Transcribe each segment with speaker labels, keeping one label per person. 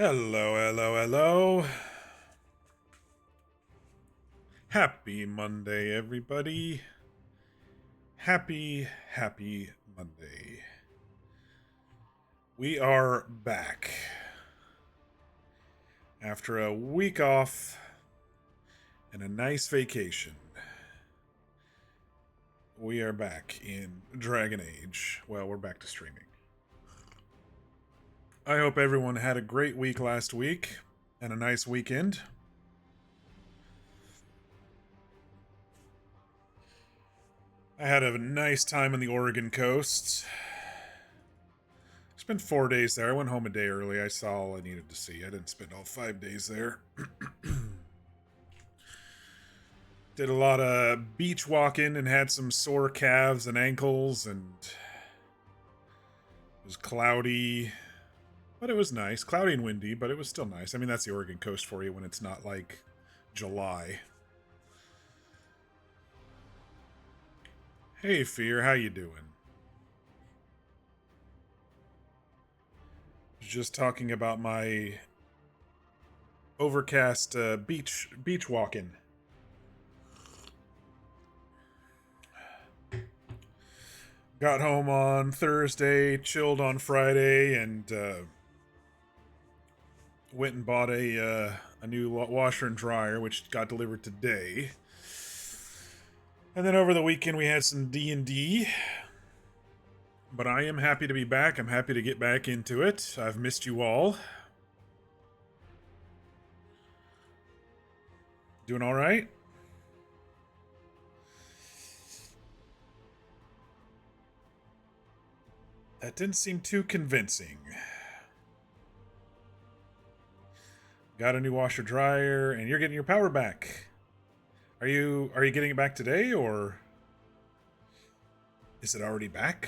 Speaker 1: Hello, hello, hello. Happy Monday, everybody. Happy Monday. We are back. After a week off and a nice vacation, we are back in Dragon Age. Well, we're back to streaming. I hope everyone had a great week last week and a nice weekend. I had a nice time on the Oregon coast. Spent 4 days there. I went home a day early. I saw all I needed to see. I didn't spend all 5 days there. Did a lot of beach walking and had some sore calves and ankles, and it was cloudy, but it was nice. Cloudy and windy, but it was still nice. I mean, that's the Oregon coast for you when it's not like July. Hey, Fear, how you doing? Just talking about my overcast beach walking. Got home on Thursday, chilled on Friday, and went and bought a new washer and dryer, which got delivered today. And then over the weekend we had some D&D. But I am happy to be back. I'm happy to get back into it. I've missed you all. Doing all right? That didn't seem too convincing. Got a new washer dryer, and you're getting your power back. Are you getting it back today, or is it already back?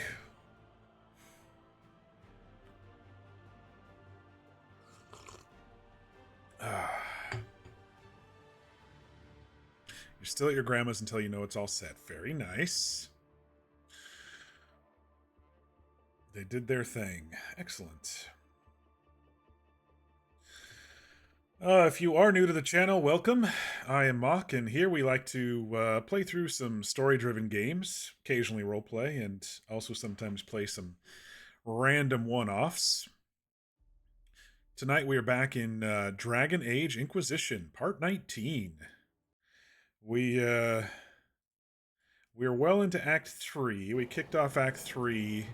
Speaker 1: You're still at your grandma's until you know it's all set. Very nice. They did their thing. Excellent. If you are new to the channel, welcome. I am Mock, and here we like to play through some story-driven games, occasionally roleplay, and also sometimes play some random one-offs. Tonight we are back in Dragon Age Inquisition, Part 19. We're well into Act 3. We kicked off Act 3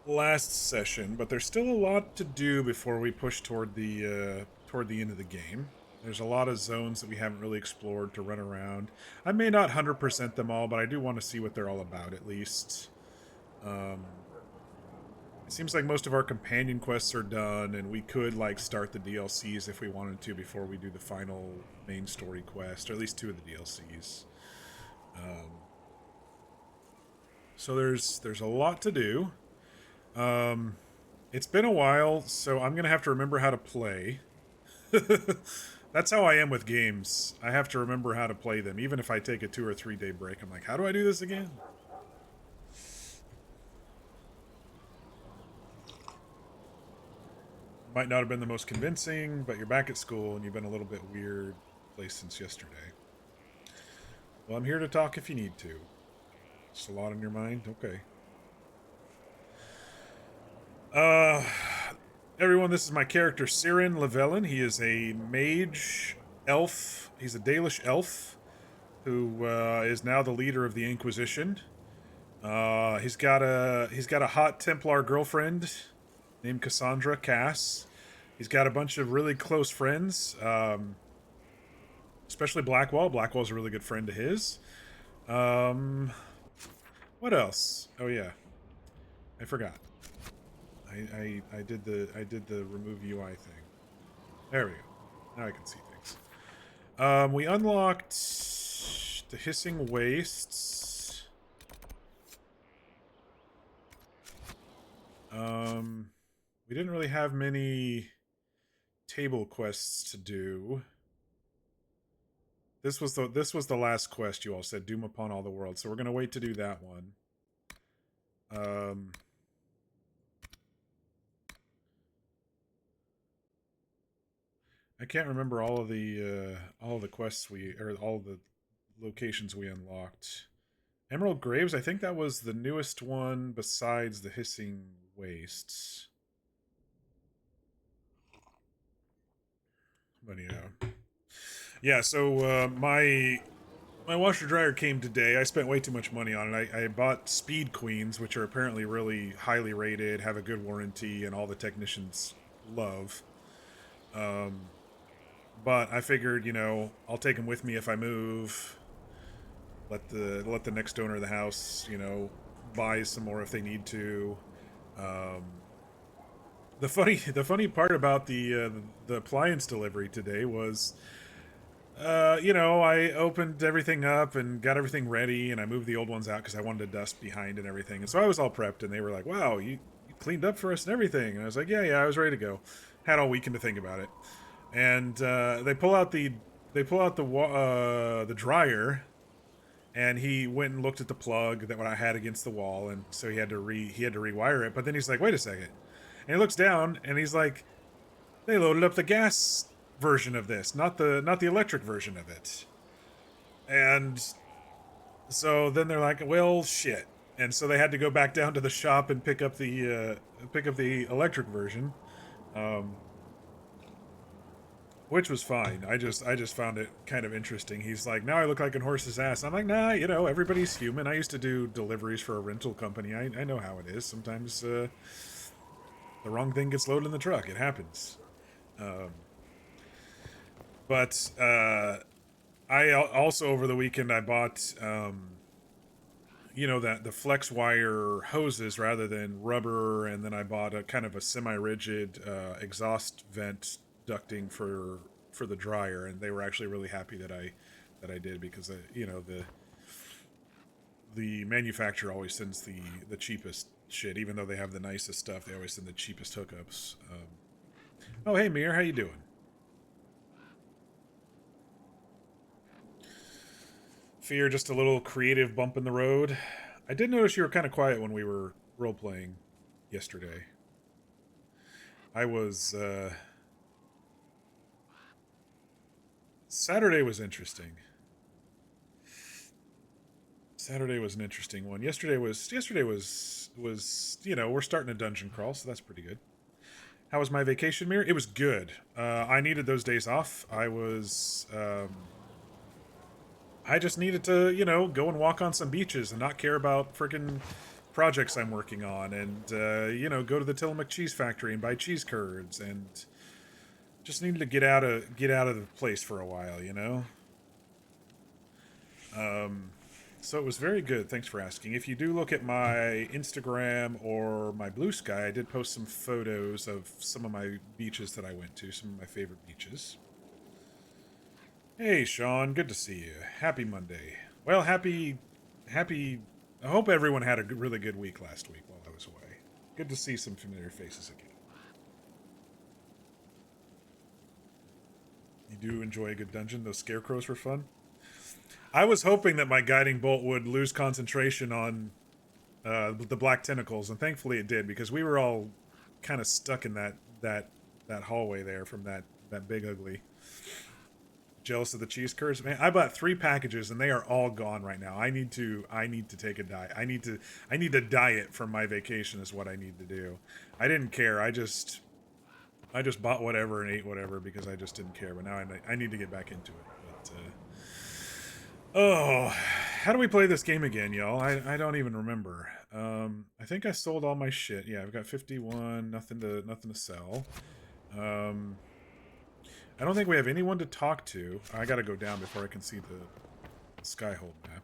Speaker 1: last session, but there's still a lot to do before we push toward the end of the game. There's a lot of zones that we haven't really explored to run around. I may not 100% them all, but I do want to see what they're all about at least. It seems like most of our companion quests are done, and we could like start the DLCs if we wanted to before we do the final main story quest, or at least two of the DLCs. So there's a lot to do. It's been a while, so I'm gonna have to remember how to play. That's how I am with games. I have to remember how to play them, even if I take a 2 or 3 day break. I'm like, how do I do this again? Might not have been the most convincing, but you're back at school and you've been a little bit weird place since yesterday. Well, I'm here to talk if you need to. Just a lot on your mind? Okay. Everyone, this is my character, Sirin Levellin. He is a mage elf. He's a Dalish elf who is now the leader of the Inquisition. He's got a hot Templar girlfriend named Cassandra Cass. He's got a bunch of really close friends, especially Blackwall. Blackwall's a really good friend to his. What else? Oh yeah, I forgot. I did the remove UI thing. There we go. Now I can see things. We unlocked the Hissing Wastes. We didn't really have many table quests to do. This was the last quest you all said, Doom Upon All the World, so we're gonna wait to do that one. I can't remember all of the quests we or all of the locations we unlocked. Emerald Graves, I think that was the newest one besides the Hissing Wastes. But yeah. So my washer dryer came today. I spent way too much money on it. I bought Speed Queens, which are apparently really highly rated, have a good warranty, and all the technicians love. But I figured, I'll take them with me if I move. Let the next owner of the house, buy some more if they need to. Um, the funny part about the appliance delivery today was, I opened everything up and got everything ready, and I moved the old ones out because I wanted to dust behind and everything. And so I was all prepped, and they were like, "Wow, you cleaned up for us and everything." And I was like, "Yeah, I was ready to go." Had all weekend to think about it, and they pull out the dryer, and he went and looked at the plug that I had against the wall, and so he had to rewire it. But then he's like, "Wait a second," and he looks down, and he's like, "They loaded up the gas version of this, not the electric version of it." And so then they're like, "Well, shit." And so they had to go back down to the shop and pick up the electric version, um, which was fine. I just found it kind of interesting. He's like, "Now I look like a horse's ass." I'm like, "Nah, everybody's human. I used to do deliveries for a rental company. I know how it is. Sometimes the wrong thing gets loaded in the truck. It happens." Um, but I also over the weekend I bought that the flex wire hoses rather than rubber, and then I bought a kind of a semi-rigid exhaust vent ducting for the dryer, and they were actually really happy that I did, because the manufacturer always sends the cheapest shit. Even though they have the nicest stuff, they always send the cheapest hookups. Oh, hey Mir, how you doing? Fear, just a little creative bump in the road. I did notice you were kind of quiet when we were role playing yesterday. I was Saturday was interesting. Saturday was an interesting one. Yesterday was we're starting a dungeon crawl, so that's pretty good. How was my vacation, Mirror? It was good. I needed those days off. I just needed to, go and walk on some beaches and not care about freaking projects I'm working on, and go to the Tillamook cheese factory and buy cheese curds, and just needed to get out of the place for a while. So it was very good. Thanks for asking. If you do look at my Instagram or my Blue Sky, I did post some photos of some of my beaches that I went to, some of my favorite beaches. Hey, Sean, good to see you. Happy Monday. Well, happy. I hope everyone had a really good week last week while I was away. Good to see some familiar faces again. You do enjoy a good dungeon. Those scarecrows were fun. I was hoping that my guiding bolt would lose concentration on the black tentacles, and thankfully it did, because we were all kind of stuck in that hallway there from that big ugly. Jealous of the cheese curds, man. I bought 3 packages and they are all gone right now. I need to take a diet. I need to diet from my vacation is what I need to do. I didn't care. I just bought whatever and ate whatever because I just didn't care. But now I need to get back into it. Oh, how do we play this game again, y'all? I don't even remember. I think I sold all my shit. Yeah, I've got 51. Nothing to sell. I don't think we have anyone to talk to. I gotta go down before I can see the Skyhold map.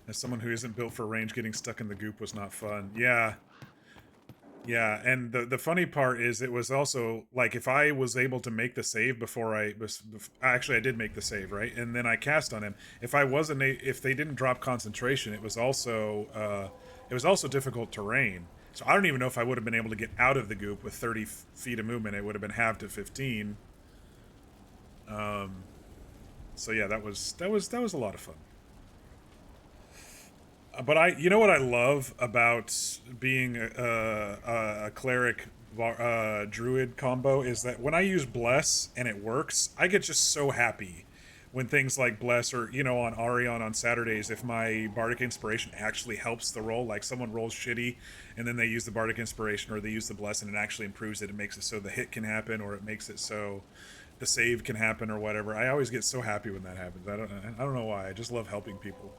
Speaker 1: As someone who isn't built for range, getting stuck in the goop was not fun. Yeah. Yeah, and the funny part is it was also, like, if I was able to make the save before actually I did make the save, right? And then I cast on him. If they didn't drop concentration, it was also difficult terrain. So I don't even know if I would have been able to get out of the goop with 30 feet of movement. It would have been halved to 15. So yeah, that was a lot of fun. But you know what I love about being a cleric druid combo is that when I use bless and it works, I get just so happy when things like bless or on Arion on Saturdays, if my bardic inspiration actually helps the roll, like someone rolls shitty and then they use the bardic inspiration or they use the bless and it actually improves it. It makes it so the hit can happen or it makes it so the save can happen or whatever. I always get so happy when that happens. I don't know why. I just love helping people.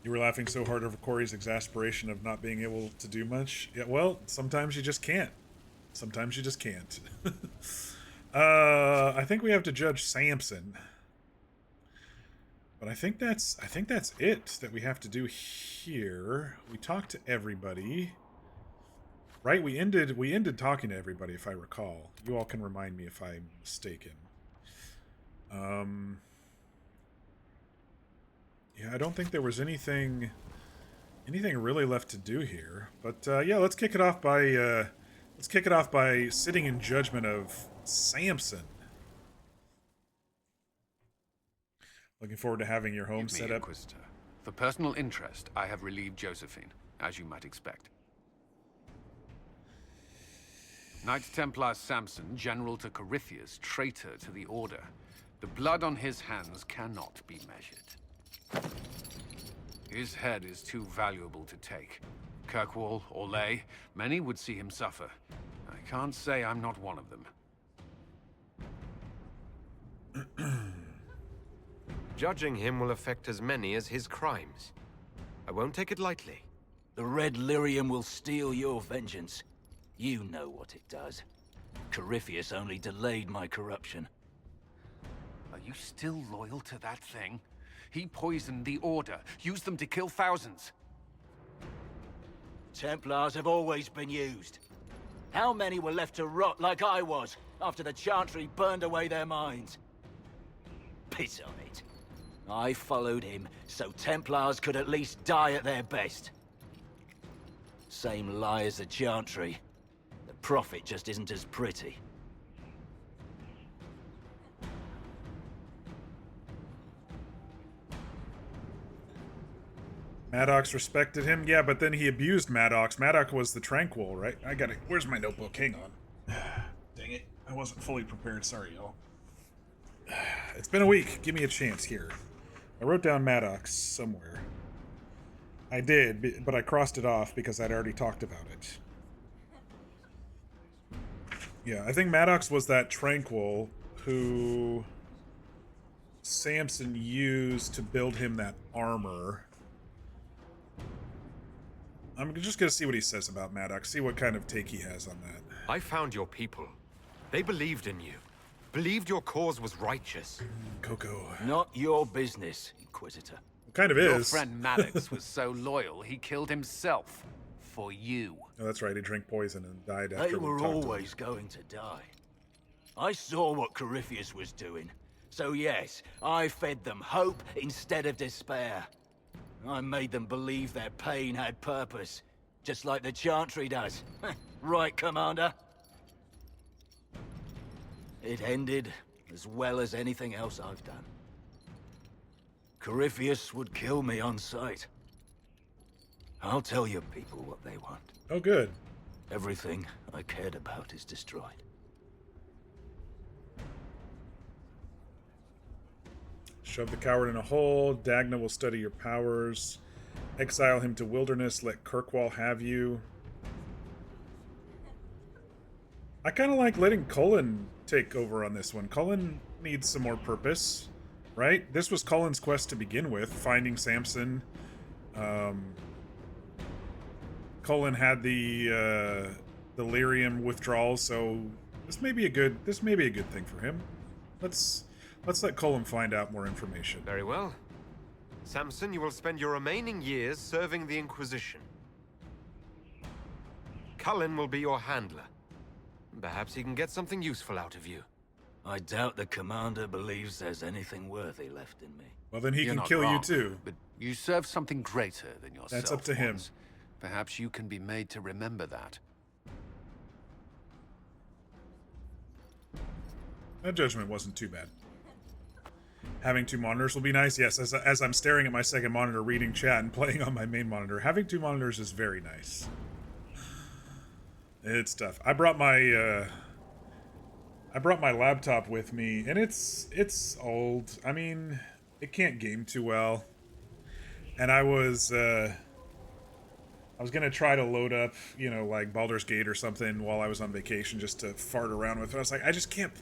Speaker 1: You were laughing so hard over Corey's exasperation of not being able to do much. Yeah, well, sometimes you just can't. Sometimes you just can't. I think we have to judge Samson. But I think that's it that we have to do here. We talked to everybody. Right? We ended talking to everybody, if I recall. You all can remind me if I'm mistaken. Yeah, I don't think there was anything really left to do here. But yeah, let's kick it off by sitting in judgment of Samson. Looking forward to having your home set up.
Speaker 2: Inquisitor. For personal interest, I have relieved Josephine, as you might expect. Knight Templar Samson, general to Corypheus, traitor to the Order. The blood on his hands cannot be measured. His head is too valuable to take. Kirkwall or Lay, many would see him suffer. I can't say I'm not one of them.
Speaker 3: Judging him will affect as many as his crimes. I won't take it lightly.
Speaker 4: The Red Lyrium will steal your vengeance. You know what it does. Corypheus only delayed my corruption.
Speaker 2: Are you still loyal to that thing? He poisoned the Order, used them to kill thousands.
Speaker 4: Templars have always been used. How many were left to rot like I was, after the Chantry burned away their minds? Piss on it. I followed him, so Templars could at least die at their best. Same lie as the Chantry. The profit just isn't as pretty.
Speaker 1: Maddox respected him? Yeah, but then he abused Maddox. Maddox was the Tranquil, right? Where's my notebook? Hang on. Dang it. I wasn't fully prepared. Sorry, y'all. It's been a week. Give me a chance here. I wrote down Maddox somewhere. I did, but I crossed it off because I'd already talked about it. Yeah, I think Maddox was that Tranquil who Samson used to build him that armor. I'm just going to see what he says about Maddox, see what kind of take he has on that.
Speaker 3: I found your people. They believed in you. Believed your cause was righteous.
Speaker 1: Coco.
Speaker 4: Not your business, Inquisitor.
Speaker 1: It kind of
Speaker 2: Your
Speaker 1: is.
Speaker 2: friend Maddox was so loyal, he killed himself. For you.
Speaker 1: Oh, that's right, he drank poison and died after
Speaker 4: They
Speaker 1: we
Speaker 4: were
Speaker 1: talked to him.
Speaker 4: always going to die. I saw what Corypheus was doing. So yes, I fed them hope instead of despair. I made them believe their pain had purpose, just like the Chantry does. Right, Commander? It ended as well as anything else I've done. Corypheus would kill me on sight. I'll tell your people what they want.
Speaker 1: Oh, good.
Speaker 4: Everything I cared about is destroyed.
Speaker 1: Shove the coward in a hole. Dagna will study your powers. Exile him to wilderness. Let Kirkwall have you. I kind of like letting Cullen take over on this one. Cullen needs some more purpose, right? This was Cullen's quest to begin with, finding Samson. Cullen had the lyrium withdrawal, so this may be a good thing for him. Let's let Cullen find out more information.
Speaker 3: Very well. Samson, you will spend your remaining years serving the Inquisition. Cullen will be your handler. Perhaps he can get something useful out of you.
Speaker 4: I doubt the Commander believes there's anything worthy left in me.
Speaker 1: Well, then he
Speaker 2: You're
Speaker 1: can
Speaker 2: not
Speaker 1: kill you
Speaker 2: wrong,
Speaker 1: too.
Speaker 2: But you serve something greater than yourself.
Speaker 1: That's up to him.
Speaker 2: Perhaps you can be made to remember that.
Speaker 1: That judgment wasn't too bad. Having two monitors will be nice. Yes, as I'm staring at my second monitor, reading chat and playing on my main monitor, having two monitors is very nice. It's tough. I brought my laptop with me, and it's old. I mean, it can't game too well. And I was gonna try to load up, you know, like Baldur's Gate or something while I was on vacation just to fart around with it. I was like, I just can't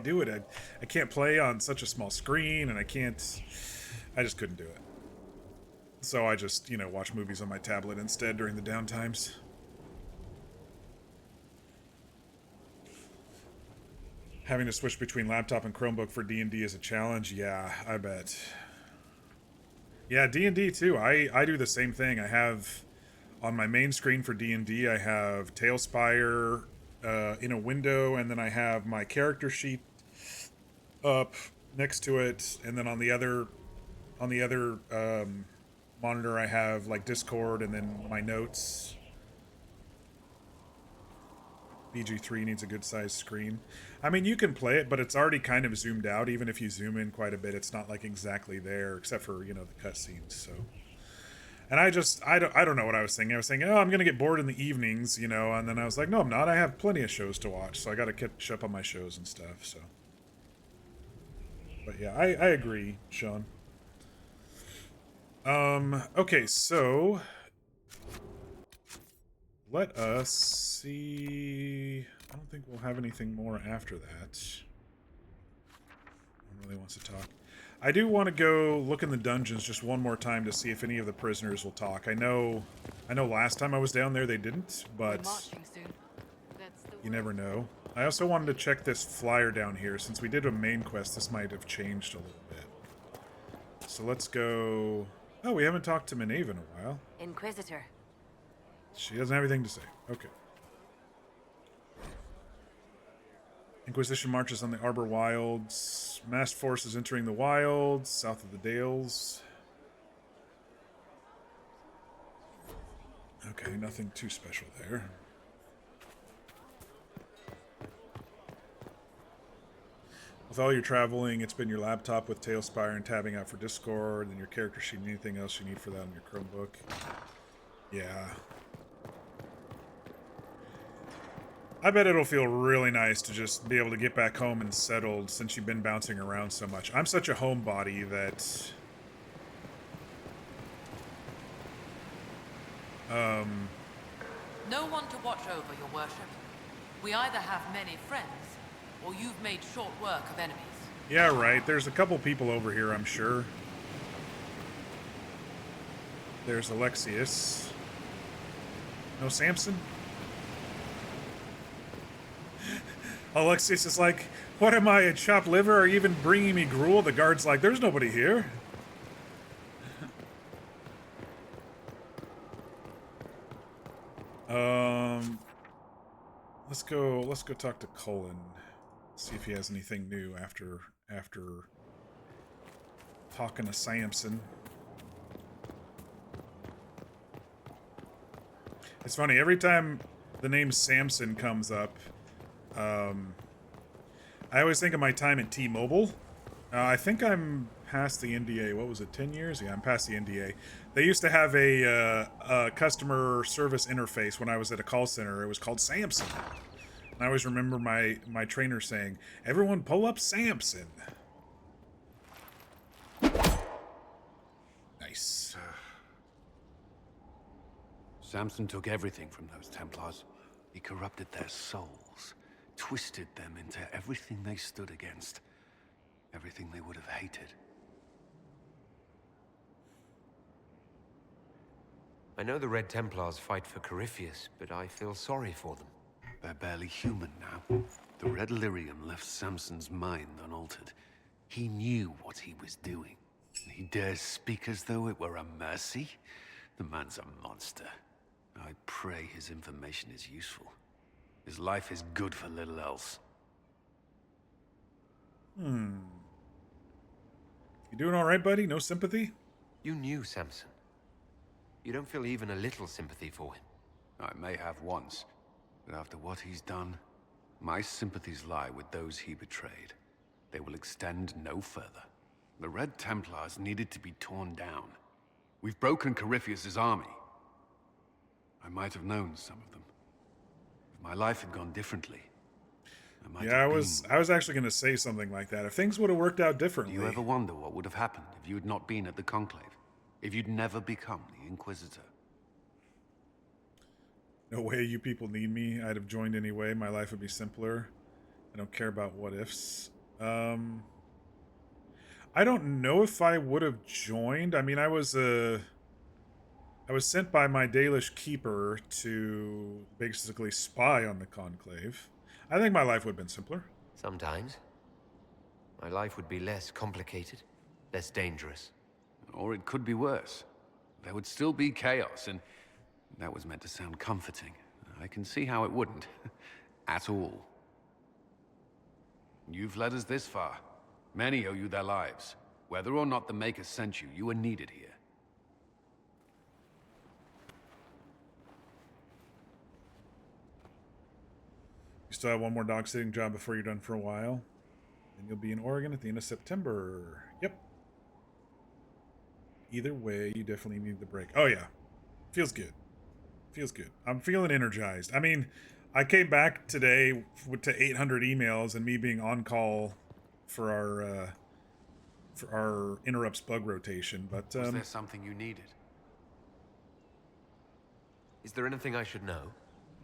Speaker 1: do it. I can't play on such a small screen, and I just couldn't do it. So I just, you know, watch movies on my tablet instead during the downtimes. Having to switch between laptop and Chromebook for D&D is a challenge. Yeah, I bet. Yeah, D&D too. I do the same thing. I have on my main screen for D&D, I have Tailspire in a window, and then I have my character sheet up next to it, and then on the other monitor I have like Discord and then my notes. BG3 needs a good sized screen. I mean, you can play it, but it's already kind of zoomed out. Even if you zoom in quite a bit, it's not like exactly there, except for, you know, the cutscenes. So, and I don't know what I was thinking. I was thinking, oh, I'm gonna get bored in the evenings, you know, and then I was like, no, I'm not. I have plenty of shows to watch, so I got to catch up on my shows and stuff. So, but yeah, I agree, Sean. Okay, so let us see. I don't think we'll have anything more after that. No one really wants to talk. I do want to go look in the dungeons just one more time to see if any of the prisoners will talk. I know last time I was down there they didn't, but you never know. I also wanted to check this flyer down here. Since we did a main quest, this might have changed a little bit. So let's go... Oh, we haven't talked to Minerva in a while.
Speaker 5: Inquisitor.
Speaker 1: She doesn't have anything to say. Okay. Inquisition marches on the Arbor Wilds. Massed forces entering the wilds, south of the Dales. Okay, nothing too special there. With all your traveling, it's been your laptop with Tailspire and tabbing out for Discord, and your character sheet and anything else you need for that on your Chromebook. Yeah. I bet it'll feel really nice to just be able to get back home and settled since you've been bouncing around so much. I'm such a homebody that...
Speaker 6: No one to watch over, your worship. We either have many friends, or you've made short work of enemies.
Speaker 1: Yeah, right. There's a couple people over here, I'm sure. There's Alexius. No Samson? Alexius is like, what am I, a chopped liver? Are you even bringing me gruel? The guard's like, there's nobody here. Let's go talk to Cullen. See if he has anything new after talking to Samson. It's funny, every time the name Samson comes up, I always think of my time at T-Mobile. I think I'm past the NDA. What was it, 10 years? Yeah, I'm past the NDA. They used to have a customer service interface when I was at a call center. It was called Samson. And I always remember my trainer saying, everyone pull up Samson. Nice.
Speaker 2: Samson took everything from those Templars. He corrupted their souls, twisted them into everything they stood against, everything they would have hated.
Speaker 3: I know the Red Templars fight for Corypheus, but I feel sorry for them.
Speaker 2: They're barely human now. The Red Lyrium left Samson's mind unaltered. He knew what he was doing. And he dares speak as though it were a mercy? The man's a monster. I pray his information is useful. His life is good for little else.
Speaker 1: You doing all right, buddy? No sympathy?
Speaker 3: You knew Samson. You don't feel even a little sympathy for him.
Speaker 2: I may have once, but after what he's done, My sympathies lie with those he betrayed. They will extend no further. The Red Templars needed to be torn down. We've broken Corypheus's army. I might have known some of them. If my life had gone differently, I might
Speaker 1: Yeah,
Speaker 2: have
Speaker 1: I was actually going to say something like that. If things would have worked out
Speaker 2: Do
Speaker 1: differently.
Speaker 2: you ever wonder what would have happened if you had not been at the Conclave? If you'd never become the Inquisitor?
Speaker 1: No way you people need me. I'd have joined anyway. My life would be simpler. I don't care about what ifs. I don't know if I would have joined. I mean, I was sent by my Dalish keeper to basically spy on the Conclave. I think my life would have been simpler.
Speaker 3: Sometimes. My life would be less complicated, less dangerous.
Speaker 2: Or it could be worse. There would still be chaos, and that was meant to sound comforting. I can see how it wouldn't. At all. You've led us this far. Many owe you their lives. Whether or not the Maker sent you, you are needed here.
Speaker 1: You still have one more dog sitting job before you're done for a while. And you'll be in Oregon at the end of September. Yep. Either way, you definitely need the break. Oh, yeah. Feels good. Feels good. I'm feeling energized. I mean, I came back today to 800 emails and me being on call for our interrupts bug rotation. But
Speaker 2: Was there something you needed?
Speaker 3: Is there anything I should know?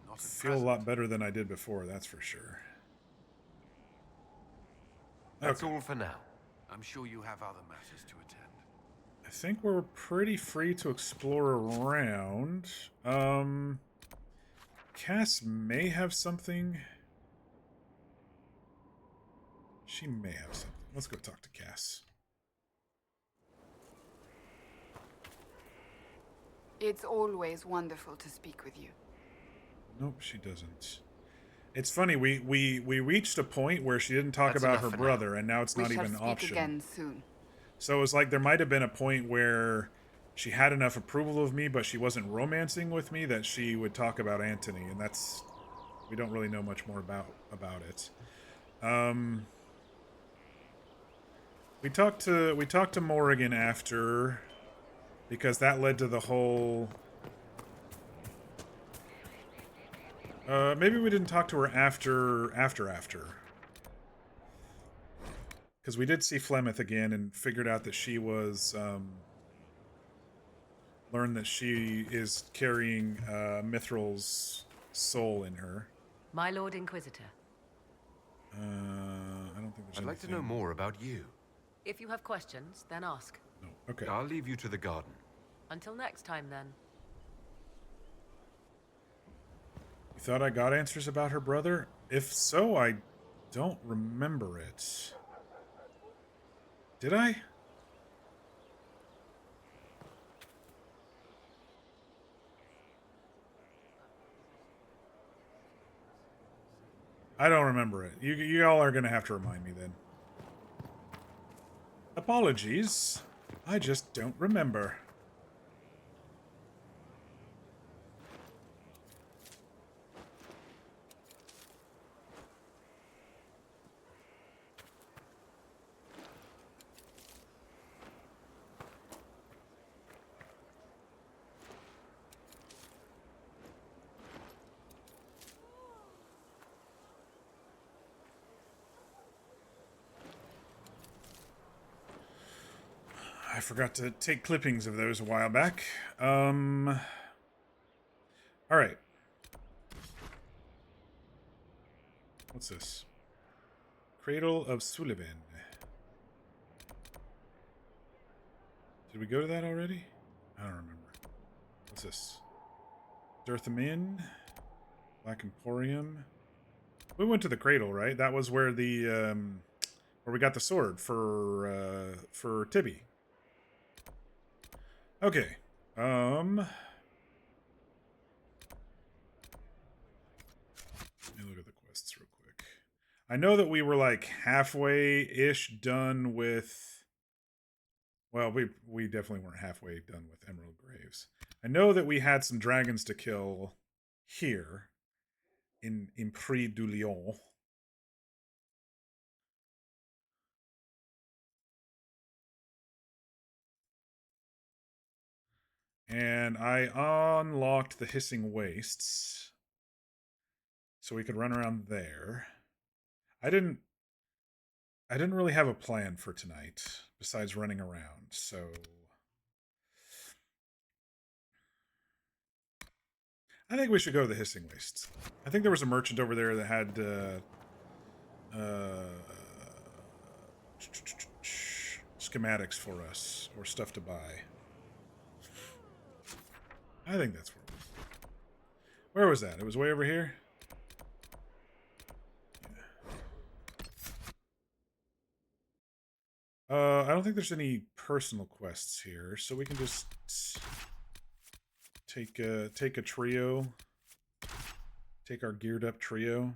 Speaker 2: Not at
Speaker 1: feel a
Speaker 2: present.
Speaker 1: lot better than I did before, that's for sure.
Speaker 3: That's
Speaker 1: Okay.
Speaker 3: all for now.
Speaker 2: I'm sure you have other matters to attend.
Speaker 1: I think we're pretty free to explore around. Cass may have something. She may have something. Let's go talk to Cass.
Speaker 5: It's always wonderful to speak with you.
Speaker 1: Nope, she doesn't. It's funny, we reached a point where she didn't talk
Speaker 3: That's
Speaker 1: about
Speaker 3: enough
Speaker 1: her
Speaker 3: for
Speaker 1: brother, and now it's
Speaker 5: We
Speaker 1: not
Speaker 5: shall
Speaker 1: even an
Speaker 5: speak
Speaker 1: option.
Speaker 5: again soon.
Speaker 1: So it's like there might have been a point where she had enough approval of me, but she wasn't romancing with me, that she would talk about Antony, and that's, we don't really know much more about it. We talked to Morrigan after, because that led to the whole. Maybe we didn't talk to her after. Because we did see Flemeth again and figured out that she was, learned that she is carrying Mithril's soul in her.
Speaker 7: My Lord Inquisitor.
Speaker 1: I don't think there's
Speaker 3: I'd like to
Speaker 1: anything-
Speaker 3: know more about you.
Speaker 7: If you have questions, then ask.
Speaker 1: No. Okay.
Speaker 3: I'll leave you to the garden.
Speaker 7: Until next time, then.
Speaker 1: You thought I got answers about her brother? If so, I don't remember it. Did I? I don't remember it. You all are gonna have to remind me then. Apologies. I just don't remember. I forgot to take clippings of those a while back. All right. What's this? Cradle of Sullivan. Did we go to that already? I don't remember. What's this? Dirtham Inn. Black Emporium. We went to the Cradle, right? That was where the where we got the sword for Tibby. Okay. Let me look at the quests real quick. I know that we were like halfway-ish done with. Well, we definitely weren't halfway done with Emerald Graves. I know that we had some dragons to kill here. in Prix du Lion. And I unlocked the Hissing Wastes, so we could run around there. I didn't really have a plan for tonight besides running around, so I think we should go to the Hissing Wastes. I think there was a merchant over there that had schematics for us or stuff to buy. I think that's where it was. Where was that? It was way over here? Yeah. I don't think there's any personal quests here, so we can just take a trio. Take our geared up trio.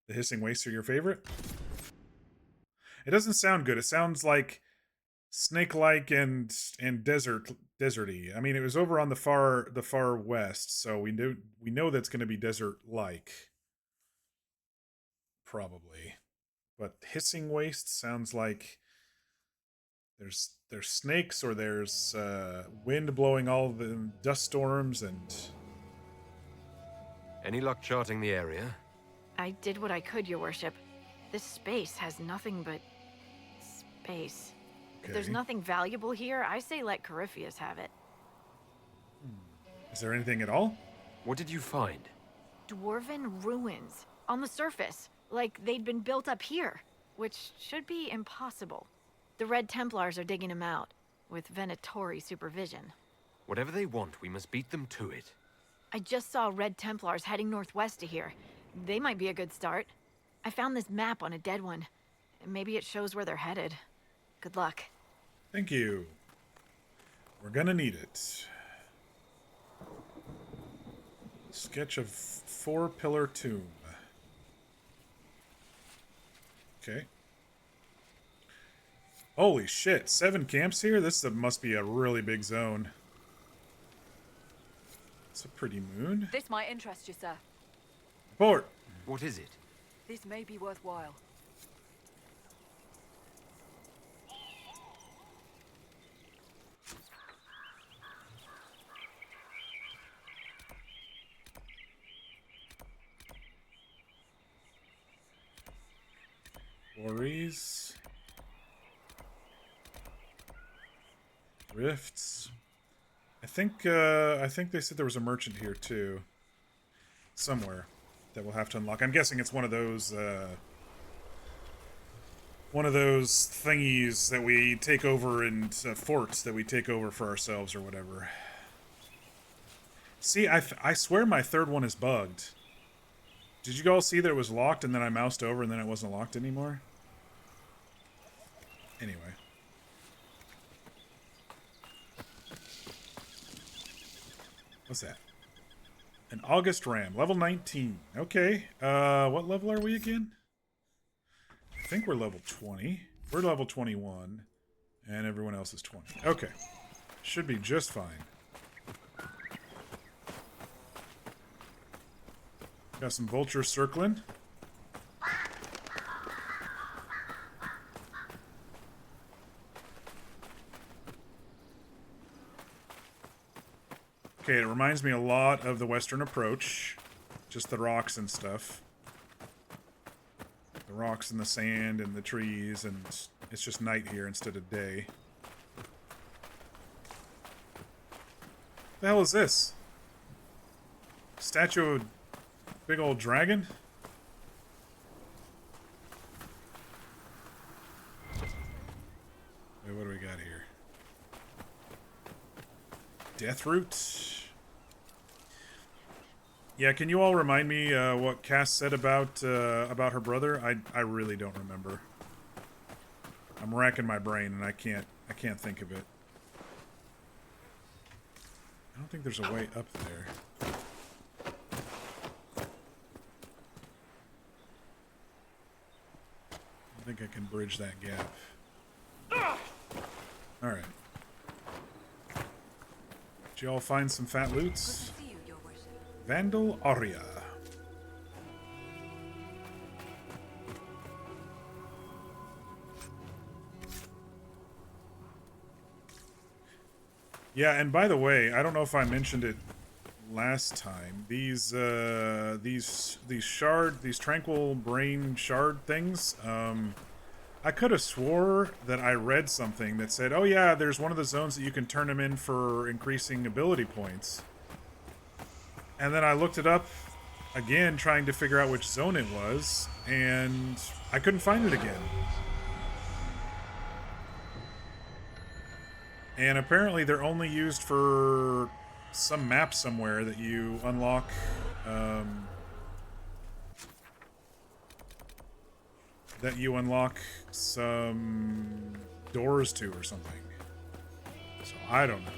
Speaker 1: The Hissing Wastes are your favorite? It doesn't sound good. It sounds like snake-like and deserty. I mean, it was over on the far west, so we know that's going to be desert-like, probably. But Hissing Waste sounds like there's snakes, or there's wind blowing all the dust storms and.
Speaker 3: Any luck charting the area?
Speaker 8: I did what I could, Your Worship. This space has nothing but space. If there's nothing valuable here, I say let Corypheus have it.
Speaker 1: Is there anything at all?
Speaker 3: What did you find?
Speaker 8: Dwarven ruins. On the surface. Like they'd been built up here. Which should be impossible. The Red Templars are digging them out. With Venatori supervision.
Speaker 3: Whatever they want, we must beat them to it.
Speaker 8: I just saw Red Templars heading northwest to here. They might be a good start. I found this map on a dead one. Maybe it shows where they're headed. Good luck.
Speaker 1: Thank you. We're gonna need it. Sketch of 4-pillar tomb. Okay. Holy shit, 7 camps here? This must be a really big zone. It's a pretty moon.
Speaker 9: This might interest you, sir.
Speaker 1: Report.
Speaker 3: What is it?
Speaker 9: This may be worthwhile.
Speaker 1: Quarries. Rifts. I think they said there was a merchant here too. Somewhere that we'll have to unlock. I'm guessing it's one of those thingies that we take over, and forts that we take over for ourselves or whatever. See, I swear my third one is bugged. Did you all see that it was locked and then I moused over and then it wasn't locked anymore? Anyway. What's that? An August Ram, level 19. Okay. What level are we again? I think we're level 20. We're level 21. And everyone else is 20. Okay. Should be just fine. Got some vultures circling. Okay, it reminds me a lot of the Western Approach. Just the rocks and stuff. The rocks and the sand and the trees, and it's just night here instead of day. What the hell is this? Statue of big old dragon? Wait, what do we got here? Deathroot? Yeah, can you all remind me what Cass said about her brother? I really don't remember. I'm racking my brain and I can't think of it. I don't think there's a way up there. I think I can bridge that gap. Alright. Did you all find some fat loots? Vandal Aria. Yeah, and by the way, I don't know if I mentioned it last time. These tranquil brain shard things. I could have swore that I read something that said, "Oh yeah, there's one of the zones that you can turn them in for increasing ability points." And then I looked it up again, trying to figure out which zone it was, and I couldn't find it again. And apparently they're only used for some map somewhere that you unlock, some doors to or something. So I don't know.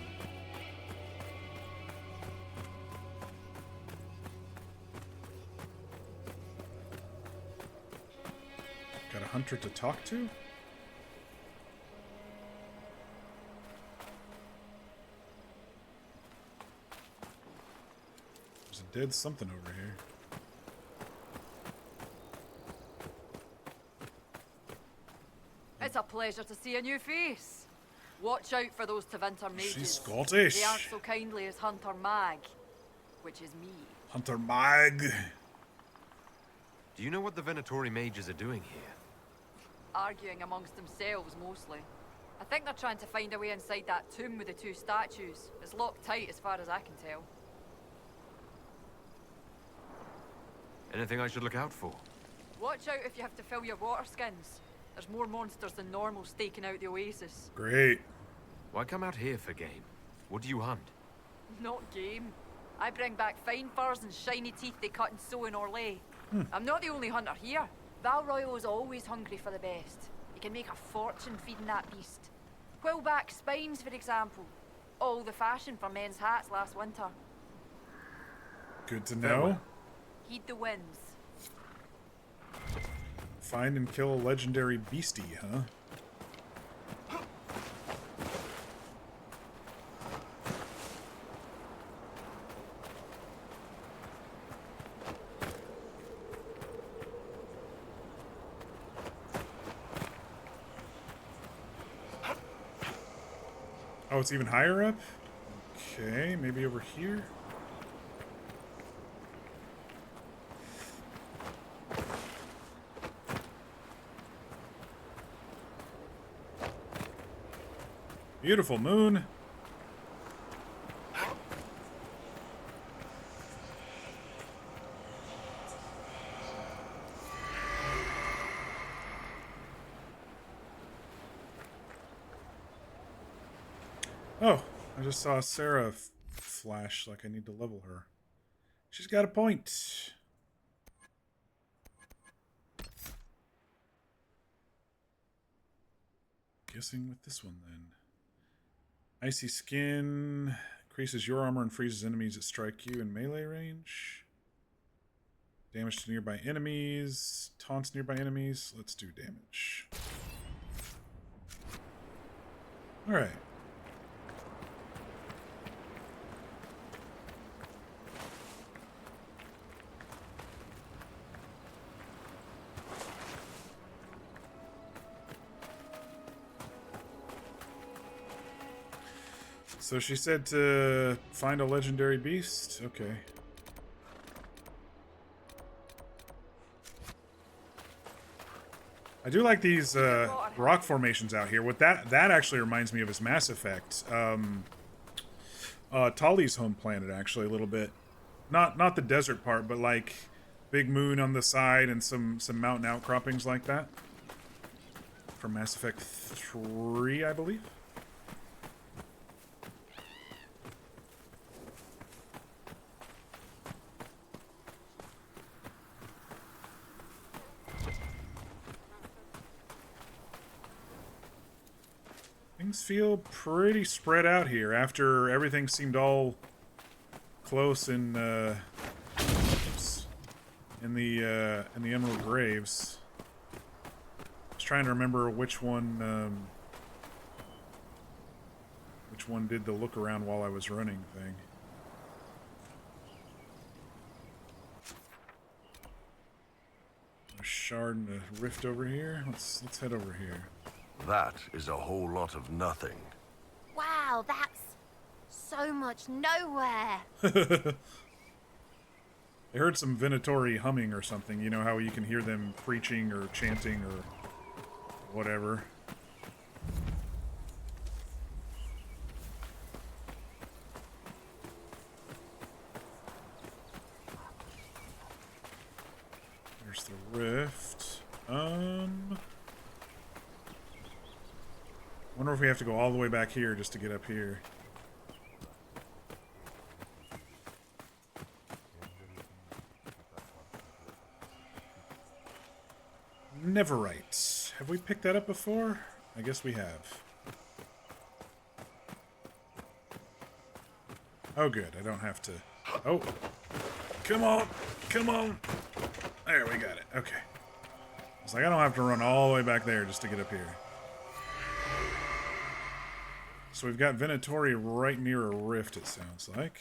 Speaker 1: Got a hunter to talk to? There's a dead something over here.
Speaker 9: It's a pleasure to see a new face. Watch out for those Tevinter mages.
Speaker 1: She's Scottish.
Speaker 9: They aren't so kindly as Hunter Mag, which is me.
Speaker 1: Hunter Mag.
Speaker 3: Do you know what the Venatori mages are doing here?
Speaker 9: Arguing amongst themselves, mostly. I think they're trying to find a way inside that tomb with the two statues. It's locked tight as far as I can tell.
Speaker 3: Anything I should look out for?
Speaker 9: Watch out if you have to fill your water skins. There's more monsters than normal staking out the oasis.
Speaker 1: Great.
Speaker 3: Why come out here for game? What do you hunt?
Speaker 9: Not game. I bring back fine furs and shiny teeth they cut and sew in Orlais. I'm not the only hunter here. Val Royal is always hungry for the best. You can make a fortune feeding that beast. Quillback spines, for example. All the fashion for men's hats last winter.
Speaker 1: Good to know.
Speaker 9: Heed the winds.
Speaker 1: Find and kill a legendary beastie, huh? Oh, it's even higher up? Okay, maybe over here? Beautiful moon. Oh, I just saw Sarah flash like I need to level her. She's got a point. Guessing with this one then. Icy skin increases your armor and freezes enemies that strike you in melee range. Damage to nearby enemies. Taunts nearby enemies. Let's do damage. Alright. So she said to find a legendary beast? Okay. I do like these rock formations out here. What that actually reminds me of is Mass Effect. Tali's home planet, actually, a little bit. Not the desert part, but like big moon on the side and some mountain outcroppings like that. From Mass Effect 3, I believe. Things feel pretty spread out here after everything seemed all close in the Emerald Graves. I was trying to remember which one did the look around while I was running thing. A shard and a rift over here. Let's head over here.
Speaker 10: That is a whole lot of nothing.
Speaker 8: Wow,
Speaker 10: So much nowhere.
Speaker 1: I heard some Venatori humming or something. You know how you can hear them preaching or chanting or whatever. There's the rift. Wonder if we have to go all the way back here just to get up here. Neverite. Have we picked that up before? I guess we have. Oh, good. I don't have to... Oh. Come on. Come on. There, we got it. Okay. It's like I don't have to run all the way back there just to get up here. So we've got Venatori right near a rift, it sounds like.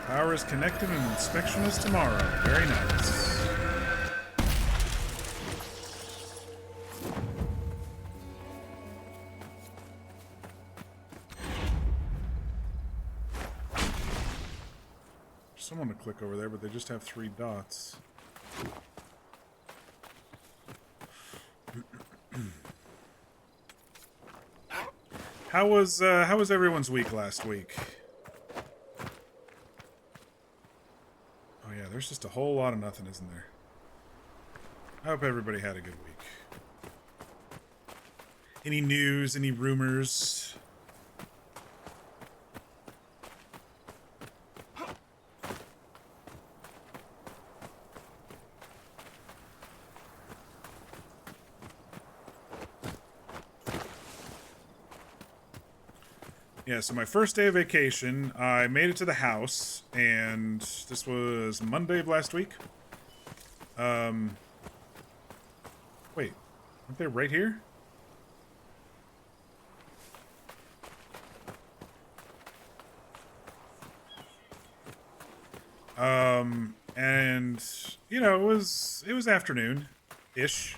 Speaker 1: Power is connected and inspection is tomorrow. Very nice. There's someone to click over there, but they just have 3 dots. How was everyone's week last week? Oh yeah, there's just a whole lot of nothing, isn't there? I hope everybody had a good week. Any news, any rumors? Yeah, so my first day of vacation, I made it to the house, and this was Monday of last week. Wait, aren't they right here? And, you know, it was afternoon-ish.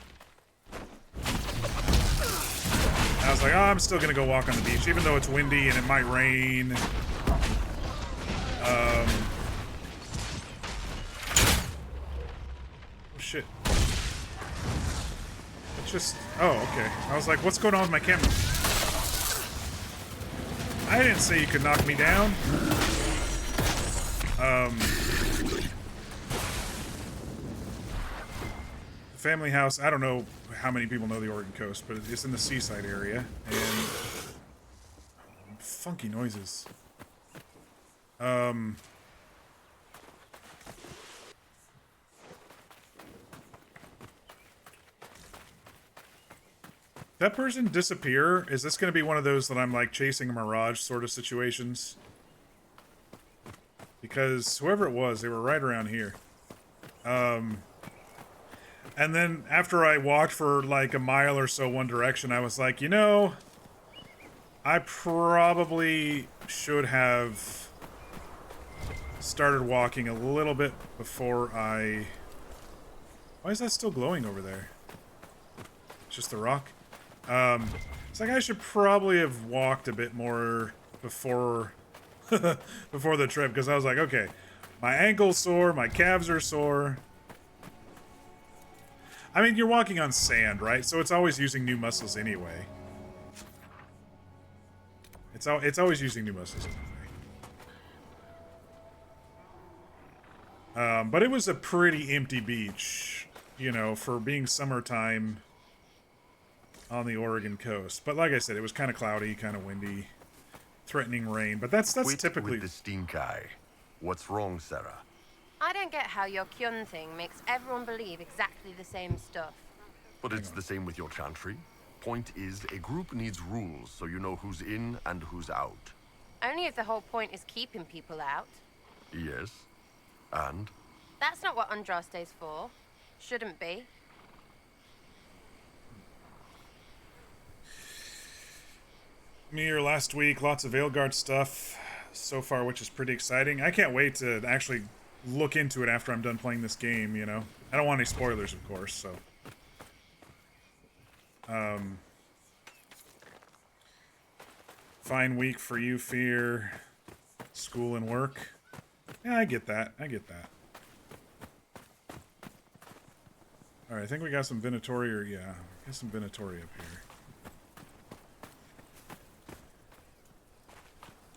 Speaker 1: I was like, oh, I'm still gonna go walk on the beach, even though it's windy and it might rain. Oh, shit. It's just... Oh, okay. I was like, what's going on with my camera? I didn't say you could knock me down. The family house, I don't know how many people know the Oregon coast, but it's in the seaside area, and funky noises. That person disappear? Is this going to be one of those that I'm like chasing a mirage sort of situations? Because whoever it was, they were right around here. And then after I walked for like a mile or so one direction, I was like, you know, I probably should have started walking a little bit before I... Why is that still glowing over there? It's just the rock? It's like I should probably have walked a bit more before before the trip, because I was like, okay, my ankle's sore, my calves are sore. I mean, you're walking on sand, right? So it's always using new muscles anyway. It's always using Nemosis anyway. But it was a pretty empty beach, you know, for being summertime on the Oregon coast. But like I said, it was kind of cloudy, kind of windy, threatening rain. But that's
Speaker 11: Quit
Speaker 1: typically
Speaker 11: with the stink eye. What's wrong, Sarah?
Speaker 10: I don't get how your Kyun thing makes everyone believe exactly the same stuff.
Speaker 11: But it's the same with your chantry. Point is, a group needs rules so you know who's in and who's out.
Speaker 10: Only if the whole point is keeping people out.
Speaker 11: Yes. And?
Speaker 10: That's not what Andraste's for. Shouldn't be.
Speaker 1: Me or last week, lots of Veilguard stuff so far, which is pretty exciting. I can't wait to actually look into it after I'm done playing this game, you know. I don't want any spoilers, of course, so. Fine week for you, Fear. School and work. Yeah, I get that. I get that. Alright, I think we got some Venatori, or yeah, we got some Venatori up here.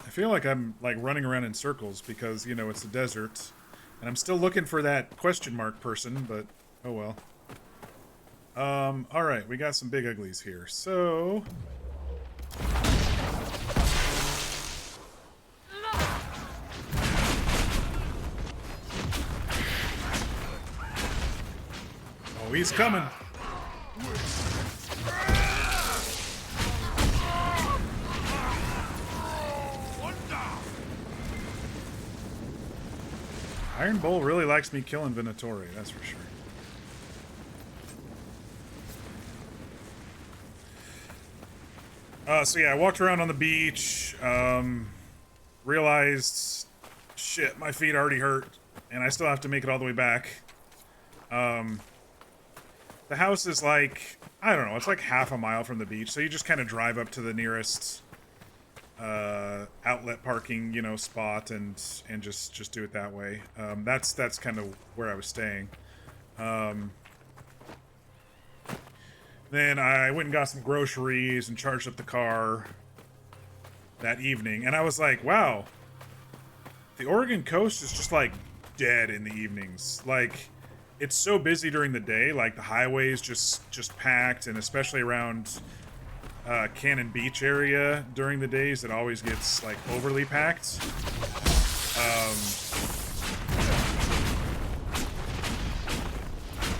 Speaker 1: I feel like I'm like running around in circles because, you know, it's a desert. And I'm still looking for that question mark person, but oh well. Alright, we got some big uglies here. So oh, he's coming. Iron Bull really likes me killing Venatori, that's for sure. So yeah, I walked around on the beach, realized, shit, my feet already hurt, and I still have to make it all the way back. The house is like, I don't know, it's like half a mile from the beach, so you just kind of drive up to the nearest outlet parking, you know, spot and just do it that way. That's kind of where I was staying. Then I went and got some groceries and charged up the car that evening, and I was like, wow, the Oregon coast is just like dead in the evenings. Like, it's so busy during the day, like the highways just packed, and especially around Cannon Beach area during the days, it always gets like overly packed.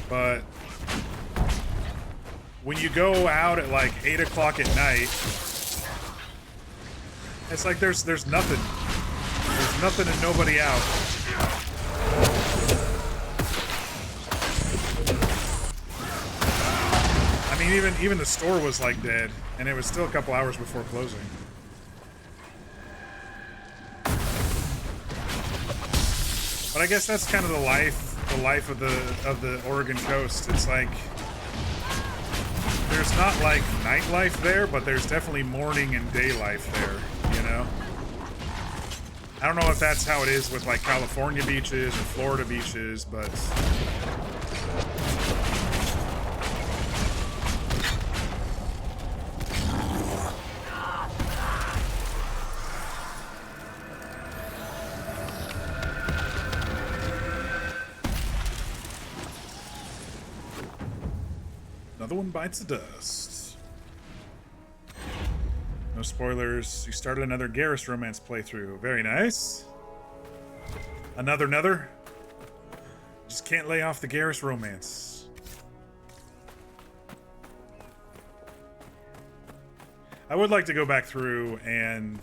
Speaker 1: But when you go out at like 8 o'clock at night, it's like there's nothing. There's nothing and nobody out. I mean, even the store was like dead, and it was still a couple hours before closing. But I guess that's kind of the life of the Oregon coast. It's like there's not like nightlife there, but there's definitely morning and day life there, you know? I don't know if that's how it is with like California beaches or Florida beaches, but another one bites the dust. No spoilers. You started another Garrus romance playthrough. Very nice. Another. Just can't lay off the Garrus romance. I would like to go back through and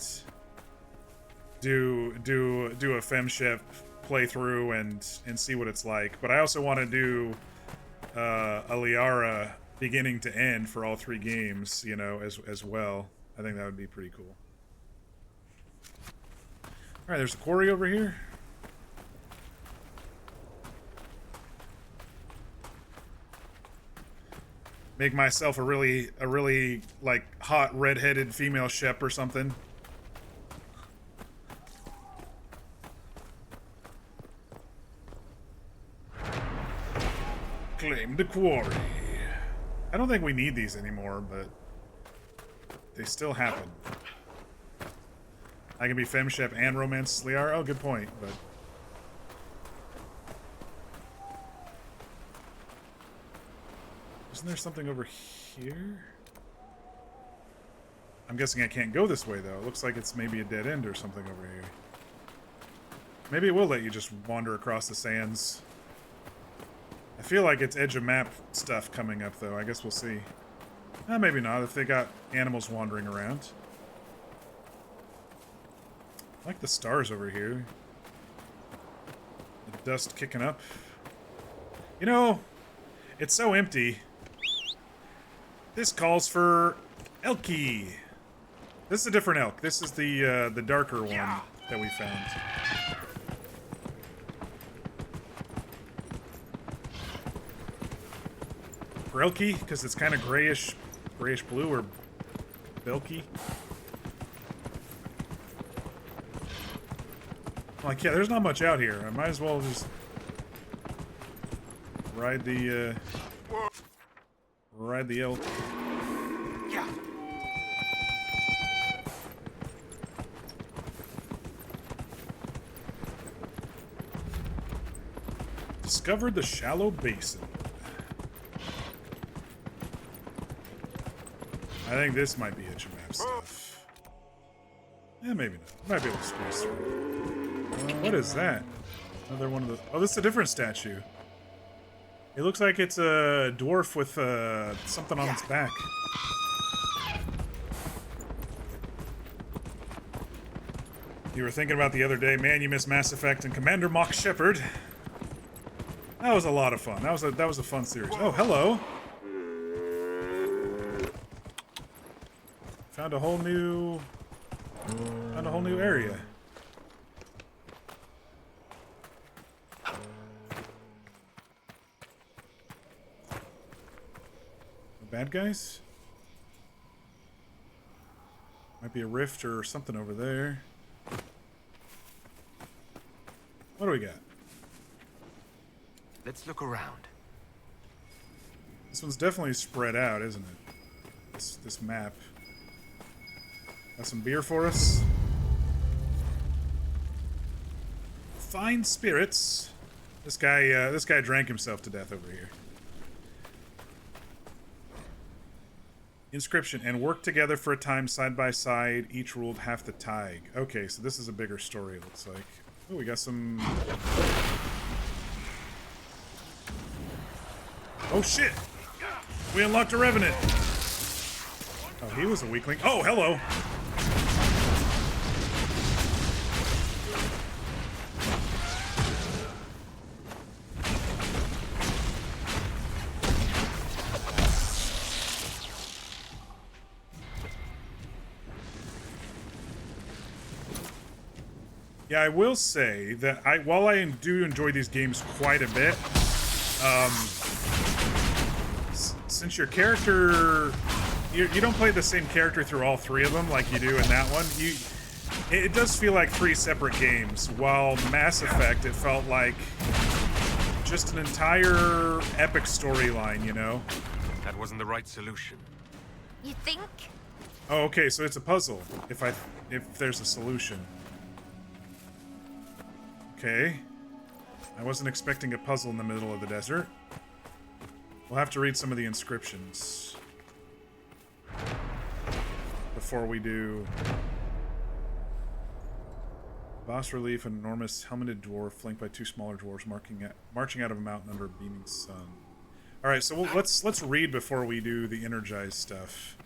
Speaker 1: do a femship playthrough and see what it's like. But I also want to do a Liara beginning to end for all 3 games, you know, as well. I think that would be pretty cool. Alright, there's a quarry over here. Make myself a really like hot red-headed female shep or something. Claim the quarry. I don't think we need these anymore, but they still happen. I can be femshep and romance Liara. Oh, good point, but... Isn't there something over here? I'm guessing I can't go this way, though. It looks like it's maybe a dead end or something over here. Maybe it will let you just wander across the sands. I feel like it's edge of map stuff coming up, though. I guess we'll see. Maybe not, if they got animals wandering around. I like the stars over here. The dust kicking up. You know, it's so empty. This calls for Elky. This is a different elk. This is the darker one that we found. Grelky, because it's kind of grayish blue, or Belky. Like, yeah, there's not much out here. I might as well just ride the elk.
Speaker 2: Yeah.
Speaker 1: Discovered the shallow basin. I think this might be itch map stuff. Yeah, maybe not. Might be able to squeeze through. What is that? Another one of the... Oh, this is a different statue. It looks like it's a dwarf with something on its back. You were thinking about the other day, man, you missed Mass Effect and Commander Mock Shepard. That was a lot of fun. That was a fun series. Oh, hello. Found a whole new area. Bad guys? Might be a rift or something over there. What do we got?
Speaker 3: Let's look around.
Speaker 1: This one's definitely spread out, isn't it? This map. Got some beer for us? Fine spirits. This guy drank himself to death over here. Inscription, and work together for a time side by side, each ruled half the Tig. Okay, so this is a bigger story, it looks like. Oh, we got some... Oh shit! We unlocked a Revenant! Oh, he was a weakling. Oh, hello! Yeah, I will say that while I do enjoy these games quite a bit, since your character, you don't play the same character through all three of them like you do in that one, it does feel like three separate games. While Mass Effect, it felt like just an entire epic storyline, you know?
Speaker 3: That wasn't the right solution.
Speaker 10: You think?
Speaker 1: Oh, okay, so it's a puzzle, if there's a solution. Okay. I wasn't expecting a puzzle in the middle of the desert. We'll have to read some of the inscriptions before we do. Boss relief, an enormous helmeted dwarf flanked by two smaller dwarves marching out of a mountain under a beaming sun. All right, so let's read before we do the energized stuff.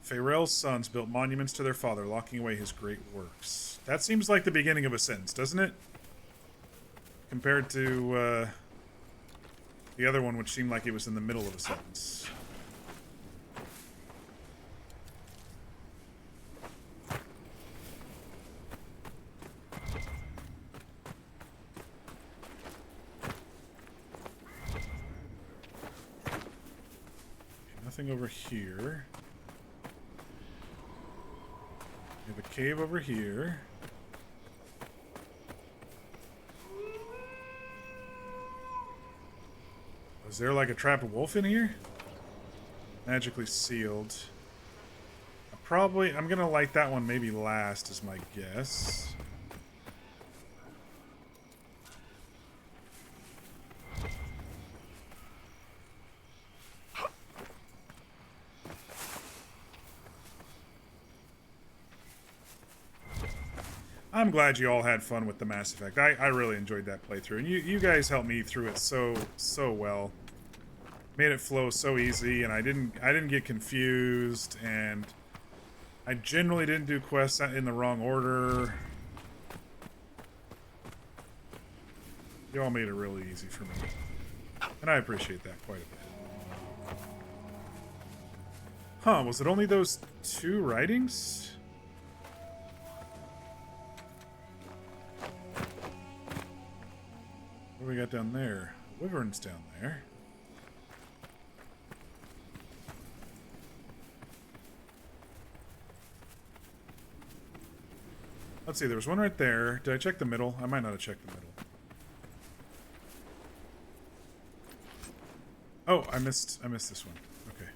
Speaker 1: Farel's sons built monuments to their father, locking away his great works. That seems like the beginning of a sentence, doesn't it? Compared to the other one, which seemed like it was in the middle of a sentence. Okay, nothing over here. We have a cave over here. Is there like a trapped wolf in here? Magically sealed. A I'm gonna light that one maybe last is my guess. I'm glad you all had fun with the Mass Effect. I really enjoyed that playthrough, and you guys helped me through it so well. Made it flow so easy, and I didn't get confused, and I generally didn't do quests in the wrong order. You all made it really easy for me, and I appreciate that quite a bit. Huh? Was it only those 2 writings? What do we got down there? Wyvern's down there. Let's see, there was one right there. Did I check the middle? I might not have checked the middle. Oh, I missed this one. Okay.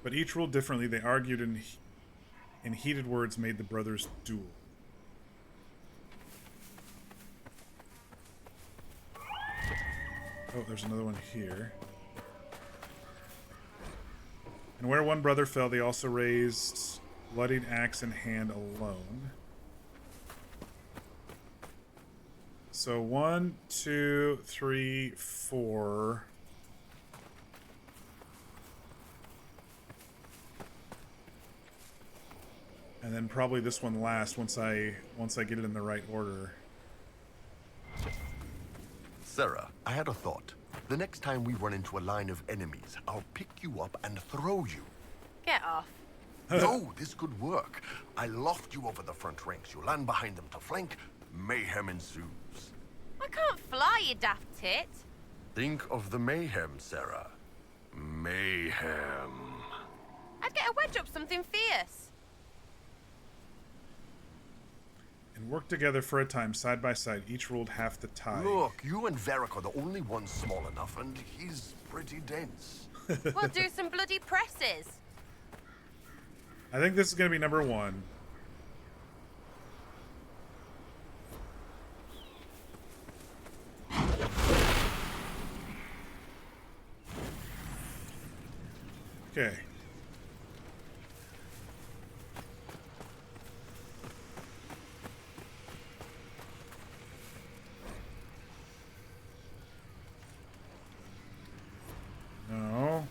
Speaker 1: But each ruled differently. They argued in heated words made the brothers duel. Oh, there's another one here. And where one brother fell, they also raised bloodied axe in hand alone. So 1, 2, 3, 4. And then probably this one last once I get it in the right order.
Speaker 11: Sarah, I had a thought. The next time we run into a line of enemies, I'll pick you up and throw you.
Speaker 10: Get off.
Speaker 11: No, this could work. I loft you over the front ranks. You land behind them to flank. Mayhem ensues.
Speaker 10: I can't fly, you daft tit.
Speaker 11: Think of the mayhem, Sarah. Mayhem.
Speaker 10: I'd get a wedge up something fierce.
Speaker 1: And work together for a time, side by side. Each ruled half the tide.
Speaker 11: Look, you and Varric are the only ones small enough, and he's pretty dense.
Speaker 10: We'll do some bloody presses.
Speaker 1: I think this is going to be number 1. Okay. No.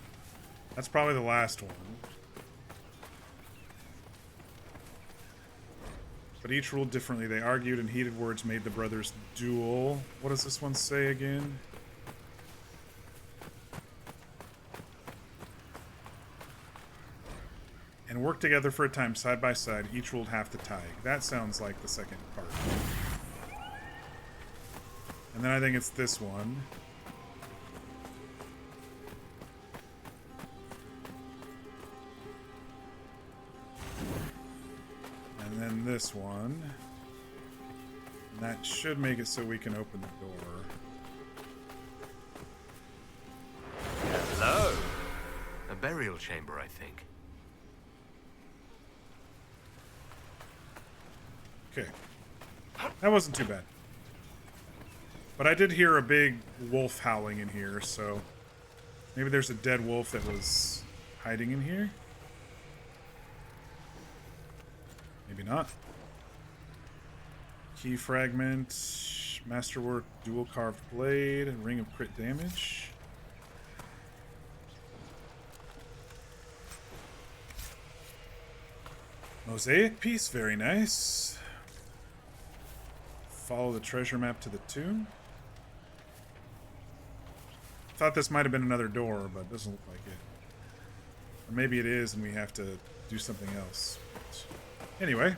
Speaker 1: That's probably the last one. But each ruled differently. They argued and heated words made the brothers duel. What does this one say again? And work together for a time, side by side. Each ruled half the tide. That sounds like the second part. And then I think it's this one. And then this one. And that should make it so we can open the door.
Speaker 3: Hello. A burial chamber, I think.
Speaker 1: Okay. That wasn't too bad. But I did hear a big wolf howling in here, so maybe there's a dead wolf that was hiding in here? Maybe not. Key fragment, masterwork, dual carved blade, ring of crit damage. Mosaic piece, very nice. Follow the treasure map to the tomb. Thought this might have been another door, but it doesn't look like it. Or maybe it is and we have to do something else. But anyway.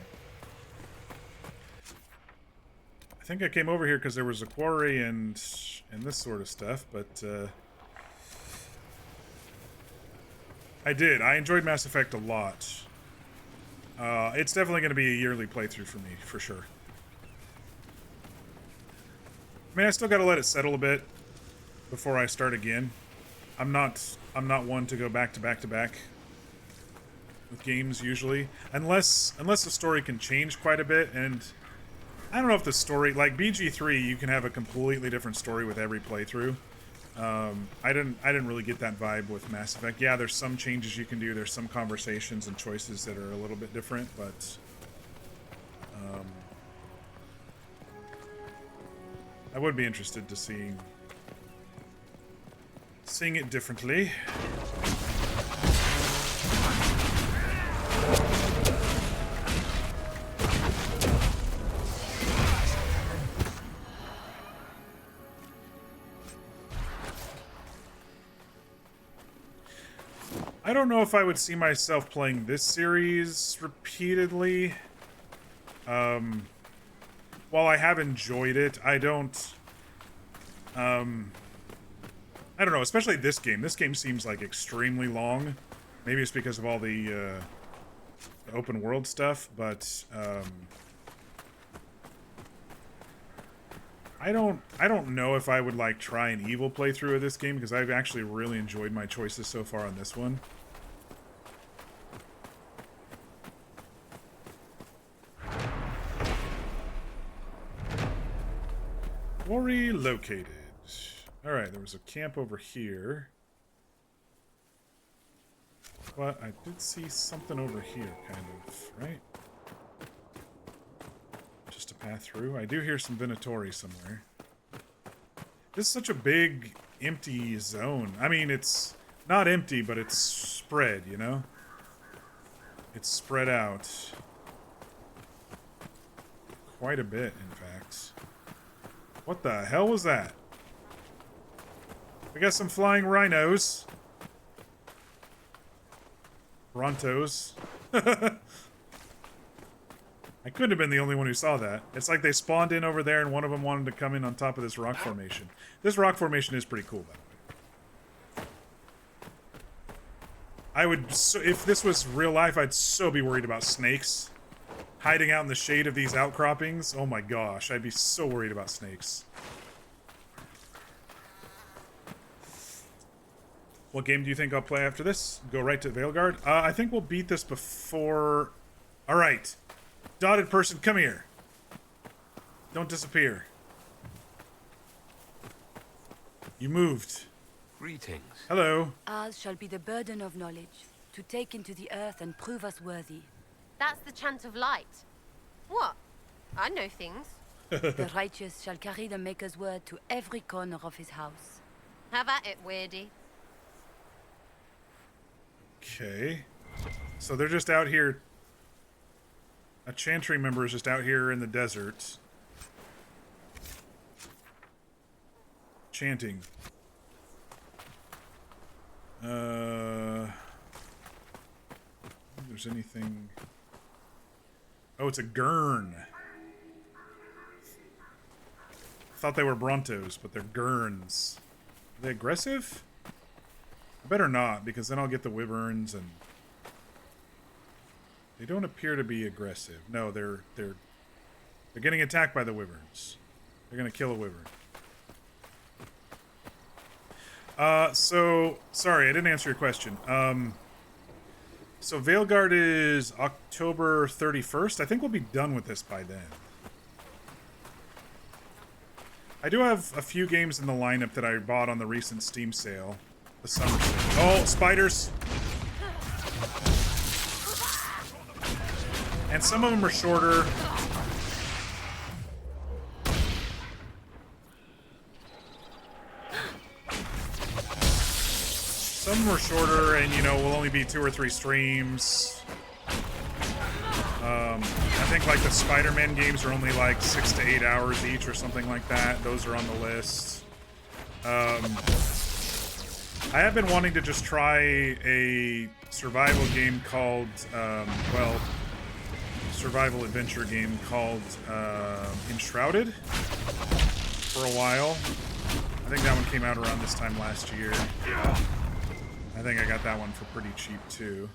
Speaker 1: I think I came over here because there was a quarry and this sort of stuff, but I did. I enjoyed Mass Effect a lot. It's definitely going to be a yearly playthrough for me, for sure. I mean, I still got to let it settle a bit before I start again. I'm not I'm not one to go back to back to back with games usually, unless the story can change quite a bit. And I don't know if the story, like BG3, you can have a completely different story with every playthrough. I didn't really get that vibe with Mass Effect. Yeah, there's some changes you can do. There's some conversations and choices that are a little bit different, but I would be interested to seeing it differently. I don't know if I would see myself playing this series repeatedly. While I have enjoyed it, I don't know, especially this game. This game seems like extremely long. Maybe it's because of all the open world stuff, but I don't know if I would like try an evil playthrough of this game, because I've actually really enjoyed my choices so far on this one. Quarry located. Alright, there was a camp over here. But I did see something over here, kind of, right? Just a path through. I do hear some Venatori somewhere. This is such a big, empty zone. I mean, it's not empty, but it's spread, you know? It's spread out. Quite a bit, in fact. What the hell was that? We got some flying rhinos. Brontos. I couldn't have been the only one who saw that. It's like they spawned in over there and one of them wanted to come in on top of this rock formation. This rock formation is pretty cool, by the way. I would, if this was real life, I'd so be worried about snakes hiding out in the shade of these outcroppings. Oh my gosh, I'd be so worried about snakes. What game do you think I'll play after this? Go right to Veilguard? I think we'll beat this before... Alright. Dotted person, come here. Don't disappear. You moved.
Speaker 3: Greetings.
Speaker 1: Hello.
Speaker 12: Ours shall be the burden of knowledge, to take into the earth and prove us worthy.
Speaker 10: That's the chant of light. What? I know things.
Speaker 12: The righteous shall carry the Maker's word to every corner of his house.
Speaker 10: Have at it, Weirdy.
Speaker 1: Okay. So they're just out here. A Chantry member is just out here in the desert. Chanting. If there's anything... Oh, it's a Gurn. Thought they were Brontos, but they're Gurns. Are they aggressive? I better not, because then I'll get the Wyverns, and they don't appear to be aggressive. No, they're getting attacked by the Wyverns. They're gonna kill a Wyvern. So sorry, I didn't answer your question. So Veilguard is October 31st. I think we'll be done with this by then. I do have a few games in the lineup that I bought on the recent Steam sale. The summer sale. Oh, spiders! And some of them are shorter. Some are shorter and, you know, will only be 2 or 3 streams. I think, like, the Spider-Man games are only, like, 6 to 8 hours each or something like that. Those are on the list. I have been wanting to just try a survival game called, well, survival adventure game called Enshrouded for a while. I think that one came out around this time last year. I think I got that one for pretty cheap too.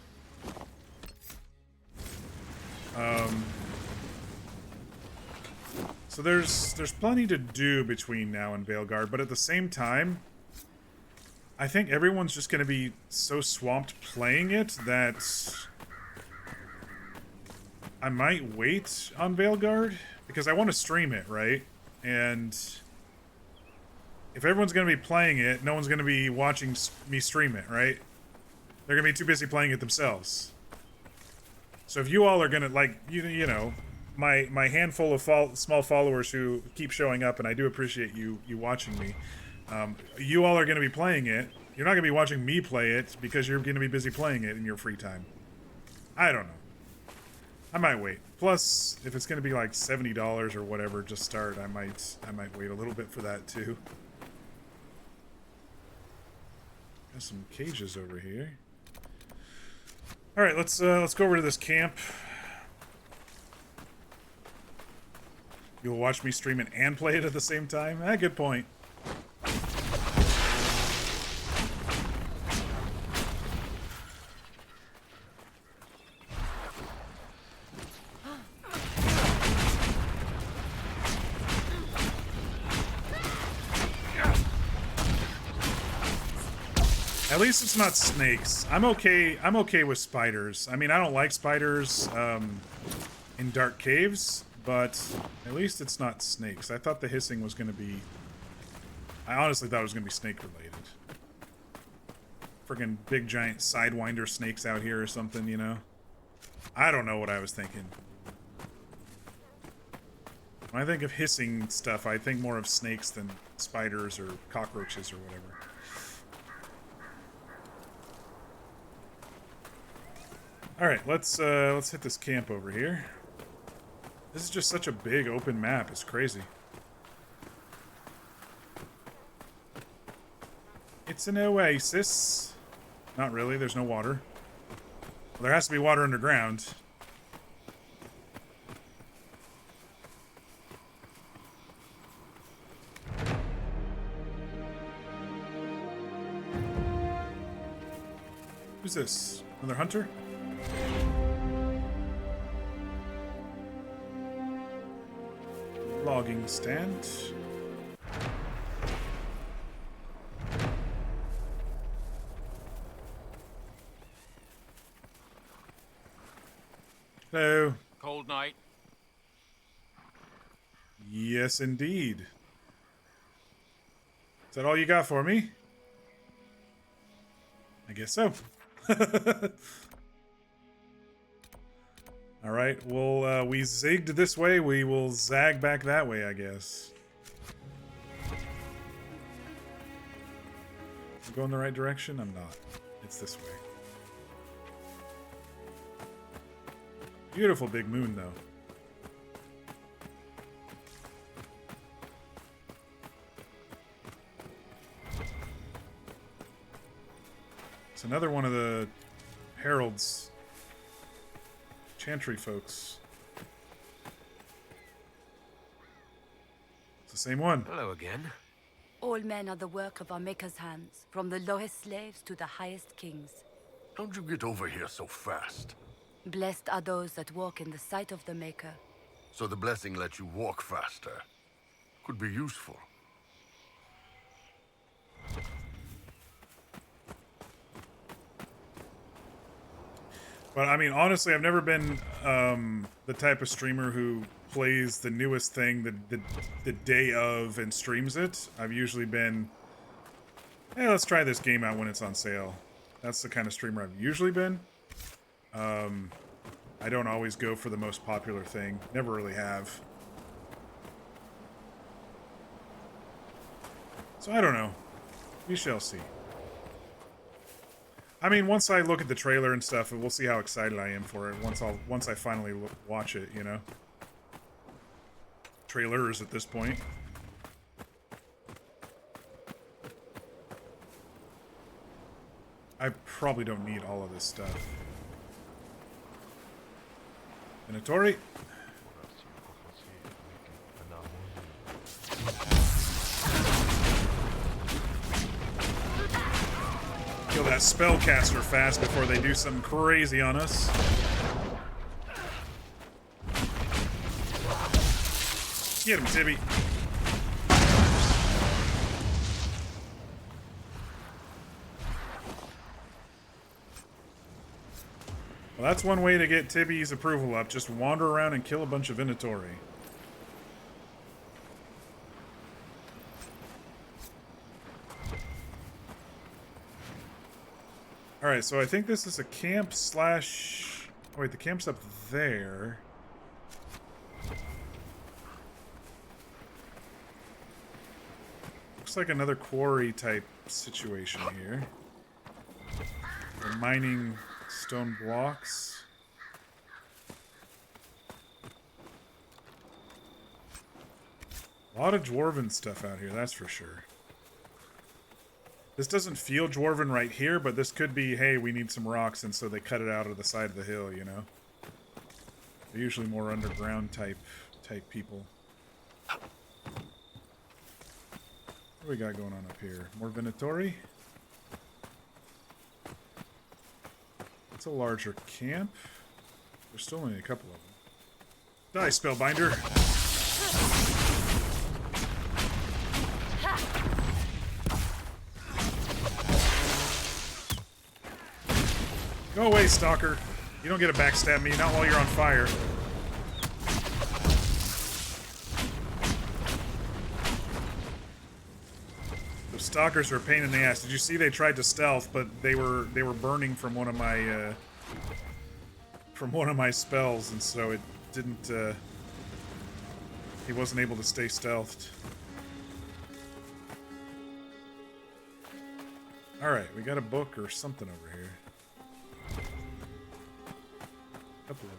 Speaker 1: So there's plenty to do between now and Veilguard, but at the same time, I think everyone's just going to be so swamped playing it that I might wait on Veilguard because I want to stream it, right? And if everyone's going to be playing it, no one's going to be watching me stream it, right? They're going to be too busy playing it themselves. So if you all are going to, like, you know, my handful of small followers who keep showing up, and I do appreciate you watching me, you all are going to be playing it. You're not going to be watching me play it because you're going to be busy playing it in your free time. I don't know. I might wait. Plus, if it's going to be like $70 or whatever, just start, I might wait a little bit for that too. Got some cages over here. All right, let's go over to this camp. You'll watch me stream it and play it at the same time? Good point. At least it's not snakes. I'm okay with spiders. I mean, I don't like spiders in dark caves, but at least it's not snakes. I thought the hissing was going to be... I honestly thought it was going to be snake related. Friggin' big giant sidewinder snakes out here or something, you know? I don't know what I was thinking. When I think of hissing stuff, I think more of snakes than spiders or cockroaches or whatever. Alright, let's hit this camp over here. This is just such a big open map, it's crazy. It's an oasis. Not really, there's no water. Well, there has to be water underground. Who's this? Another hunter? Logging stand. Hello.
Speaker 13: Cold night.
Speaker 1: Yes, indeed. Is that all you got for me? I guess so. Alright, well, we zigged this way, we will zag back that way, I guess. I'm going the right direction? I'm not. It's this way. Beautiful big moon, though. It's another one of the heralds. Chantry folks. It's the same one.
Speaker 3: Hello again.
Speaker 12: All men are the work of our Maker's hands, from the lowest slaves to the highest kings.
Speaker 11: How'd you get over here so fast?
Speaker 12: Blessed are those that walk in the sight of the Maker.
Speaker 11: So the blessing lets you walk faster. Could be useful.
Speaker 1: But I mean, honestly, I've never been the type of streamer who plays the newest thing the day of and streams it. I've usually been, hey, let's try this game out when it's on sale. That's the kind of streamer I've usually been. I don't always go for the most popular thing. Never really have. So I don't know. We shall see. I mean, once I look at the trailer and stuff, we'll see how excited I am for it. Once I finally watch it, you know. Trailers at this point. I probably don't need all of this stuff. Minotauri. Kill that spellcaster fast before they do something crazy on us. Get him, Tibby. Well, that's one way to get Tibby's approval up. Just wander around and kill a bunch of Venatori. Alright, so I think this is a camp slash... Oh, wait, the camp's up there. Looks like another quarry type situation here. We're mining stone blocks. A lot of dwarven stuff out here, that's for sure. This doesn't feel dwarven right here, but this could be, hey, we need some rocks, and so they cut it out of the side of the hill, you know? They're usually more underground type people. What do we got going on up here? More Venatori? It's a larger camp. There's still only a couple of them. Die, Spellbinder! Go away, Stalker. You don't get to backstab me, not while you're on fire. The Stalkers are a pain in the ass. Did you see they tried to stealth, but they were burning from one of my spells, and so it didn't he wasn't able to stay stealthed. Alright, we got a book or something over here. Couple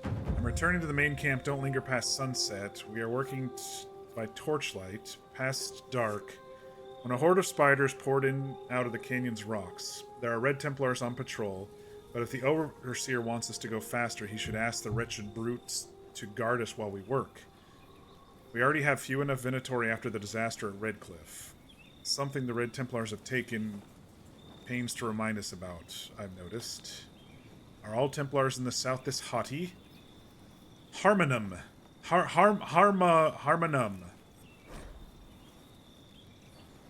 Speaker 1: of them. I'm returning to the main camp. Don't linger past sunset. We are working by torchlight, past dark, when a horde of spiders poured in out of the canyon's rocks. There are Red Templars on patrol, but if the Overseer wants us to go faster, he should ask the wretched brutes to guard us while we work. We already have few enough Venatori after the disaster at Redcliffe. Something the Red Templars have taken pains to remind us about, I've noticed. Are all Templars in the south this haughty? Harmonum. Harmonum.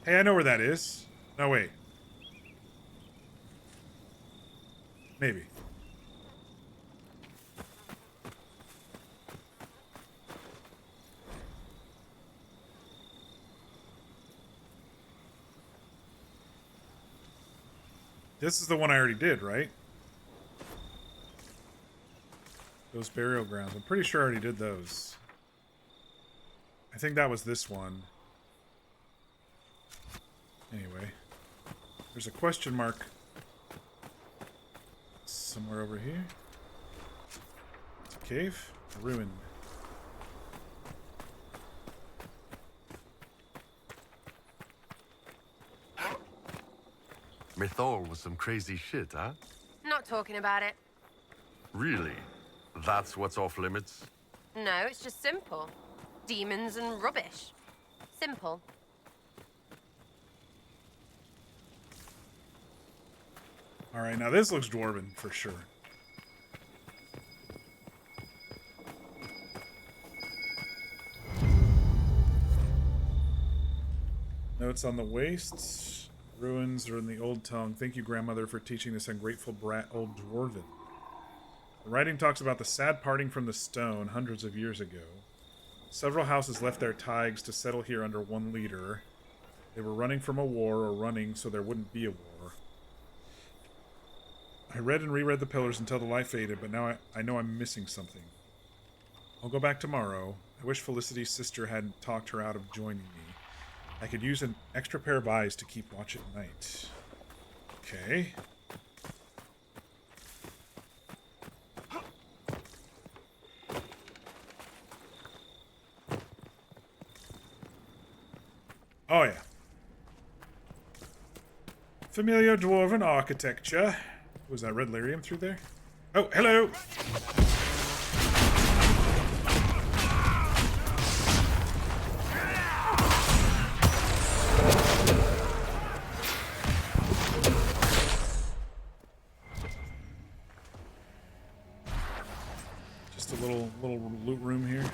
Speaker 1: Hey, I know where that is. No, wait. Maybe. This is the one I already did, right? Those burial grounds. I'm pretty sure I already did those. I think that was this one. Anyway. There's a question mark somewhere over here. It's a cave. A ruin.
Speaker 11: Mythol was some crazy shit, huh?
Speaker 10: Not talking about it.
Speaker 11: Really? That's what's off limits?
Speaker 10: No, it's just simple. Demons and rubbish. Simple.
Speaker 1: Alright, now this looks dwarven for sure. Notes on the wastes. Ruins are in the old tongue. Thank you, grandmother, for teaching this ungrateful brat old dwarven. The writing talks about the sad parting from the stone hundreds of years ago. Several houses left their taigs to settle here under one leader. They were running from a war, or running so there wouldn't be a war. I read and reread the pillars until the light faded, but now I know I'm missing something. I'll go back tomorrow. I wish Felicity's sister hadn't talked her out of joining me. I could use an extra pair of eyes to keep watch at night. Okay. Oh, yeah. Familiar dwarven architecture. Was that red lyrium through there? Oh, hello! Just a little loot room here.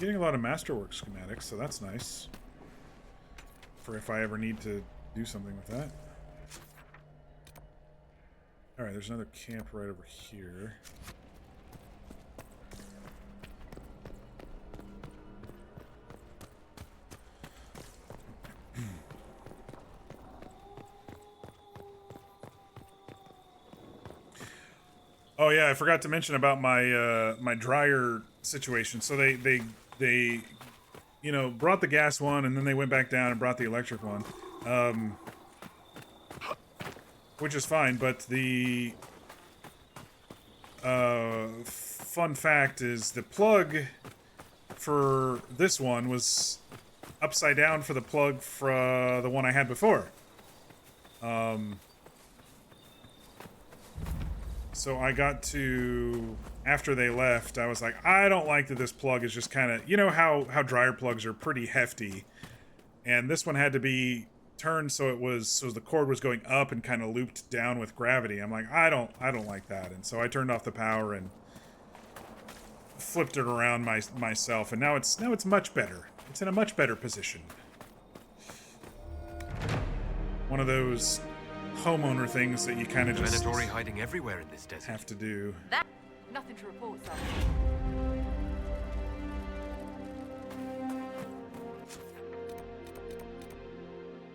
Speaker 1: getting a lot of Masterwork schematics, so that's nice. For if I ever need to do something with that. Alright, there's another camp right over here. Oh yeah, I forgot to mention about my my dryer situation. So they you know, brought the gas one and then they went back down and brought the electric one. Which is fine, but the fun fact is the plug for this one was upside down for the plug for the one I had before. So I got to, after they left, I was like, I don't like that this plug is just kind of, you know how dryer plugs are pretty hefty, and this one had to be turned so it was, so the cord was going up and kind of looped down with gravity. I'm like, I don't like that, and so I turned off the power and flipped it around myself, and now it's much better. It's in a much better position. One of those homeowner things that you kind of just
Speaker 3: Venatori hiding everywhere in this desert.
Speaker 1: Have to do.
Speaker 9: That nothing to report, sir.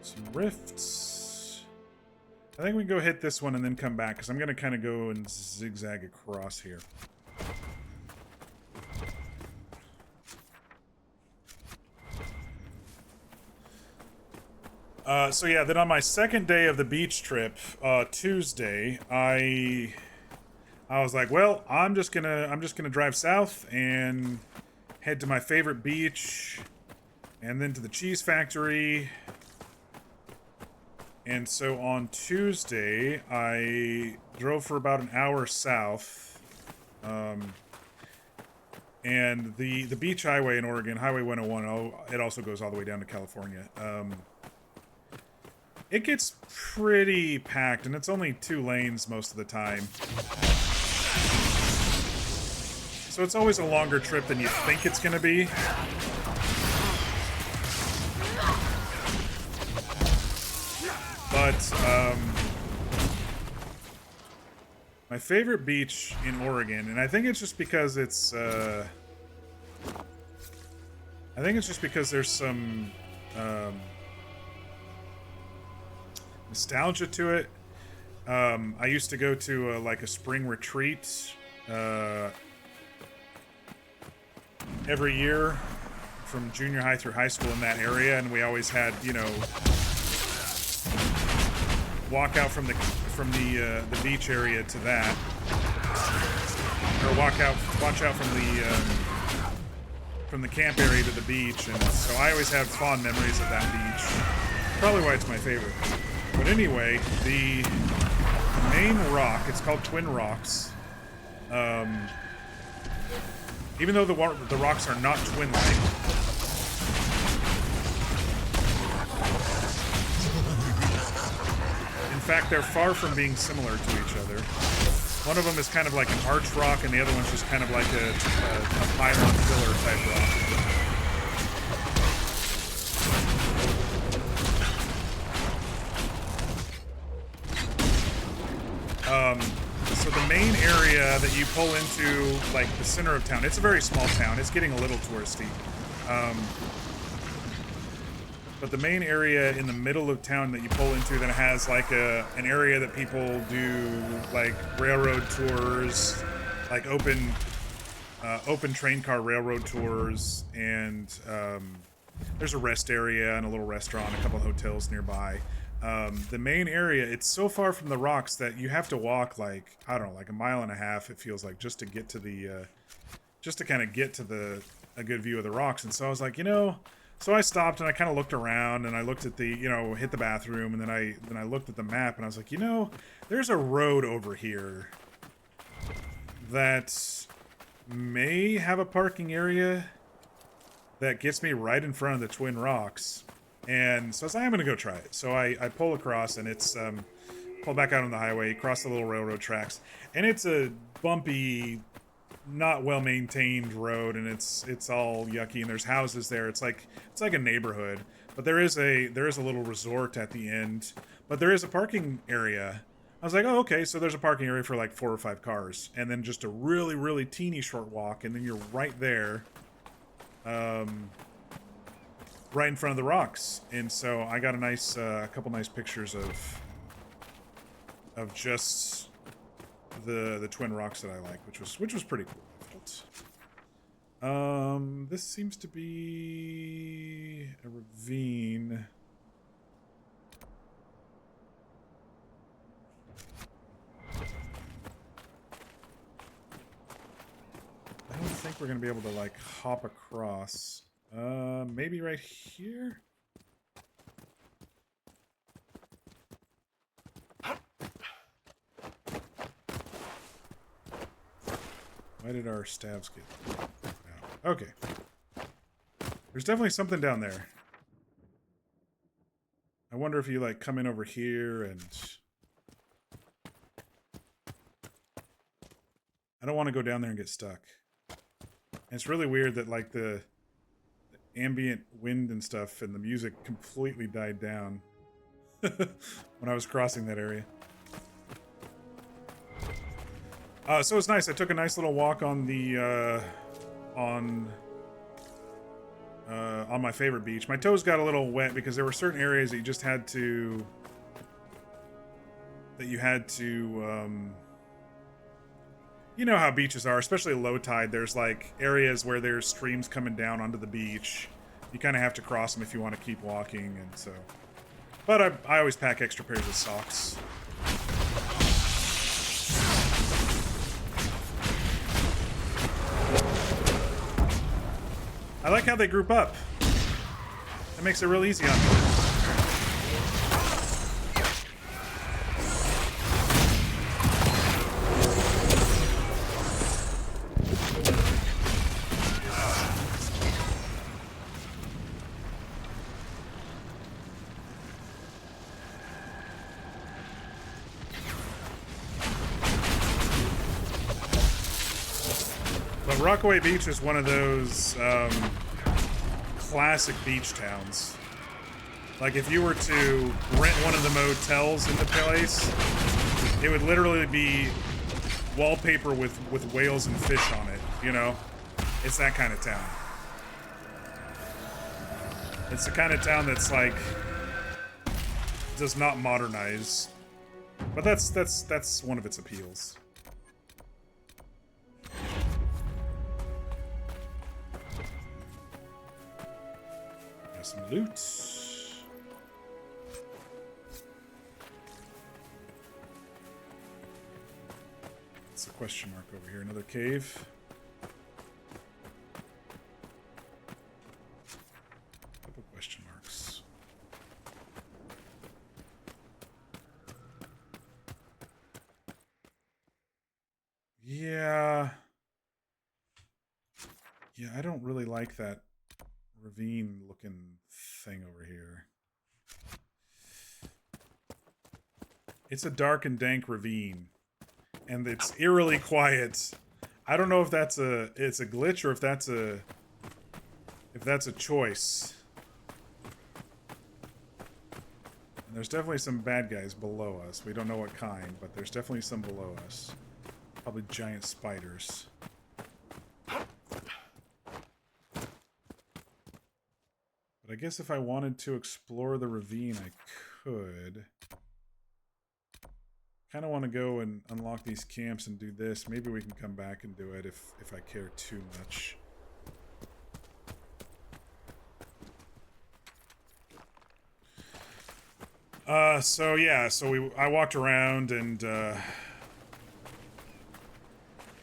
Speaker 1: Some rifts. I think we can go hit this one and then come back, because I'm going to kind of go and zigzag across here. So yeah, then on my second day of the beach trip, Tuesday, I was like, well, I'm just gonna drive south and head to my favorite beach, and then to the cheese factory. And so on Tuesday, I drove for about an hour south, and the beach highway in Oregon, Highway 101, it also goes all the way down to California. It gets pretty packed, and it's only 2 lanes most of the time. So it's always a longer trip than you think it's going to be. But, my favorite beach in Oregon, and I think it's just because it's, I think it's just because there's some, nostalgia to it. I used to go to like a spring retreat every year from junior high through high school in that area, and we always had, you know, walk out from the beach area to that, or watch out from the camp area to the beach, and so I always have fond memories of that beach. Probably why it's my favorite. But anyway, the main rock, it's called Twin Rocks. Even though the rocks are not twin-like, in fact, they're far from being similar to each other. One of them is kind of like an arch rock, and the other one's just kind of like a pylon pillar type rock. So the main area that you pull into, like the center of town, it's a very small town. It's getting a little touristy. But the main area in the middle of town that you pull into that has like an area that people do like railroad tours, like open train car railroad tours, and there's a rest area and a little restaurant, a couple of hotels nearby. The main area, it's so far from the rocks that you have to walk like, I don't know, like a mile and a half, it feels like, just to get to the, just to kind of get to a good view of the rocks. And so I was like, you know, so I stopped and I kind of looked around and I looked at the, you know, hit the bathroom, and then I looked at the map and I was like, you know, there's a road over here that may have a parking area that gets me right in front of the Twin Rocks. And so I was like, I'm gonna go try it. So I pull across, and it's pull back out on the highway, cross the little railroad tracks, and it's a bumpy, not well maintained road, and it's all yucky, and there's houses there. It's like a neighborhood, but there is a little resort at the end, but there is a parking area. I was like, oh, okay, so there's a parking area for like 4 or 5 cars, and then just a really, really teeny short walk, and then you're right there, right in front of the rocks. And so I got a nice, couple nice pictures of just the twin rocks that I like, which was pretty cool, I felt. This seems to be a ravine. I don't think we're gonna be able to like hop across. Maybe right here? Why did our stabs get out? Okay. There's definitely something down there. I wonder if you like come in over here and... I don't want to go down there and get stuck. And it's really weird that like the ambient wind and stuff and the music completely died down when I was crossing that area. So it's nice. I took a nice little walk on the on my favorite beach. My toes got a little wet because there were certain areas that you just had to you know how beaches are, especially low tide. There's like areas where there's streams coming down onto the beach. You kind of have to cross them if you want to keep walking, and so. But I always pack extra pairs of socks. I like how they group up. That makes it real easy on me. Rockaway Beach is one of those classic beach towns. Like if you were to rent one of the motels in the place, it would literally be wallpaper with whales and fish on it, you know? It's that kind of town. It's the kind of town that's like does not modernize. But that's one of its appeals. Some loot. It's a question mark over here. Another cave. Couple question marks. Yeah. Yeah, I don't really like that ravine looking thing over here. It's a dark and dank ravine, and it's eerily quiet. I don't know if it's a glitch or if that's a choice. And there's definitely some bad guys below us. We don't know what kind, but there's definitely some below us. Probably giant spiders. But I guess if I wanted to explore the ravine, I could. Kind of want to go and unlock these camps and do this. Maybe we can come back and do it if I care too much. So yeah, I walked around and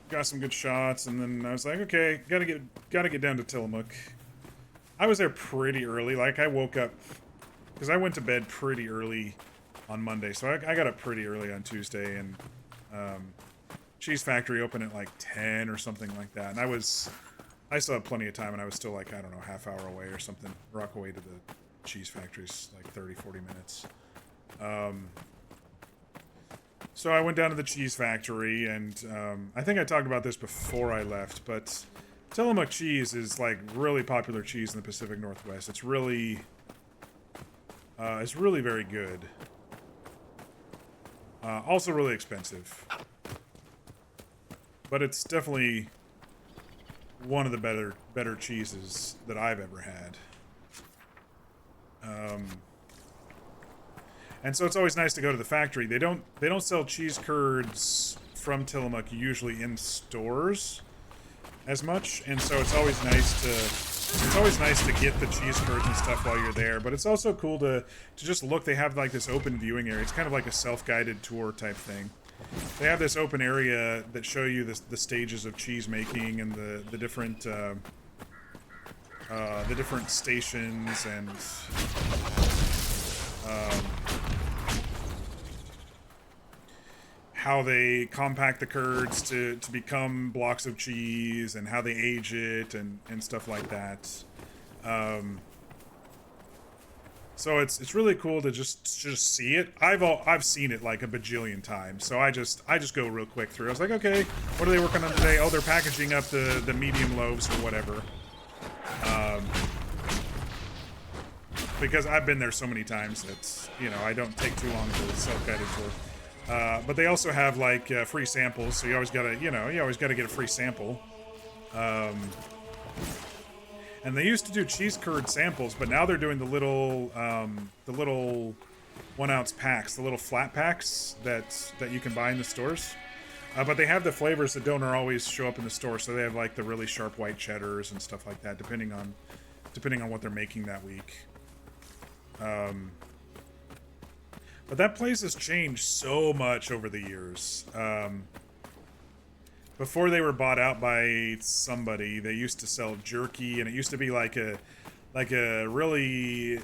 Speaker 1: got some good shots, and then I was like, okay, gotta get down to Tillamook. I was there pretty early. Like, I woke up because I went to bed pretty early on Monday, so I got up pretty early on Tuesday, and Cheese Factory opened at like 10 or something like that, and I still had plenty of time, and I was still like, I don't know, half hour away or something. Rockaway to the Cheese Factory's like 30-40 minutes. So I went down to the cheese factory, and I think I talked about this before I left, but Tillamook cheese is like really popular cheese in the Pacific Northwest. It's really very good. Also really expensive, but it's definitely one of the better cheeses that I've ever had. And so it's always nice to go to the factory. They don't sell cheese curds from Tillamook usually in stores as much, and so it's always nice to get the cheese curds and stuff while you're there. But it's also cool to just look. They have like this open viewing area. It's kind of like a self-guided tour type thing. They have this open area that show you the stages of cheese making and the different stations and how they compact the curds to become blocks of cheese, and how they age it and stuff like that. So it's really cool to just see it. I've seen it like a bajillion times, so I just go real quick through. I was like, okay, what are they working on today? Oh, they're packaging up the medium loaves or whatever. Because I've been there so many times that, you know, I don't take too long to self-guided tour. But they also have like free samples, so you always gotta get a free sample. And they used to do cheese curd samples, but now they're doing the little 1 ounce packs, the little flat packs that you can buy in the stores. But they have the flavors that don't always show up in the store, so they have like the really sharp white cheddars and stuff like that, depending on what they're making that week. But that place has changed so much over the years. Before they were bought out by somebody, they used to sell jerky, and it used to be like a really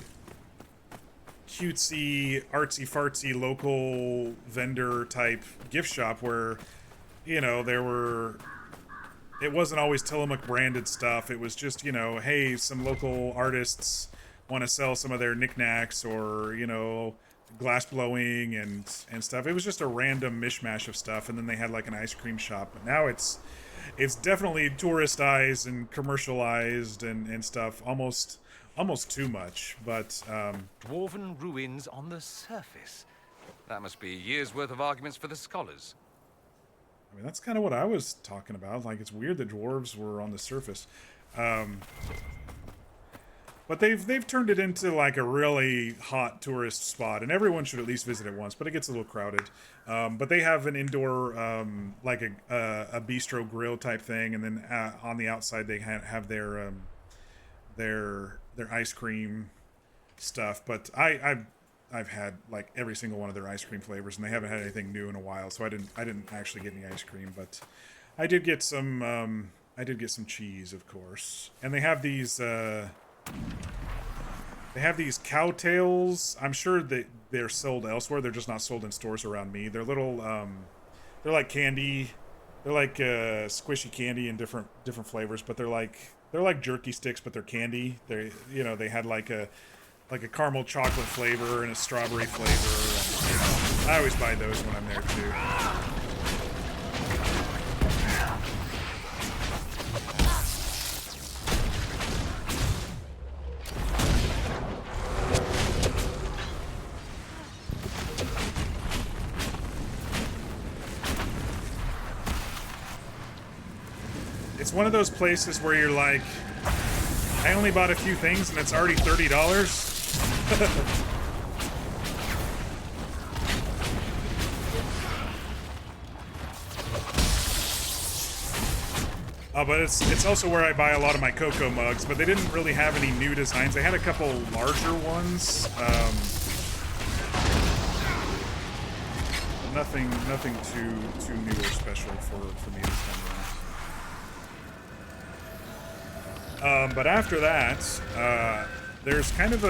Speaker 1: cutesy, artsy-fartsy local vendor type gift shop where, you know, it wasn't always Tillamook branded stuff. It was just, you know, hey, some local artists want to sell some of their knickknacks, or, you know, glass blowing and stuff. It was just a random mishmash of stuff, and then they had like an ice cream shop. But now it's definitely touristized and commercialized and stuff, almost too much. But
Speaker 13: Dwarven ruins on the surface. That must be a year's worth of arguments for the scholars.
Speaker 1: I mean, that's kind of what I was talking about. Like, it's weird that dwarves were on the surface. But they've turned it into like a really hot tourist spot, and everyone should at least visit it once. But it gets a little crowded. But they have an indoor like a bistro grill type thing, and then on the outside they have their ice cream stuff. But I've had like every single one of their ice cream flavors, and they haven't had anything new in a while. So I didn't actually get any ice cream, but I did get some cheese, of course. And they have these. They have these cowtails. I'm sure that they're sold elsewhere. They're just not sold in stores around me. They're little, they're like candy. They're like squishy candy in different flavors, but they're like jerky sticks, but they're candy. They had like a caramel chocolate flavor and a strawberry flavor. And, I always buy those when I'm there too. It's one of those places where you're like, I only bought a few things and it's already $30. But it's also where I buy a lot of my cocoa mugs, but they didn't really have any new designs. They had a couple larger ones. Nothing too new or special for me this time around. But after that, there's kind of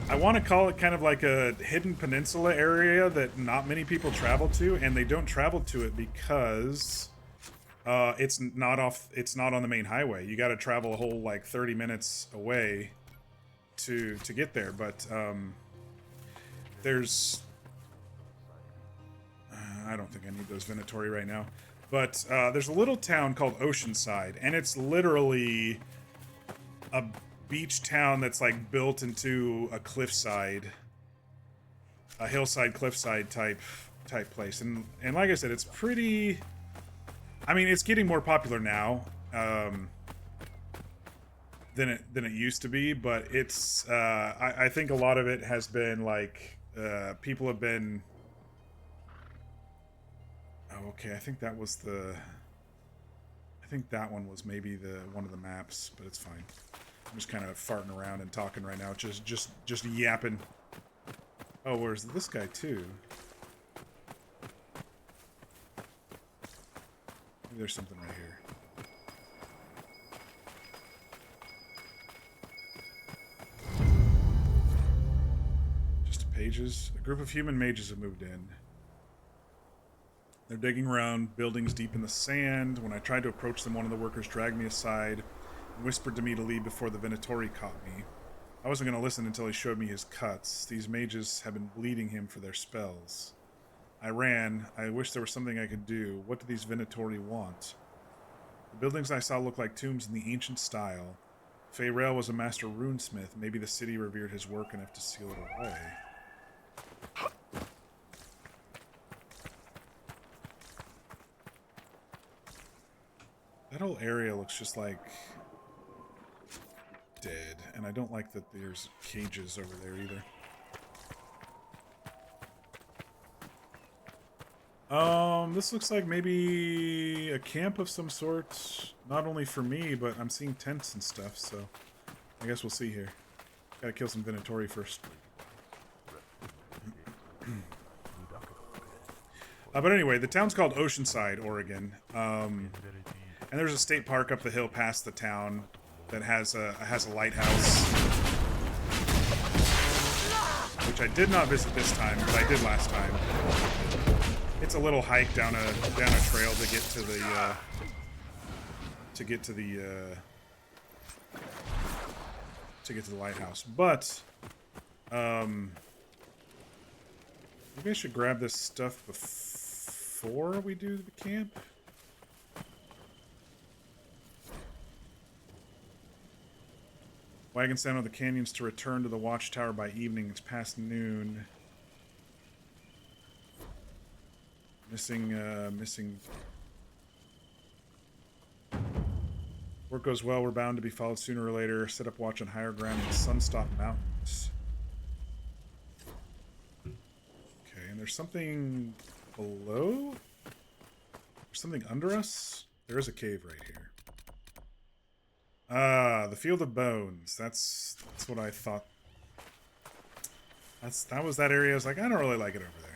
Speaker 1: I want to call it kind of like a hidden peninsula area that not many people travel to, and they don't travel to it because it's not on the main highway. You got to travel a whole like 30 minutes away to get there. But there's I don't think I need those Venatori right now. But there's a little town called Oceanside, and it's literally a beach town that's like built into a cliffside, a hillside cliffside type place. And like I said, it's pretty. I mean, it's getting more popular now than it used to be, but it's I think a lot of it has been like people have been. Oh, okay, I think that was the. I think that one was maybe the one of the maps, but it's fine. I'm just kind of farting around and talking right now, just yapping. Oh, where's this guy too? Maybe there's something right here. Just pages. A group of human mages have moved in. They're digging around buildings deep in the sand. When I tried to approach them, one of the workers dragged me aside and whispered to me to leave before the Venatori caught me. I wasn't going to listen until he showed me his cuts. These mages have been bleeding him for their spells. I ran. I wish there was something I could do. What do these Venatori want? The buildings I saw looked like tombs in the ancient style. Fayrel was a master runesmith. Maybe the city revered his work enough to seal it away. That whole area looks just like dead, and I don't like that there's cages over there either. This looks like maybe a camp of some sort. Not only for me, but I'm seeing tents and stuff, so I guess we'll see here. Gotta kill some Venatori first. But anyway, the town's called Oceanside, Oregon. And there's a state park up the hill past the town that has a lighthouse, which I did not visit this time, but I did last time. It's a little hike down a trail to get to the lighthouse. But maybe I should grab this stuff before we do the camp. Wagons down to the canyons to return to the watchtower by evening. It's past noon. Missing. Work goes well. We're bound to be followed sooner or later. Set up watch on higher ground in the Sunstop Mountains. Okay, and there's something below? There's something under us? There is a cave right here. Ah, the Field of Bones. That's what I thought. That was that area. I was like, I don't really like it over there.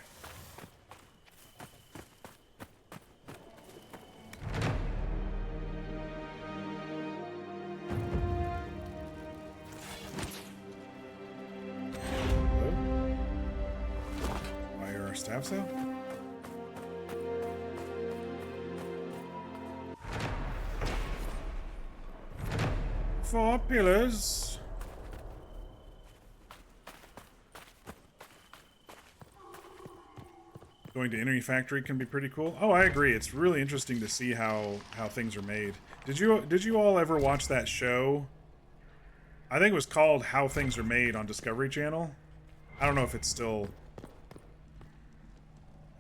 Speaker 1: Why are our staffs out? Four pillars. Going to Enemy Factory can be pretty cool. Oh, I agree. It's really interesting to see how things are made. Did you all ever watch that show? I think it was called How Things Are Made on Discovery Channel. I don't know if it's still.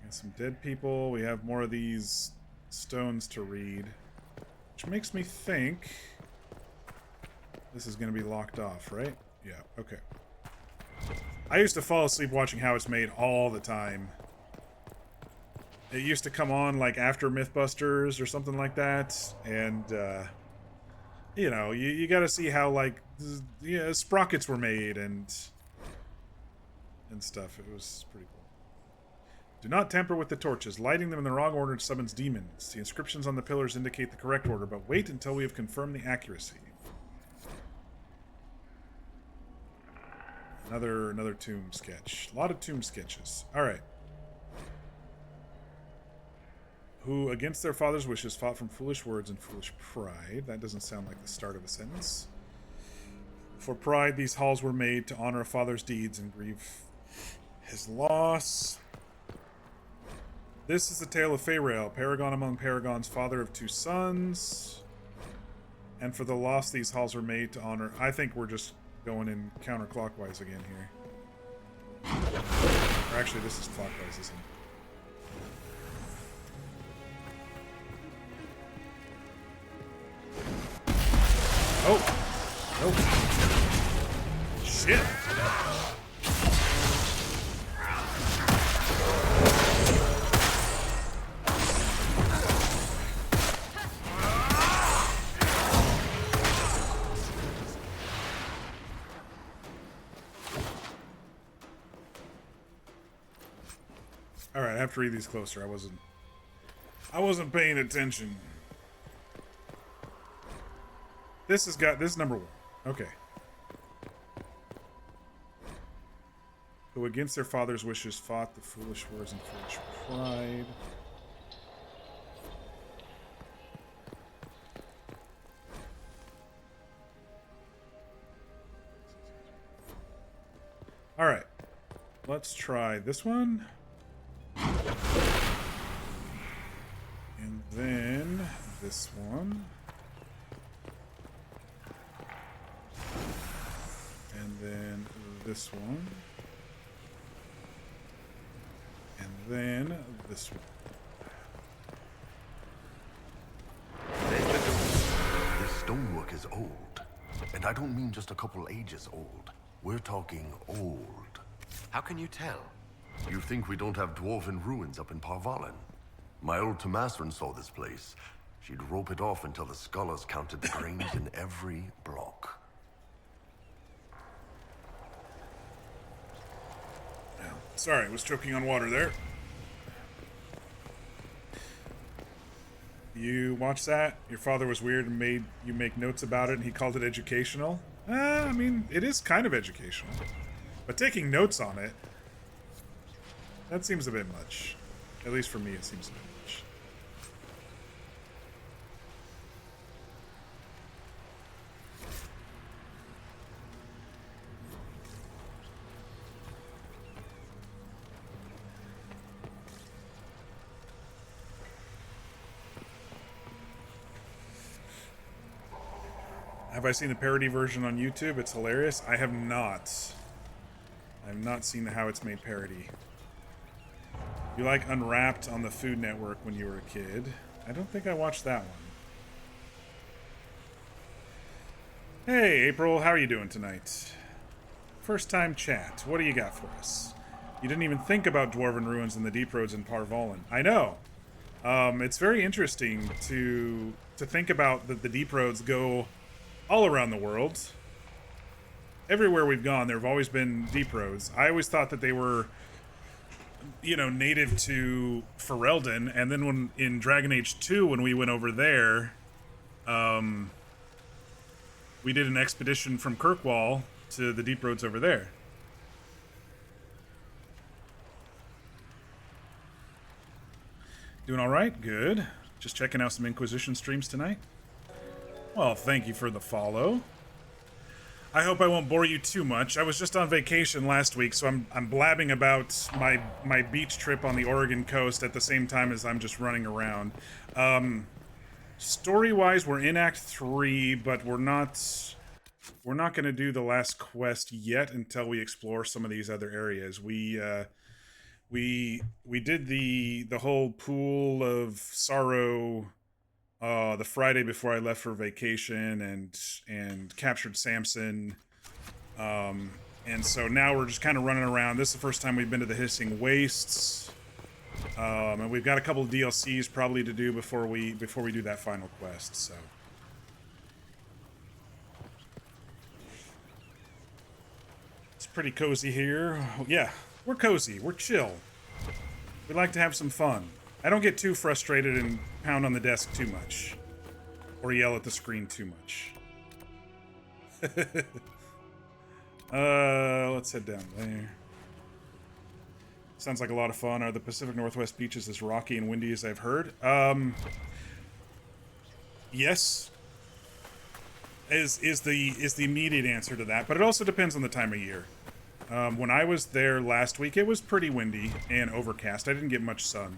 Speaker 1: Got some dead people. We have more of these stones to read, which makes me think this is going to be locked off, right? Yeah, okay. I used to fall asleep watching How It's Made all the time. It used to come on like after Mythbusters or something like that, and you know, you got to see how like sprockets were made and stuff. It was pretty cool. Do not tamper with the torches. Lighting them in the wrong order summons demons. The inscriptions on the pillars indicate the correct order, but wait until we have confirmed the accuracy. Another tomb sketch. A lot of tomb sketches. All right. Who, against their father's wishes, fought from foolish words and foolish pride. That doesn't sound like the start of a sentence. For pride, these halls were made to honor a father's deeds and grieve his loss. This is the tale of Feyrael, paragon among paragons, father of 2 sons. And for the loss, these halls were made to honor. I think we're just going in counterclockwise again here. Or actually, this is clockwise, isn't it? Oh! Oh! Shit! Alright, I have to read these closer. I wasn't paying attention. This is number 1. Okay. Who against their father's wishes fought the foolish wars and foolish pride. Alright. Let's try this one. And then this one. And then this one. And then this one.
Speaker 11: This stonework is old. And I don't mean just a couple ages old. We're talking old.
Speaker 3: How can you tell?
Speaker 11: You think we don't have dwarven ruins up in Parvalen? My old Tomasrin saw this place. She'd rope it off until the scholars counted the grains in every block.
Speaker 1: Sorry, I was choking on water there. You watched that? Your father was weird and made you make notes about it, and he called it educational? I mean, it is kind of educational. But taking notes on it, that seems a bit much. At least for me, it seems a bit much. Have I seen the parody version on YouTube? It's hilarious. I have not. I have not seen how it's made parody. You like Unwrapped on the Food Network when you were a kid? I don't think I watched that one. Hey, April, how are you doing tonight? First time chat. What do you got for us? You didn't even think about Dwarven Ruins and the Deep Roads in Parvalen. I know. It's very interesting to think about that the Deep Roads go all around the world. Everywhere we've gone, there have always been Deep Roads. I always thought that they were, you know, native to Ferelden, and then when in Dragon Age 2, when we went over there, we did an expedition from Kirkwall to the Deep Roads over there. Doing all right? Good. Just checking out some Inquisition streams tonight. Well, thank you for the follow. I hope I won't bore you too much. I was just on vacation last week, so I'm blabbing about my beach trip on the Oregon coast at the same time as I'm just running around. Story-wise, we're in Act 3, but we're not going to do the last quest yet until we explore some of these other areas. We did the whole Pool of Sorrow the Friday before I left for vacation, and captured Samson, and so now we're just kind of running around. This is the first time we've been to the Hissing Wastes, and we've got a couple of DLCs probably to do before we do that final quest. So it's pretty cozy here. Yeah, we're cozy. We're chill. We like to have some fun. I don't get too frustrated and pound on the desk too much. Or yell at the screen too much. Let's head down there. Sounds like a lot of fun. Are the Pacific Northwest beaches as rocky and windy as I've heard? Yes. Is the immediate answer to that, but it also depends on the time of year. When I was there last week, it was pretty windy and overcast. I didn't get much sun.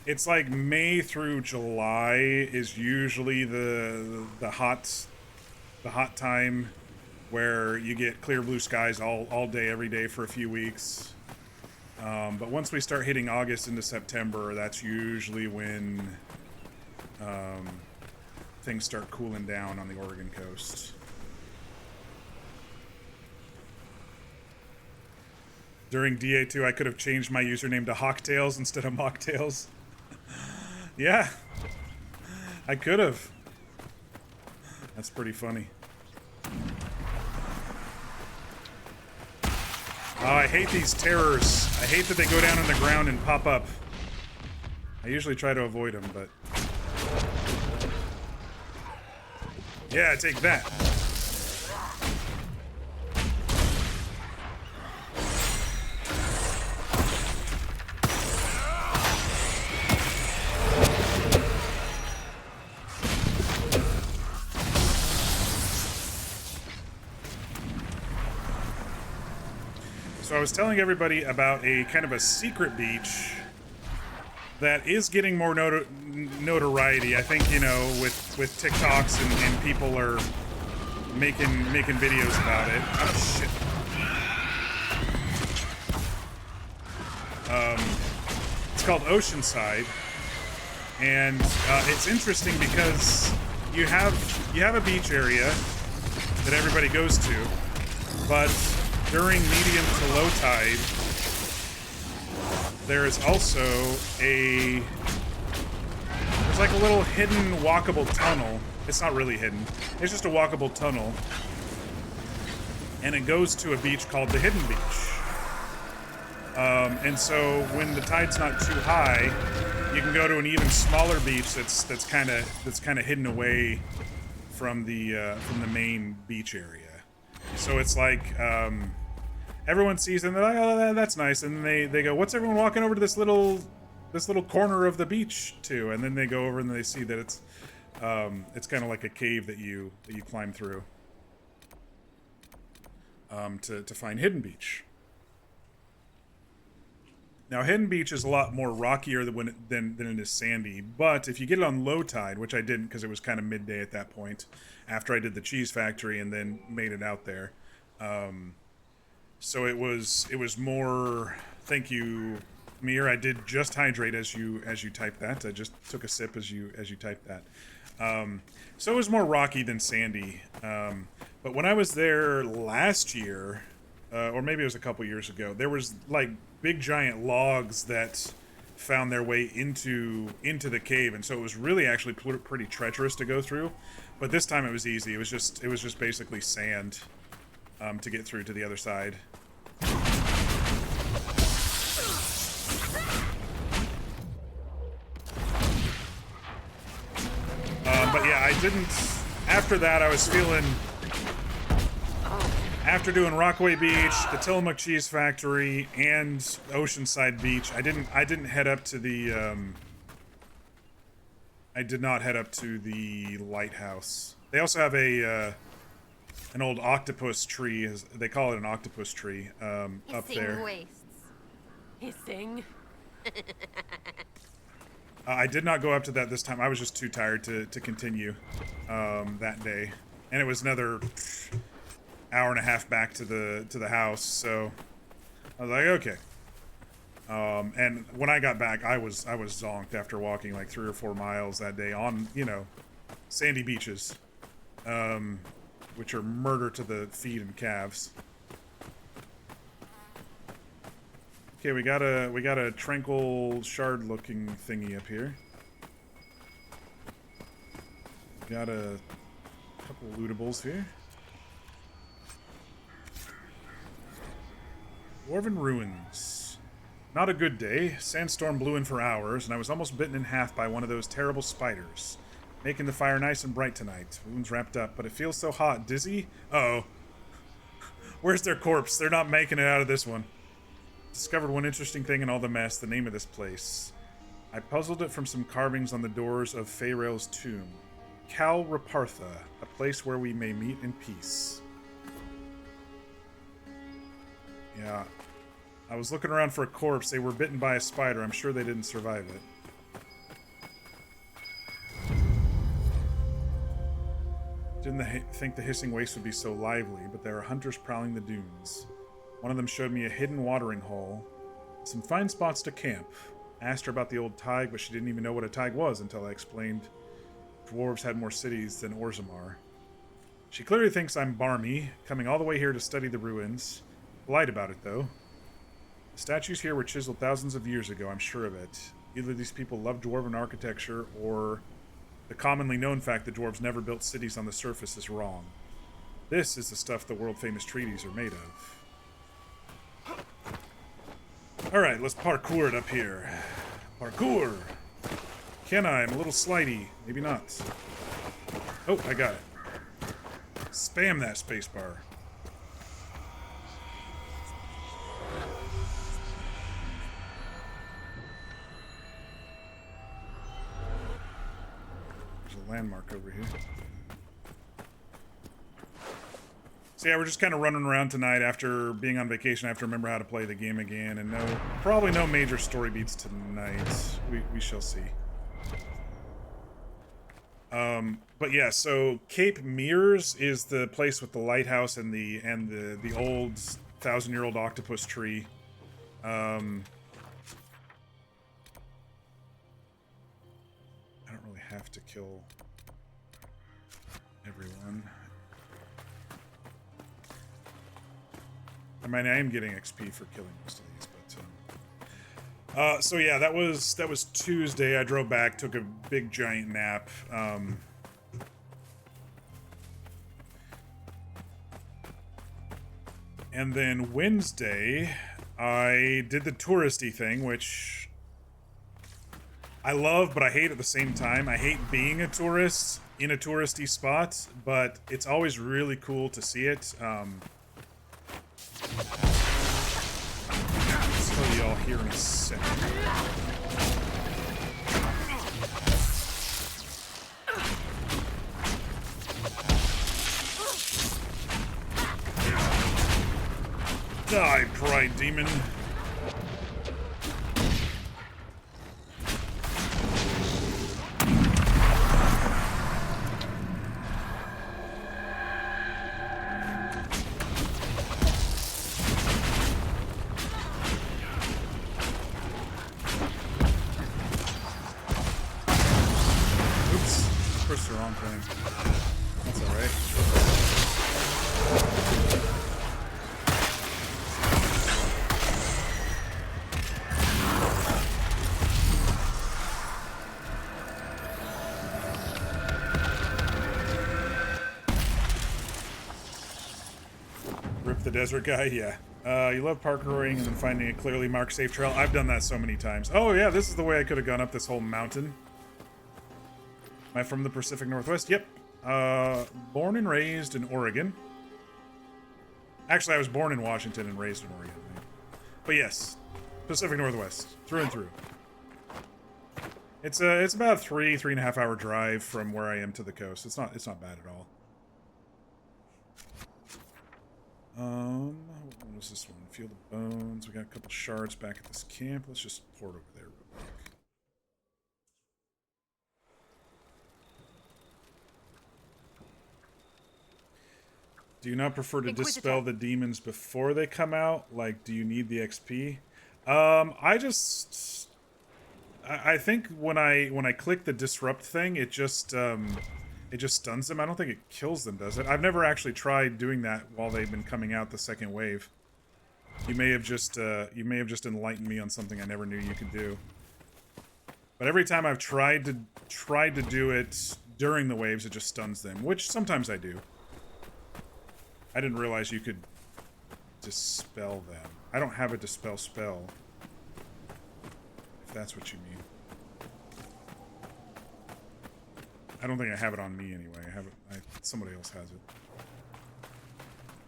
Speaker 1: It's like May through July is usually the hot time where you get clear blue skies all day every day for a few weeks. But once we start hitting August into September, that's usually when things start cooling down on the Oregon coast. During DA2, I could have changed my username to Hawktails instead of Mocktails. Yeah, I could have. That's pretty funny. Oh, I hate these terrors. I hate that they go down on the ground and pop up. I usually try to avoid them, but... Yeah, take that. So I was telling everybody about a kind of a secret beach that is getting more notoriety. I think, you know, with TikToks and people are making videos about it. Oh shit. It's called Oceanside, and it's interesting because you have a beach area that everybody goes to, but during medium to low tide, there is also there's like a little hidden walkable tunnel. It's not really hidden. It's just a walkable tunnel. And it goes to a beach called the Hidden Beach. And so when the tide's not too high, you can go to an even smaller beach that's kind of hidden away from the main beach area. So it's like everyone sees them, they're like, oh, that's nice, and they go, what's everyone walking over to this little corner of the beach to? And then they go over and they see that it's kind of like a cave that you climb through to find Hidden Beach. Now, Hidden Beach is a lot more rockier than it is sandy, but if you get it on low tide, which I didn't because it was kind of midday at that point, after I did the cheese factory and then made it out there. So it was more. Thank you, Mir. I did just hydrate as you typed that. I just took a sip as you typed that. So it was more rocky than sandy. But when I was there last year, or maybe it was a couple years ago, there was like big giant logs that found their way into the cave, and so it was really actually pretty treacherous to go through. But this time it was easy. It was just basically sand to get through to the other side. But yeah, I didn't. After that, I was feeling. After doing Rockaway Beach, the Tillamook Cheese Factory, and Oceanside Beach, I didn't head up to the. I did not head up to the lighthouse. They also have an old octopus tree. They call it an octopus tree up there.
Speaker 10: Wastes. Hissing.
Speaker 1: I did not go up to that this time. I was just too tired to continue that day, and it was another hour and a half back to the house. So I was like, okay. And when I got back, I was zonked after walking like 3 or 4 miles that day on, you know, sandy beaches, which are murder to the feet and calves. Okay, we got a tranquil shard looking thingy up here. Got a couple lootables here. Dwarven Ruins. Not a good day. Sandstorm blew in for hours, and I was almost bitten in half by one of those terrible spiders. Making the fire nice and bright tonight. Wounds wrapped up, but it feels so hot. Dizzy? Uh-oh. Where's their corpse? They're not making it out of this one. Discovered one interesting thing in all the mess, the name of this place. I puzzled it from some carvings on the doors of Feyrael's tomb. Cal Rapartha, a place where we may meet in peace. Yeah. I was looking around for a corpse. They were bitten by a spider. I'm sure they didn't survive it. Didn't think the hissing waste would be so lively, but there are hunters prowling the dunes. One of them showed me a hidden watering hole. Some fine spots to camp. Asked her about the old Tig, but she didn't even know what a Tig was until I explained dwarves had more cities than Orzammar. She clearly thinks I'm barmy, coming all the way here to study the ruins. Polite about it, though. The statues here were chiseled thousands of years ago, I'm sure of it. Either these people love dwarven architecture, or the commonly known fact that dwarves never built cities on the surface is wrong. This is the stuff the world-famous treaties are made of. Alright, let's parkour it up here. Parkour! Can I? I'm a little slidey. Maybe not. Oh, I got it. Spam that spacebar. There's a landmark over here. So yeah, we're just kind of running around tonight after being on vacation. I have to remember how to play the game again, and probably no major story beats tonight. We shall see. But yeah, so Cape Mears is the place with the lighthouse and the old 1,000-year-old octopus tree. I don't really have to kill everyone. I mean, I am getting XP for killing most of these, but so yeah, that was Tuesday. I drove back, took a big giant nap. And then Wednesday, I did the touristy thing, which I love, but I hate at the same time. I hate being a tourist in a touristy spot, but it's always really cool to see it. I'll tell you all here in a second. Die, pride demon. Oops, pushed the wrong thing. That's alright. The desert guy, yeah. You love parkouring and then finding a clearly marked safe trail. I've done that so many times. Oh yeah, this is the way I could have gone up this whole mountain. Am I from the Pacific Northwest? Yep. Born and raised in Oregon. Actually, I was born in Washington and raised in Oregon. But yes, Pacific Northwest, through and through. It's about a 3.5 hour drive from where I am to the coast. It's not bad at all. What was this one? Field of Bones. We got a couple shards back at this camp. Let's just port over there real quick. Do you not prefer to dispel the demons before they come out? Like, do you need the XP? I think when I click the disrupt thing, it just stuns them. I don't think it kills them, does it? I've never actually tried doing that while they've been coming out the second wave. You may have just enlightened me on something I never knew you could do. But every time I've tried to do it during the waves, it just stuns them, which sometimes I do. I didn't realize you could dispel them. I don't have a dispel spell, if that's what you mean. I don't think I have it on me anyway. I have it. Somebody else has it.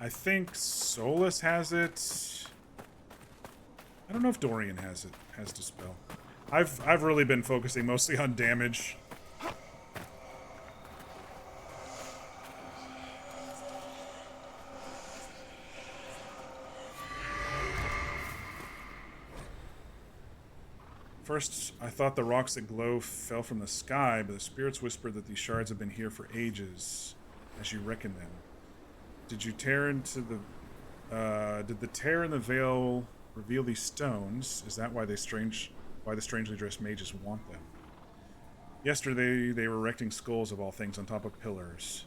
Speaker 1: I think Solus has it. I don't know if Dorian has it. Has dispel. I've really been focusing mostly on damage. First, I thought the rocks that glow fell from the sky, but the spirits whispered that these shards have been here for ages, as you reckon them. Did you tear into the... did the tear in the veil reveal these stones? Is that why the strangely dressed mages want them? Yesterday, they were erecting skulls of all things on top of pillars.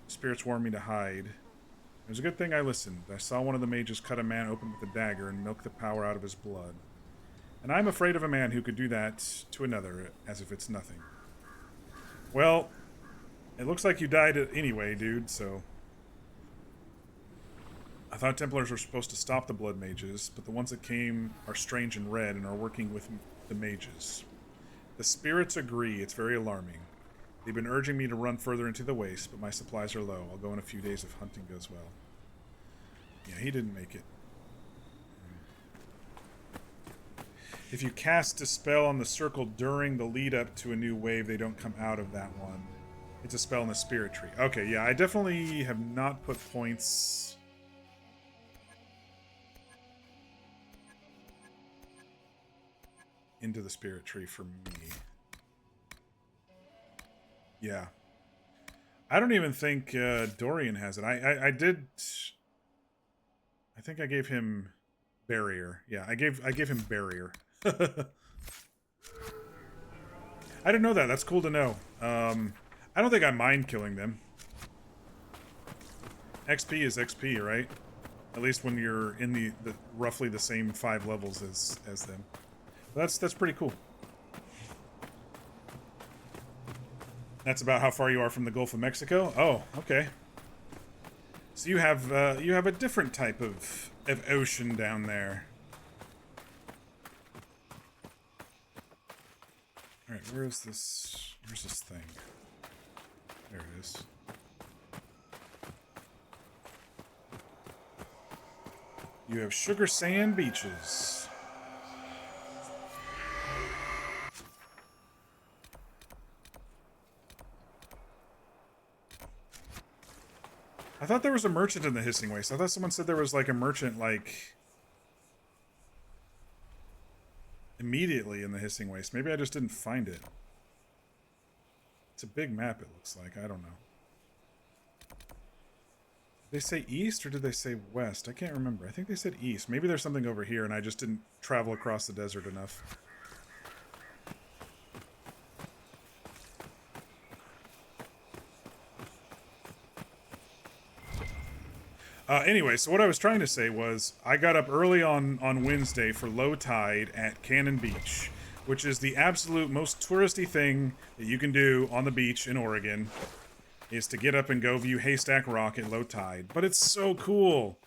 Speaker 1: Spirits warned me to hide. It was a good thing I listened. I saw one of the mages cut a man open with a dagger and milk the power out of his blood. And I'm afraid of a man who could do that to another, as if it's nothing. Well, it looks like you died anyway, dude, so... I thought Templars were supposed to stop the blood mages, but the ones that came are strange and red and are working with the mages. The spirits agree, it's very alarming. They've been urging me to run further into the waste, but my supplies are low. I'll go in a few days if hunting goes well. Yeah, he didn't make it. If you cast a spell on the circle during the lead up to a new wave, they don't come out of that one. It's a spell in the spirit tree. Okay, yeah, I definitely have not put points... into the spirit tree for me. Yeah. I don't even think Dorian has it. I did... I think I gave him barrier. Yeah, I gave him barrier. I didn't know that. That's cool to know. I don't think I mind killing them. XP is XP, right? At least when you're in the roughly the same 5 levels as them. That's pretty cool. That's about how far you are from the Gulf of Mexico? Oh, okay. So you have a different type of ocean down there. Alright, where's this thing? There it is. You have sugar sand beaches. I thought there was a merchant in the Hissing Waste. I thought someone said there was like a merchant like immediately in the Hissing Waste. Maybe I just didn't find it. It's a big map, it looks like. I don't know. Did they say east or did they say west? I can't remember. I think they said east. Maybe there's something over here and I just didn't travel across the desert enough. Anyway, so what I was trying to say was I got up early on Wednesday for low tide at Cannon Beach, which is the absolute most touristy thing that you can do on the beach in Oregon, is to get up and go view Haystack Rock at low tide. But it's so cool.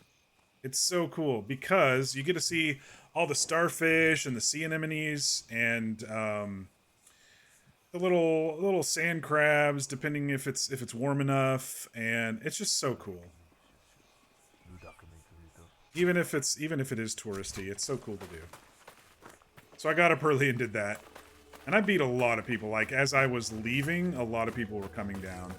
Speaker 1: It's so cool because you get to see all the starfish and the sea anemones and the little sand crabs, depending if it's warm enough, and it's just so cool. Even if it is touristy, it's so cool to do. So I got up early and did that. And I beat a lot of people. Like, as I was leaving, a lot of people were coming down.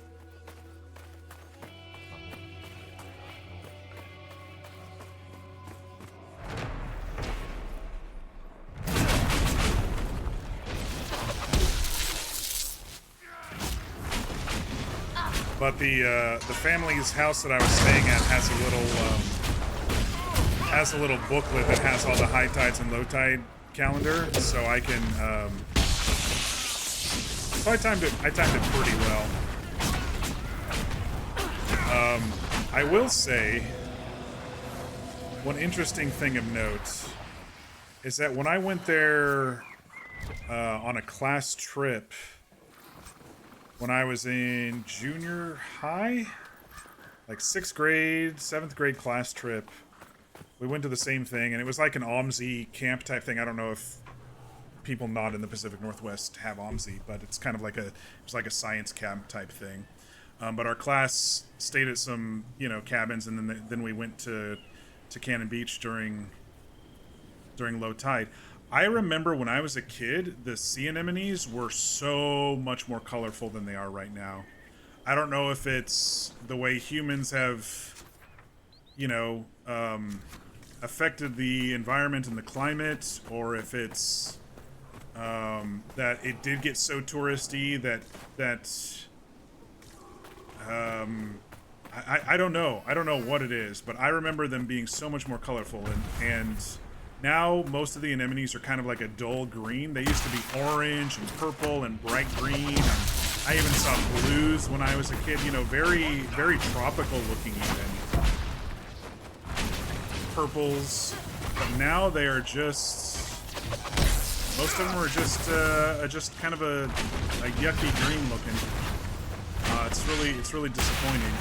Speaker 1: But the family's house that I was staying at has a little booklet that has all the high tides and low tide calendar, so I can so I timed it pretty well. I will say one interesting thing of note is that when I went there on a class trip when I was in junior high, like 6th grade, 7th grade class trip, we went to the same thing, and it was like an OMSI camp type thing. I don't know if people not in the Pacific Northwest have OMSI, but it's kind of like it was like a science camp type thing. But our class stayed at some, cabins, and then we went to Cannon Beach during low tide. I remember when I was a kid, the sea anemones were so much more colorful than they are right now. I don't know if it's the way humans have, affected the environment and the climate, or if it's that it did get so touristy that I don't know. I don't know what it is, but I remember them being so much more colorful, and now most of the anemones are kind of like a dull green. They used to be orange and purple and bright green. And I even saw blues when I was a kid, you know, very, very tropical looking even. Purples. But now they are just, most of them are just kind of a yucky green looking. It's really disappointing.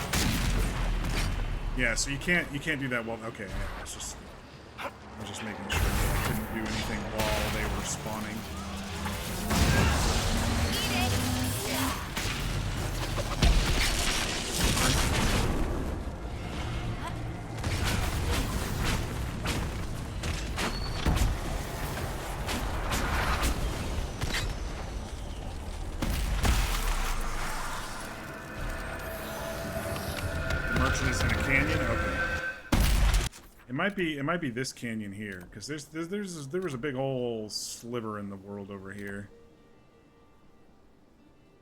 Speaker 1: Yeah, so you can't do that well. Okay, I was just making sure that I couldn't do anything while they were spawning. It might be this canyon here, because there was a big old sliver in the world over here.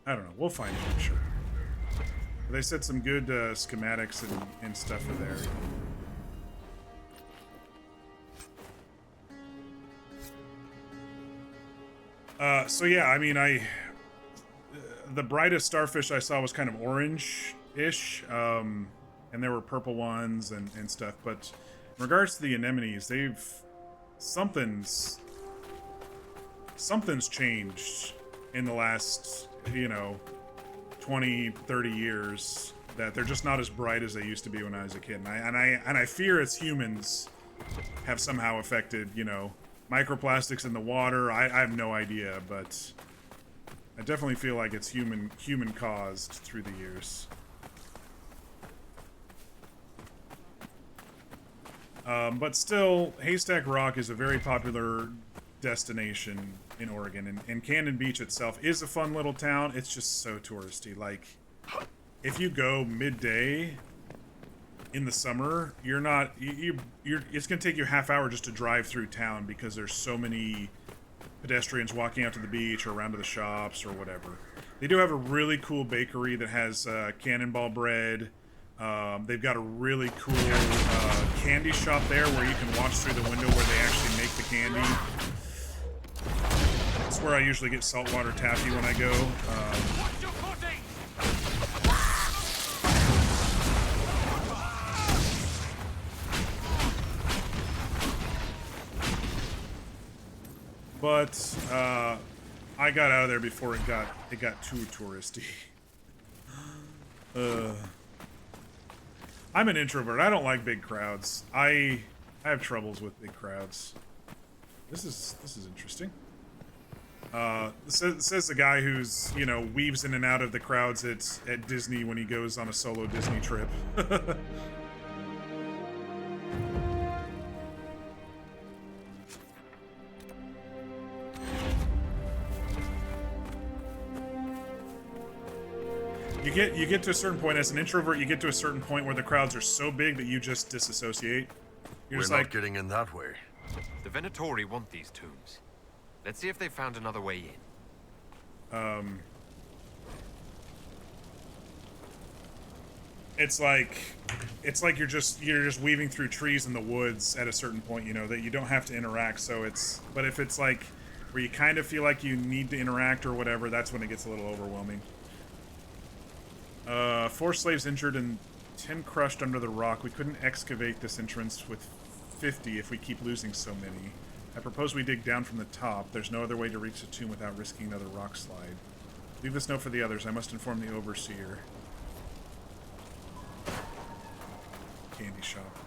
Speaker 1: I don't know. We'll find it, I'm sure. But they said some good schematics and stuff are there. So yeah, I mean, the brightest starfish I saw was kind of orange-ish, and there were purple ones and stuff, but in regards to the anemones, something's changed in the last, you know, 20, 30 years, that they're just not as bright as they used to be when I was a kid. And I fear it's humans have somehow affected, you know, microplastics in the water. I have no idea, but I definitely feel like it's human caused through the years. But still, Haystack Rock is a very popular destination in Oregon, and Cannon Beach itself is a fun little town. It's just so touristy. Like, if you go midday in the summer, it's gonna take you a half hour just to drive through town, because there's so many pedestrians walking out to the beach or around to the shops or whatever. They do have a really cool bakery that has cannonball bread. They've got a really cool candy shop there where you can watch through the window where they actually make the candy. That's where I usually get saltwater taffy when I go. But I got out of there before it got too touristy. I'm an introvert. I don't like big crowds. I have troubles with big crowds. This is interesting. Says the guy who's, you know, weaves in and out of the crowds at Disney when he goes on a solo Disney trip. You get to a certain point as an introvert. You get to a certain point where the crowds are so big that you just disassociate. You're just
Speaker 11: We're
Speaker 1: like,
Speaker 11: not getting in that way.
Speaker 3: The Venatori want these tombs. Let's see if they found another way in.
Speaker 1: It's like you're just weaving through trees in the woods at a certain point, you know, that you don't have to interact. So but if it's like where you kind of feel like you need to interact or whatever, that's when it gets a little overwhelming. 4 slaves injured and 10 crushed under the rock. We couldn't excavate this entrance with 50 if we keep losing so many. I propose we dig down from the top. There's no other way to reach the tomb without risking another rock slide. Leave this note for the others. I must inform the overseer. Candy shop.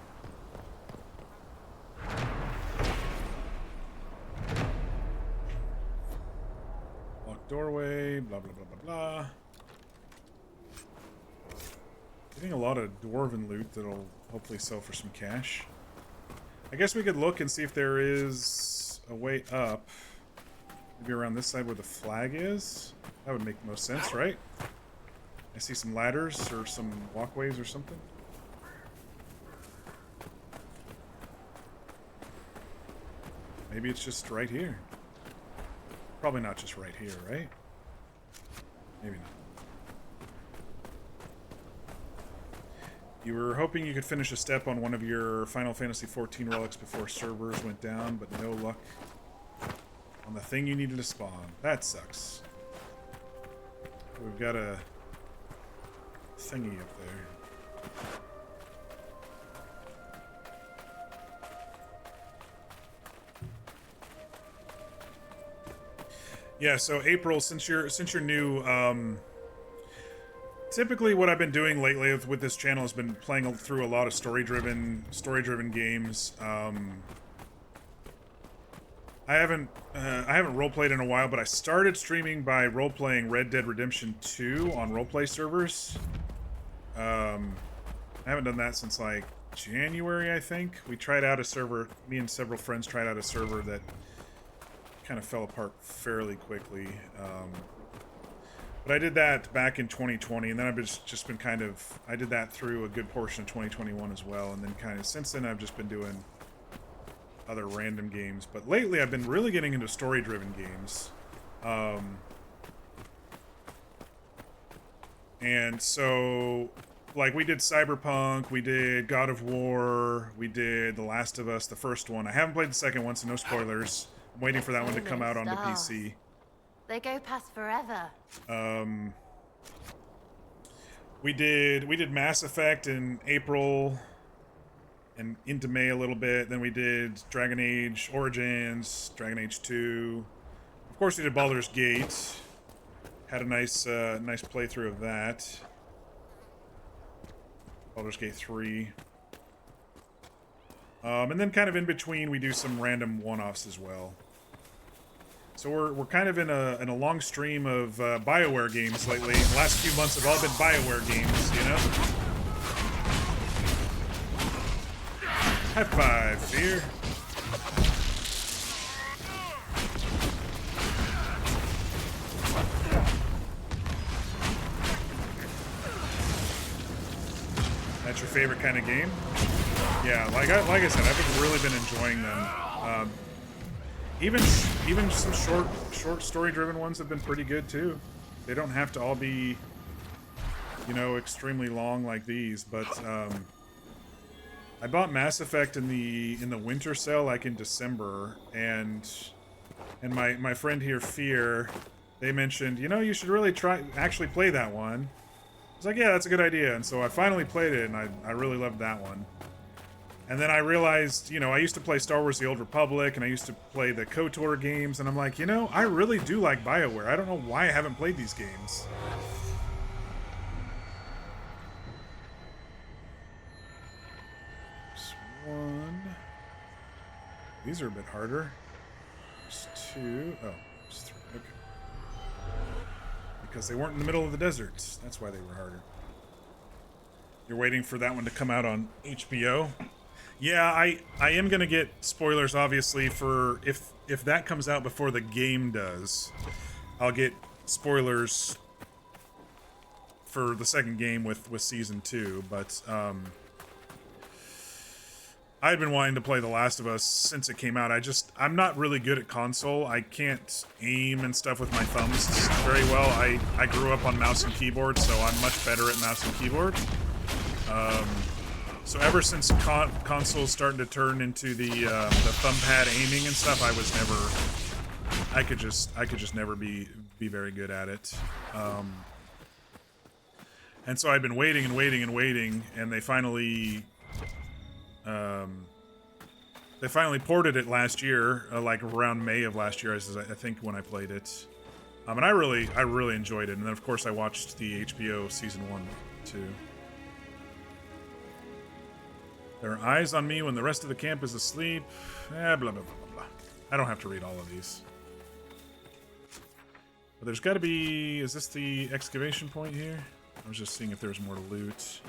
Speaker 1: Locked doorway, blah, blah, blah, blah, blah. Getting a lot of dwarven loot that'll hopefully sell for some cash. I guess we could look and see if there is a way up. Maybe around this side where the flag is? That would make the most sense, right? I see some ladders or some walkways or something. Maybe it's just right here. Probably not just right here, right? Maybe not. You were hoping you could finish a step on one of your Final Fantasy XIV relics before servers went down, but no luck on the thing you needed to spawn. That sucks. We've got a thingy up there. Yeah, so April, since you're new, typically what I've been doing lately with this channel has been playing through a lot of story-driven games. I haven't roleplayed in a while, but I started streaming by roleplaying Red Dead Redemption 2 on roleplay servers. I haven't done that since like January, I think. We tried out a server, me and several friends tried out a server that kind of fell apart fairly quickly. But I did that back in 2020, and then I've just been kind of, I did that through a good portion of 2021 as well, and then kind of since then I've just been doing other random games. But lately I've been really getting into story-driven games. And so, like, we did Cyberpunk, we did God of War, we did The Last of Us, the first one. I haven't played the second one, so no spoilers. I'm waiting for that one to come out onto PC.
Speaker 10: They go past forever.
Speaker 1: We did Mass Effect in April and into May a little bit. Then we did Dragon Age Origins, Dragon Age 2. Of course, we did Baldur's Gate. Had a nice playthrough of that. Baldur's Gate 3. And then kind of in between, we do some random one-offs as well. So we're kind of in a long stream of BioWare games lately. The last few months have all been BioWare games, you know? High five, Fear. That's your favorite kind of game? Yeah, like I said, I've really been enjoying them. Even some short story-driven ones have been pretty good too. They don't have to all be, you know, extremely long like these. But I bought Mass Effect in the winter sale, like in December, and my friend here, Fear, they mentioned, you know, you should really actually play that one. I was like, yeah, that's a good idea, and so I finally played it, and I really loved that one. And then I realized, you know, I used to play Star Wars The Old Republic, and I used to play the KOTOR games, and I'm like, you know, I really do like BioWare. I don't know why I haven't played these games. There's one. These are a bit harder. There's two. Oh, there's three. Okay. Because they weren't in the middle of the desert. That's why they were harder. You're waiting for that one to come out on HBO? Yeah, I am gonna get spoilers, obviously, for if that comes out before the game does. I'll get spoilers for the second game with Season 2, but I've been wanting to play The Last of Us since it came out. I'm not really good at console. I can't aim and stuff with my thumbs very well. I grew up on mouse and keyboard, so I'm much better at mouse and keyboard. So ever since consoles starting to turn into the thumb pad aiming and stuff, I could just never be very good at it. And so I've been waiting and waiting and waiting, and they finally ported it last year, like around May of last year, I think, when I played it. And I really enjoyed it. And then of course I watched the HBO season 1 too. There are eyes on me when the rest of the camp is asleep. Blah, blah, blah, blah, blah. I don't have to read all of these. But there's got to be... Is this the excavation point here? I was just seeing if there's more to loot.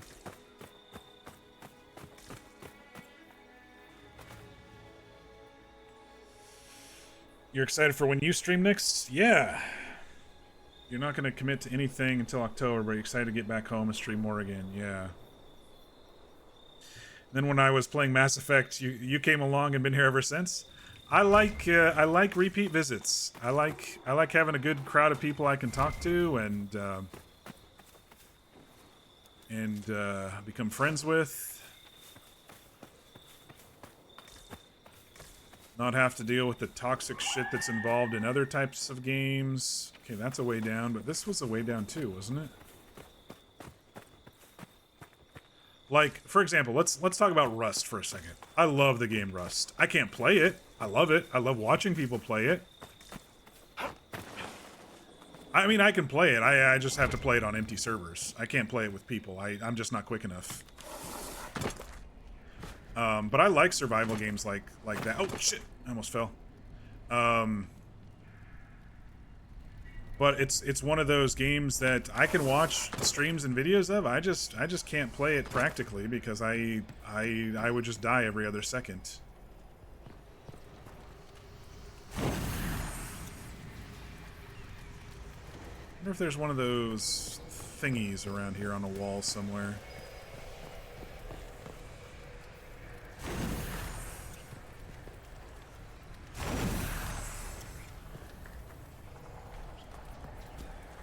Speaker 1: You're excited for when you stream next? Yeah. You're not going to commit to anything until October, but you're excited to get back home and stream more again. Yeah. Then when I was playing Mass Effect, you came along and been here ever since. I like repeat visits. I like having a good crowd of people I can talk to and become friends with. Not have to deal with the toxic shit that's involved in other types of games. Okay, that's a way down, but this was a way down too, wasn't it? Like, for example, let's talk about Rust for a second. I love the game Rust. I can't play it. I love it. I love watching people play it. I mean, I can play it. I just have to play it on empty servers. I can't play it with people. I'm just not quick enough. But I like survival games like that. Oh, shit. I almost fell. But it's one of those games that I can watch streams and videos of. I just can't play it practically because I would just die every other second. I wonder if there's one of those thingies around here on a wall somewhere.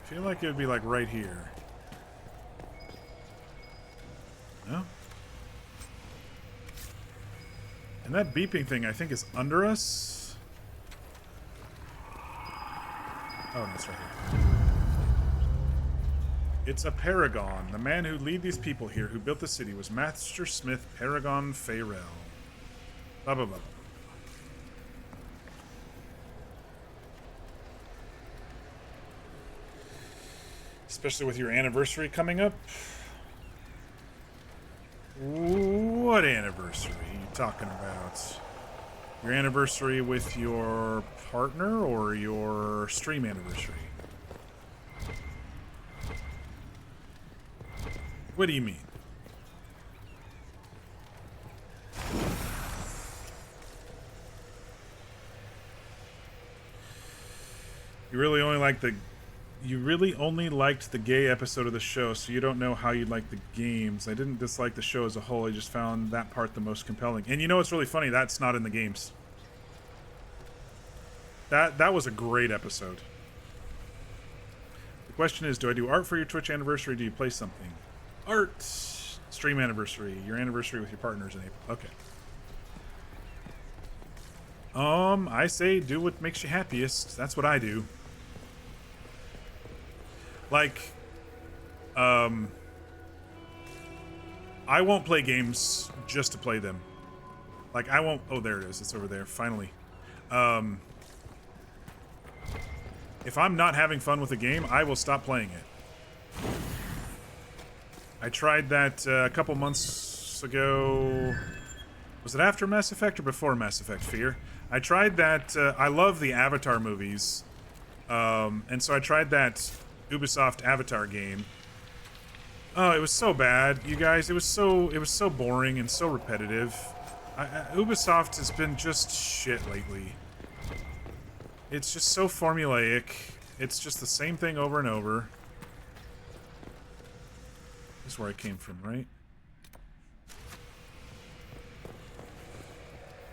Speaker 1: I feel like it would be like right here. No? And that beeping thing I think is under us? Oh, no, it's right here. It's a Paragon. The man who lead these people here, who built the city, was Master Smith Paragon Farrell. Blah, blah, blah. Especially with your anniversary coming up. What anniversary are you talking about? Your anniversary with your partner or your stream anniversary? What do you mean? You really only liked the gay episode of the show, so you don't know how you'd like the games. I didn't dislike the show as a whole, I just found that part the most compelling. And you know what's really funny? That's not in the games. That was a great episode. The question is, do I do art for your Twitch anniversary, or do you play something? Art! Stream anniversary. Your anniversary with your partners in April. Okay. I say do what makes you happiest. That's what I do. Like, I won't play games just to play them. Like, I won't... Oh, there it is. It's over there. Finally. If I'm not having fun with a game, I will stop playing it. I tried that a couple months ago. Was it after Mass Effect or before Mass Effect? Fear. I tried that. I love the Avatar movies. And so I tried that Ubisoft Avatar game. Oh, it was so bad, you guys. It was so boring and so repetitive. Ubisoft has been just shit lately. It's just so formulaic. It's just the same thing over and over. This is where I came from, right?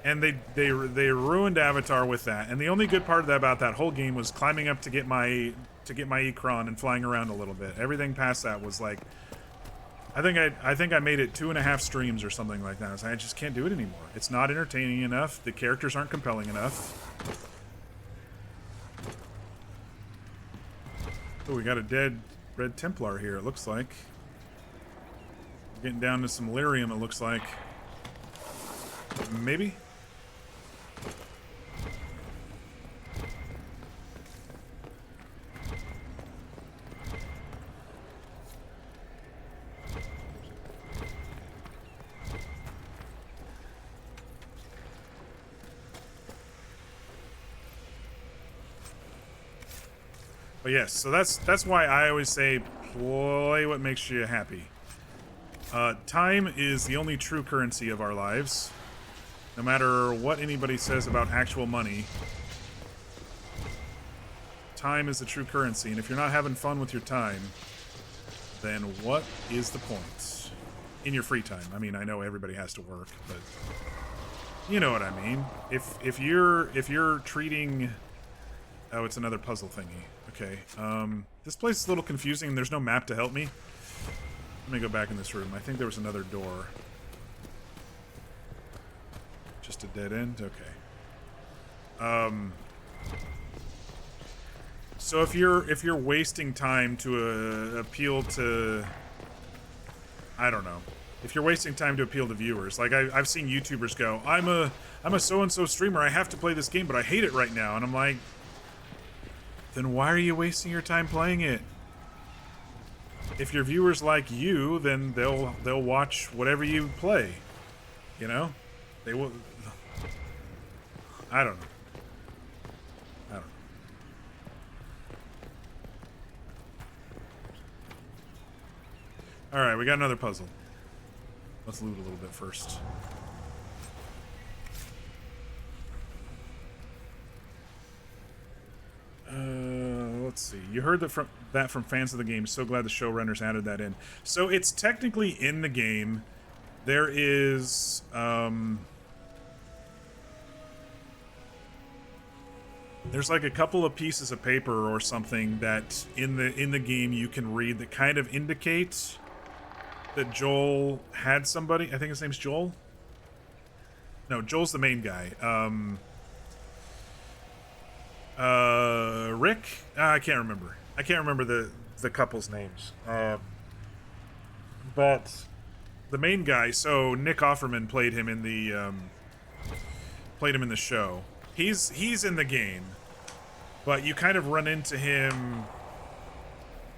Speaker 1: And they ruined Avatar with that. And the only good part about that whole game was climbing up to get my Ikron and flying around a little bit. Everything past that was like, I think I made it 2.5 streams or something like that. I was like, I just can't do it anymore. It's not entertaining enough. The characters aren't compelling enough. Oh, we got a dead Red Templar here, it looks like. Getting down to some lyrium, it looks like. Maybe? But yes, so that's why I always say play what makes you happy. Time is the only true currency of our lives. No matter what anybody says about actual money, time is the true currency. And if you're not having fun with your time, then what is the point? In your free time. I mean, I know everybody has to work, but... You know what I mean. If you're treating... Oh, it's another puzzle thingy. Okay. This place is a little confusing and there's no map to help me. Let me go back in this room. I think there was another door. Just a dead end? Okay. So if you're wasting time to appeal to... I don't know. If you're wasting time to appeal to viewers, like I've seen YouTubers go, I'm a so-and-so streamer, I have to play this game, but I hate it right now. And I'm like, then why are you wasting your time playing it? If your viewers like you, then they'll watch whatever you play. You know? They will... I don't know. Alright, we got another puzzle. Let's loot a little bit first. Let's see. You heard that from fans of the game. So glad the showrunners added that in. So it's technically in the game. There is... there's like a couple of pieces of paper or something that in the game you can read that kind of indicates that Joel had somebody. I think his name's Joel. No, Joel's the main guy. Rick? I can't remember. I can't remember the couple's names. But the main guy. So Nick Offerman played him in the show. He's in the game, but you kind of run into him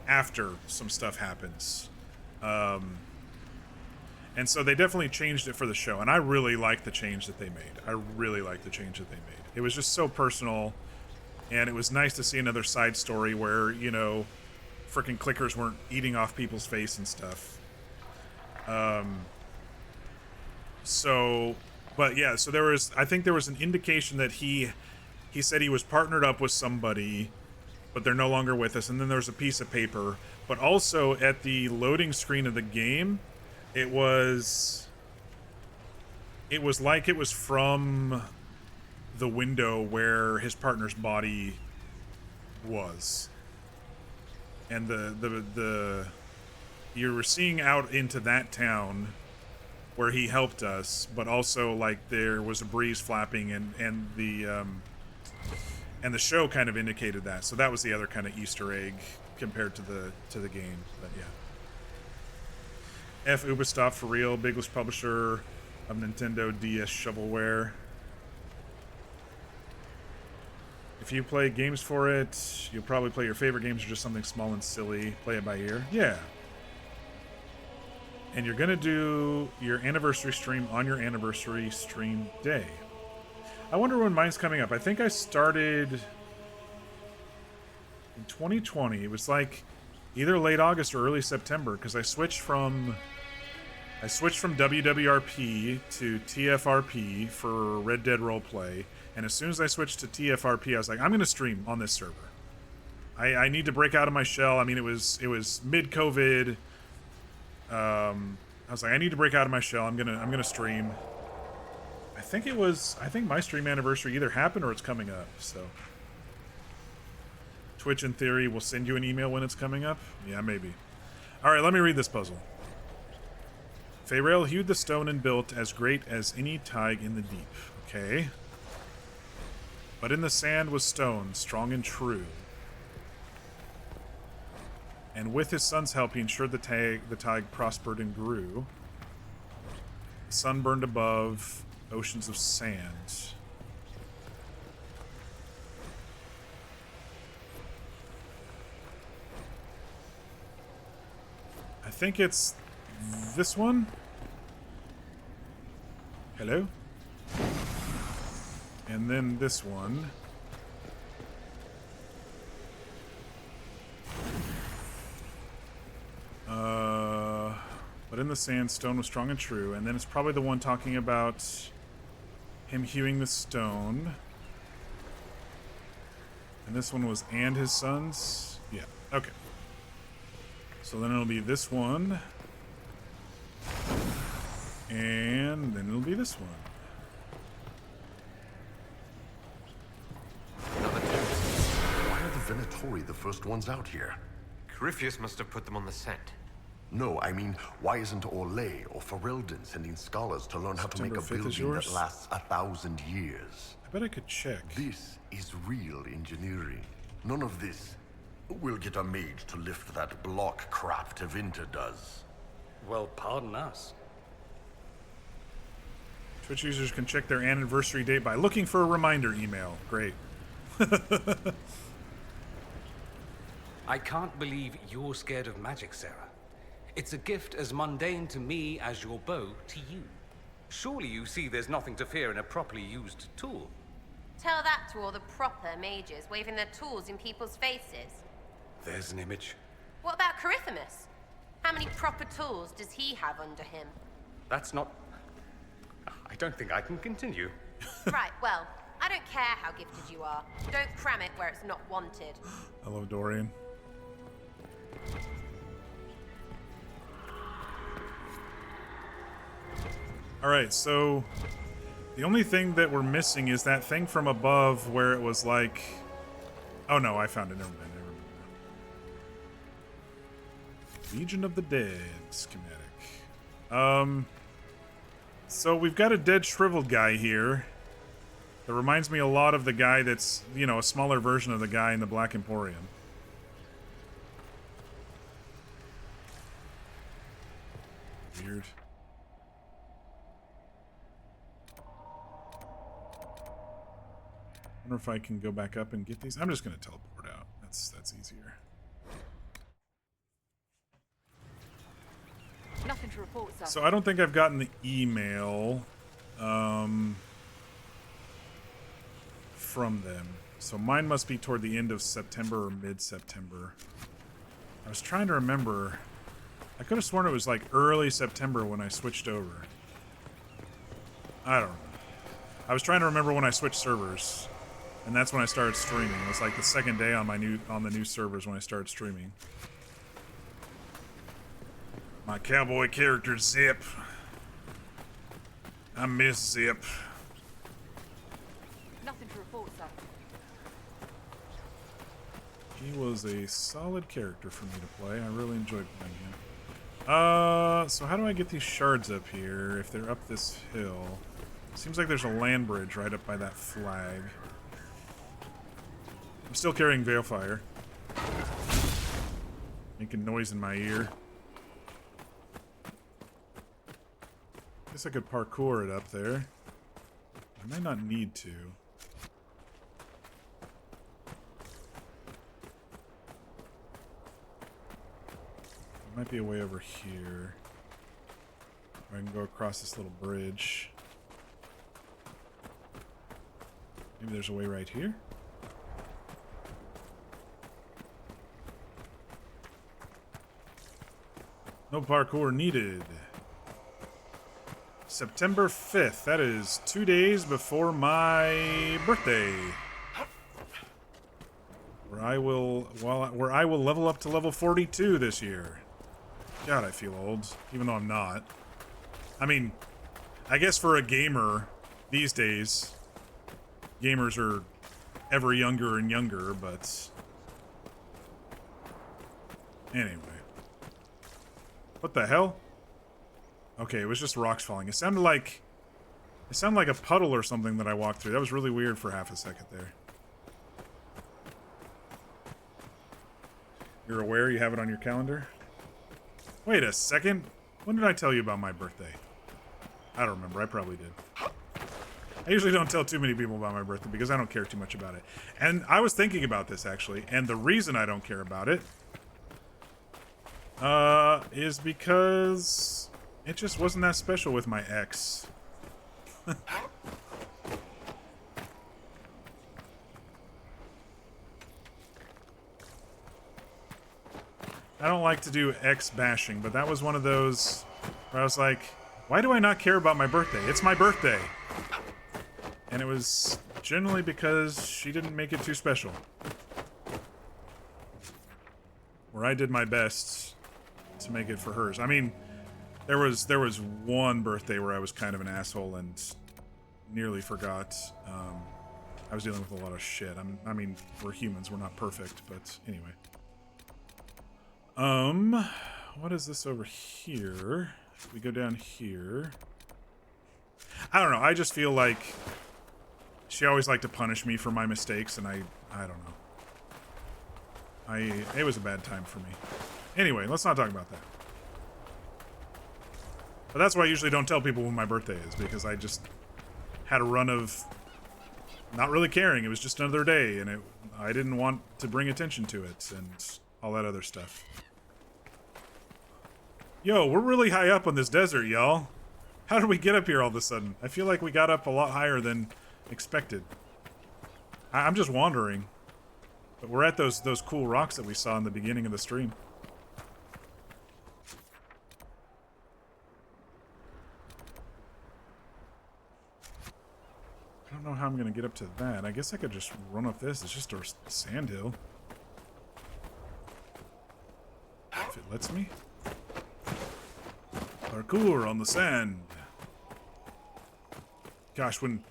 Speaker 1: after some stuff happens. And so they definitely changed it for the show, and I really like the change that they made. I really like the change that they made. It was just so personal, and it was nice to see another side story where, you know, freaking clickers weren't eating off people's face and stuff. But yeah, so I think there was an indication that he said he was partnered up with somebody, but they're no longer with us. And then there was a piece of paper, but also at the loading screen of the game, it was like it was from the window where his partner's body was. And you were seeing out into that town where he helped us, but also like there was a breeze flapping and the show kind of indicated that. So that was the other kind of Easter egg compared to the game. But yeah. F Ubisoft for real, biggest publisher of Nintendo DS shovelware. If you play games for it, you'll probably play your favorite games or just something small and silly. Play it by ear. Yeah. And you're going to do your anniversary stream on your anniversary stream day. I wonder when mine's coming up. I think I started in 2020. It was like either late August or early September because I switched from WWRP to TFRP for Red Dead Roleplay. And as soon as I switched to TFRP, I was like, I'm going to stream on this server. I need to break out of my shell. I mean, it was mid-COVID. I was like, I need to break out of my shell. I'm gonna stream. I think my stream anniversary either happened or it's coming up. So Twitch in theory will send you an email when it's coming up. Yeah, maybe. All right, let me read this puzzle. Feyrail hewed the stone and built as great as any thaig in the deep. Okay. But in the sand was stone, strong and true. And with his son's help, he ensured the thaig prospered and grew. The sun burned above, oceans of sand. I think it's this one. Hello? And then this one. But in the sand, stone was strong and true. And then it's probably the one talking about him hewing the stone. And this one was and his sons. Yeah, okay. So then it'll be this one. And then it'll be this one.
Speaker 11: Tori the first ones out here?
Speaker 3: Corypheus must have put them on the scent.
Speaker 11: No, I mean, why isn't Orlais or Ferelden sending scholars to learn how to make a
Speaker 1: September 5th is
Speaker 11: building
Speaker 1: yours?
Speaker 11: that lasts 1,000 years?
Speaker 1: I bet I could check.
Speaker 11: This is real engineering. None of this. We'll get a maid to lift that block crap Tevinter does.
Speaker 14: Well, pardon us.
Speaker 1: Twitch users can check their anniversary date by looking for a reminder email. Great.
Speaker 14: I can't believe you're scared of magic, Sarah. It's a gift as mundane to me as your bow to you. Surely you see there's nothing to fear in a properly used tool.
Speaker 10: Tell that to all the proper mages waving their tools in people's faces.
Speaker 14: There's an image.
Speaker 10: What about Coryphemus? How many proper tools does he have under him?
Speaker 14: That's not... I don't think I can continue.
Speaker 10: Right, well, I don't care how gifted you are. Don't cram it where it's not wanted.
Speaker 1: I love Dorian. Alright, so the only thing that we're missing is that thing from above where it was like... Oh no, I found it. Never mind. Legion of the Dead schematic. So we've got a dead shriveled guy here. That reminds me a lot of the guy that's, you know, a smaller version of the guy in the Black Emporium. Weird. Wonder if I can go back up and get these. I'm just gonna teleport out. That's easier.
Speaker 9: Nothing to report, sir.
Speaker 1: So I don't think I've gotten the email from them. So mine must be toward the end of September or mid-September. I was trying to remember. I could have sworn it was like early September when I switched over. I don't know. I was trying to remember when I switched servers, and that's when I started streaming. It was like the second day on the new servers when I started streaming. My cowboy character, Zip. I miss Zip.
Speaker 9: Nothing to report, sir.
Speaker 1: He was a solid character for me to play. I really enjoyed playing him. So how do I get these shards up here if they're up this hill? Seems like there's a land bridge right up by that flag. I'm still carrying Veilfire. Making noise in my ear. Guess I could parkour it up there. I might not need to. There might be a way over here. Or I can go across this little bridge. Maybe there's a way right here? No parkour needed. September 5th. That is 2 days before my birthday. Where I will level up to level 42 this year. God, I feel old, even though I'm not. I mean, I guess for a gamer these days, gamers are ever younger and younger, but anyway. What the hell? Okay, it was just rocks falling. It sounded like a puddle or something that I walked through. That was really weird for half a second there. You're aware you have it on your calendar? Wait a second. When did I tell you about my birthday? I don't remember. I probably did. I usually don't tell too many people about my birthday because I don't care too much about it. And I was thinking about this, actually. And the reason I don't care about it is because it just wasn't that special with my ex. I don't like to do ex bashing, but that was one of those where I was like, why do I not care about my birthday? It's my birthday. And it was generally because she didn't make it too special. Where I did my best to make it for hers. I mean, there was one birthday where I was kind of an asshole and nearly forgot I was dealing with a lot of shit. I mean, we're humans. We're not perfect, but anyway. What is this over here? We go down here. I don't know. I just feel like she always liked to punish me for my mistakes, and I don't know. It was a bad time for me. Anyway, let's not talk about that. But that's why I usually don't tell people when my birthday is, because I just had a run of not really caring. It was just another day, and I didn't want to bring attention to it, and all that other stuff. Yo, we're really high up on this desert, y'all. How did we get up here all of a sudden? I feel like we got up a lot higher than expected. I'm just wandering. But we're at those cool rocks that we saw in the beginning of the stream. I don't know how I'm going to get up to that. I guess I could just run up this. It's just a sand hill. If it lets me. Parkour on the sand. Gosh, when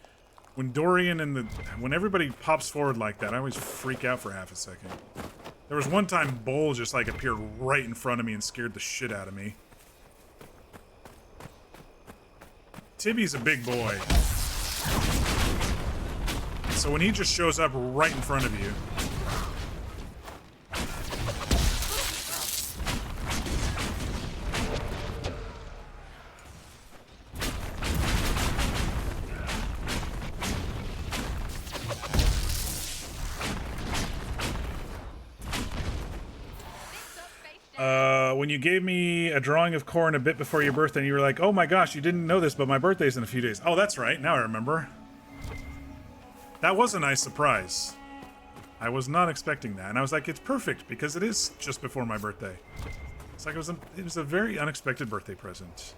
Speaker 1: Dorian and when everybody pops forward like that, I always freak out for half a second. There was one time Bull just like appeared right in front of me and scared the shit out of me. Tibby's a big boy. So when he just shows up right in front of you. When you gave me a drawing of corn a bit before your birthday, and you were like, oh my gosh, you didn't know this, but my birthday's in a few days. Oh, that's right. Now I remember. That was a nice surprise. I was not expecting that. And I was like, it's perfect, because it is just before my birthday. It's like it was a very unexpected birthday present.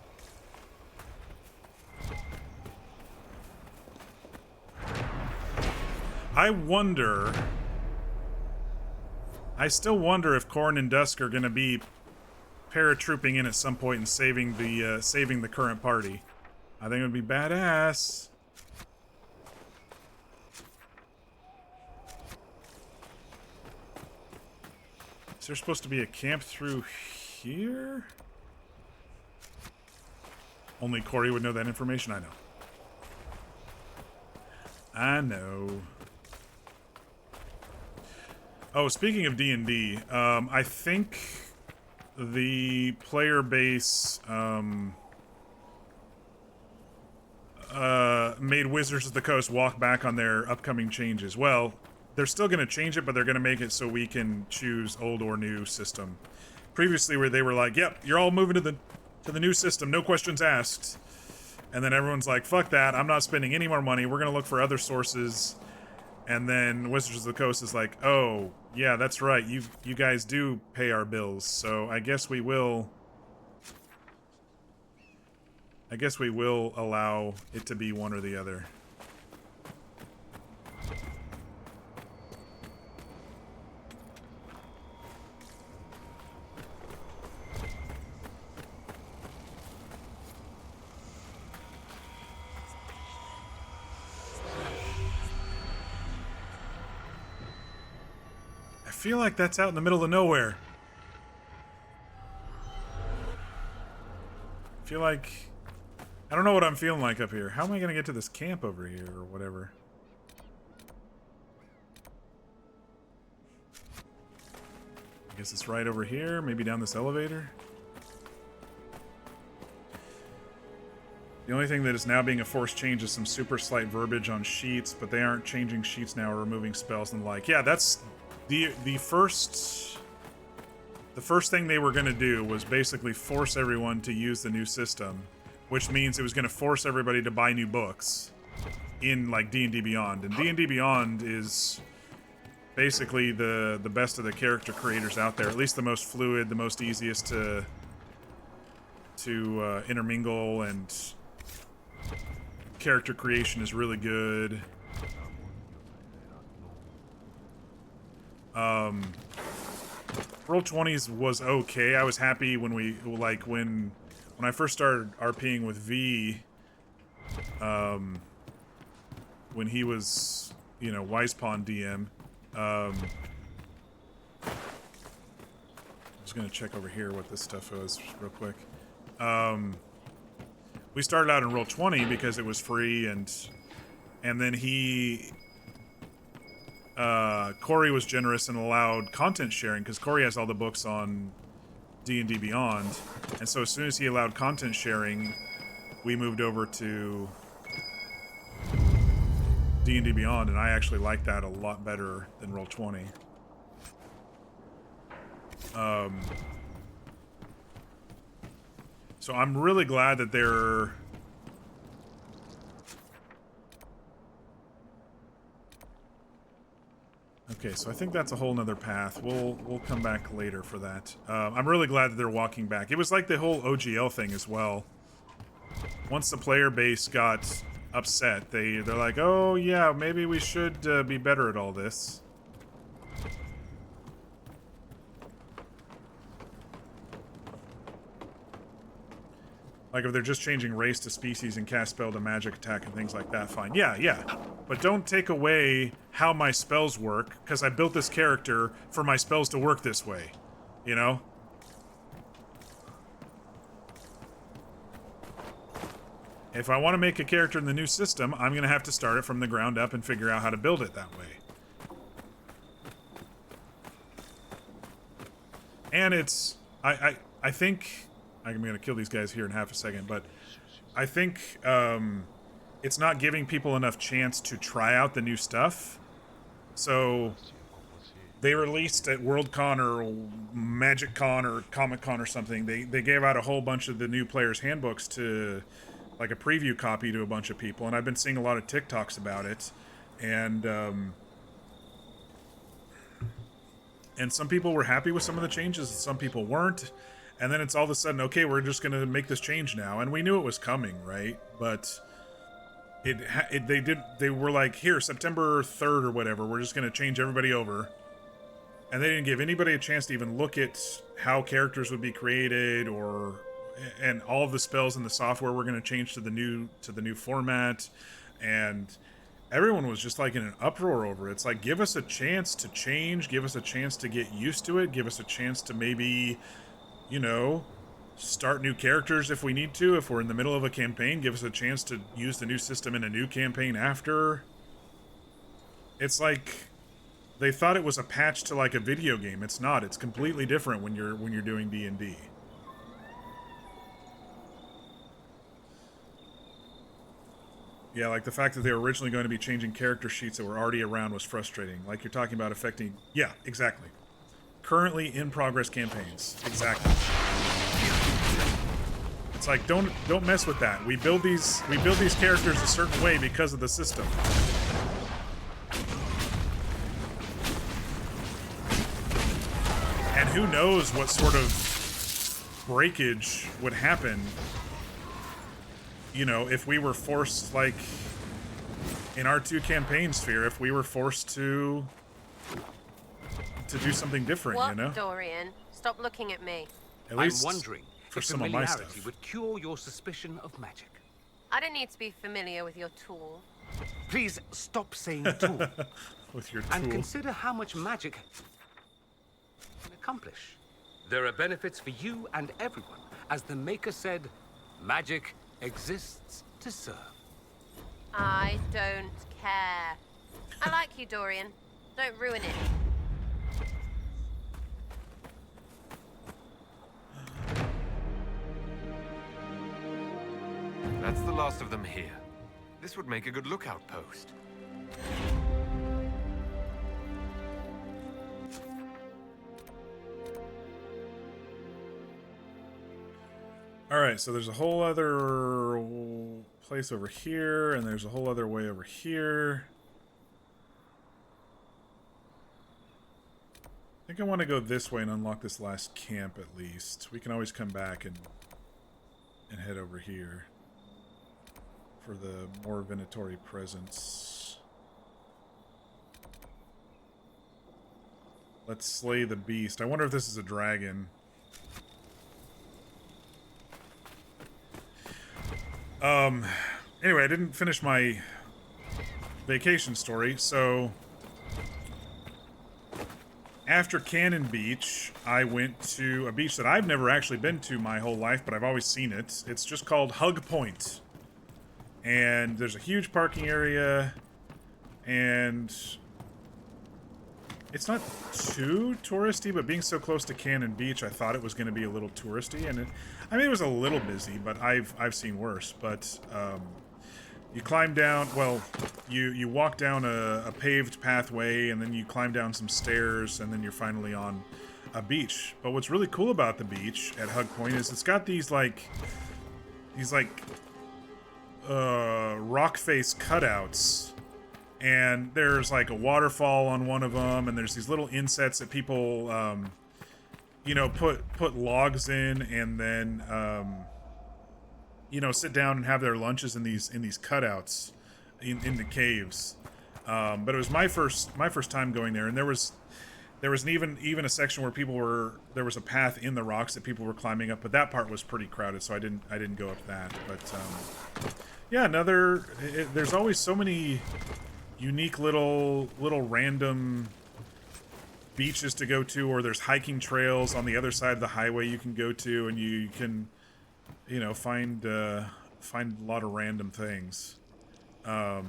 Speaker 1: I still wonder if Corn and Dusk are going to be paratrooping in at some point and saving the current party. I think it would be badass. Is there supposed to be a camp through here? Only Corey would know that information. I know. I know. Oh, speaking of D&D, I think the player base made Wizards of the Coast walk back on their upcoming changes. Well, they're still going to change it, but they're going to make it so we can choose old or new system. Previously, where they were like, "Yep, you're all moving to the new system, no questions asked," and then everyone's like, "Fuck that! I'm not spending any more money. We're going to look for other sources." And then Wizards of the Coast is like, "Oh, yeah, that's right. You guys do pay our bills, so I guess we will allow it to be one or the other." I feel like that's out in the middle of nowhere. I feel like... I don't know what I'm feeling like up here. How am I going to get to this camp over here or whatever? I guess it's right over here. Maybe down this elevator. The only thing that is now being a forced change is some super slight verbiage on sheets, but they aren't changing sheets now or removing spells and the like. Yeah, that's... The first thing they were going to do was basically force everyone to use the new system, which means it was going to force everybody to buy new books in like D&D Beyond. And D&D Beyond is basically the best of the character creators out there, at least the most fluid, the most easiest to intermingle, and character creation is really good. Roll20s was okay. I was happy when when I first started RPing with V, when he was you know, Wisepawn DM. I was gonna check over here what this stuff was real quick. We started out in Roll20 because it was free, and then Corey was generous and allowed content sharing because Corey has all the books on D&D Beyond, and so as soon as he allowed content sharing, we moved over to D&D Beyond, and I actually like that a lot better than Roll20. So I'm really glad that they're... Okay, so I think that's a whole nother path. We'll come back later for that. I'm really glad that they're walking back. It was like the whole OGL thing as well. Once the player base got upset, they're like, oh yeah, maybe we should be better at all this. Like if they're just changing race to species and cast spell to magic attack and things like that, fine. Yeah. But don't take away how my spells work, because I built this character for my spells to work this way. You know? If I want to make a character in the new system, I'm going to have to start it from the ground up and figure out how to build it that way. And it's... I think... I'm going to kill these guys here in half a second, but I think it's not giving people enough chance to try out the new stuff. So they released at Worldcon or MagicCon or Comic-Con or something, they gave out a whole bunch of the new players' handbooks to, like a preview copy to a bunch of people, and I've been seeing a lot of TikToks about it, and some people were happy with some of the changes, and some people weren't. And then it's all of a sudden, okay, we're just going to make this change now. And we knew it was coming, right? But they were like, here, September 3rd or whatever, we're just going to change everybody over. And they didn't give anybody a chance to even look at how characters would be created and all of the spells in the software were going to change to the new format. And everyone was just like in an uproar over it. It's like, give us a chance to change, give us a chance to get used to it, give us a chance to maybe... you know, start new characters if we need to. If we're in the middle of a campaign, give us a chance to use the new system in a new campaign after. It's like they thought it was a patch to like a video game. It's not. It's completely different when you're doing D&D. Yeah, like the fact that they were originally going to be changing character sheets that were already around was frustrating. Like you're talking about affecting... Yeah, exactly. Currently in progress campaigns. Exactly. It's like don't mess with that. We build these characters a certain way because of the system. And who knows what sort of breakage would happen, you know, if we were forced, like in our 2 campaign sphere, if we were forced to do something different,
Speaker 10: what,
Speaker 1: you know?
Speaker 10: Dorian? Stop looking at me.
Speaker 1: At least
Speaker 14: I'm wondering
Speaker 1: for
Speaker 14: if
Speaker 1: some of my
Speaker 14: familiarity
Speaker 1: stuff.
Speaker 14: would cure your suspicion of magic.
Speaker 10: I don't need to be familiar with your tool.
Speaker 14: Please stop saying tool.
Speaker 1: With your
Speaker 14: And
Speaker 1: tool.
Speaker 14: consider how much magic can accomplish. There are benefits for you and everyone. As the Maker said, magic exists to serve.
Speaker 10: I don't care. I like you, Dorian. Don't ruin it.
Speaker 3: That's the last of them here. This would make a good lookout post.
Speaker 1: Alright, so there's a whole other place over here, and there's a whole other way over here. I think I want to go this way and unlock this last camp at least. We can always come back and head over here for the more Venatori presence. Let's slay the beast. I wonder if this is a dragon. Anyway, I didn't finish my vacation story. So after Cannon Beach, I went to a beach that I've never actually been to my whole life, but I've always seen it. It's just called Hug Point. And there's a huge parking area, and it's not too touristy, but being so close to Cannon Beach, I thought it was going to be a little touristy, and it was a little busy, but I've seen worse. But you climb down, well, you walk down a paved pathway, and then you climb down some stairs, and then you're finally on a beach. But what's really cool about the beach at Hug Point is it's got these rock face cutouts, and there's like a waterfall on one of them, and there's these little insets that people you know, put logs in, and then you know, sit down and have their lunches in these cutouts in the caves. But it was my first time going there, and there was even a section where there was a path in the rocks that people were climbing up, but that part was pretty crowded, so I didn't go up that. But yeah, there's always so many unique little random beaches to go to, or there's hiking trails on the other side of the highway you can go to, and you can, you know, find a lot of random things. But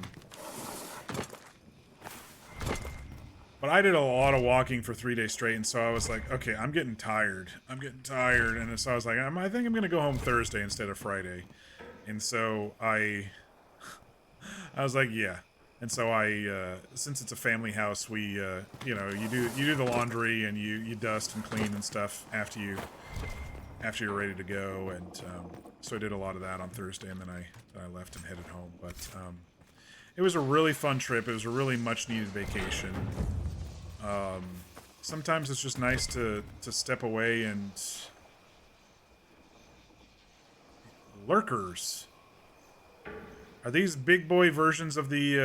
Speaker 1: I did a lot of walking for 3 days straight, and so I was like, okay, I'm getting tired, and so I was like, I think I'm gonna go home Thursday instead of Friday. And so I was like, yeah. And so since it's a family house, we, you know, you do the laundry, and you dust and clean and stuff after you're ready to go. And so I did a lot of that on Thursday, and then I left and headed home. But it was a really fun trip. It was a really much needed vacation. Sometimes it's just nice to step away. And lurkers. Are these big boy versions of the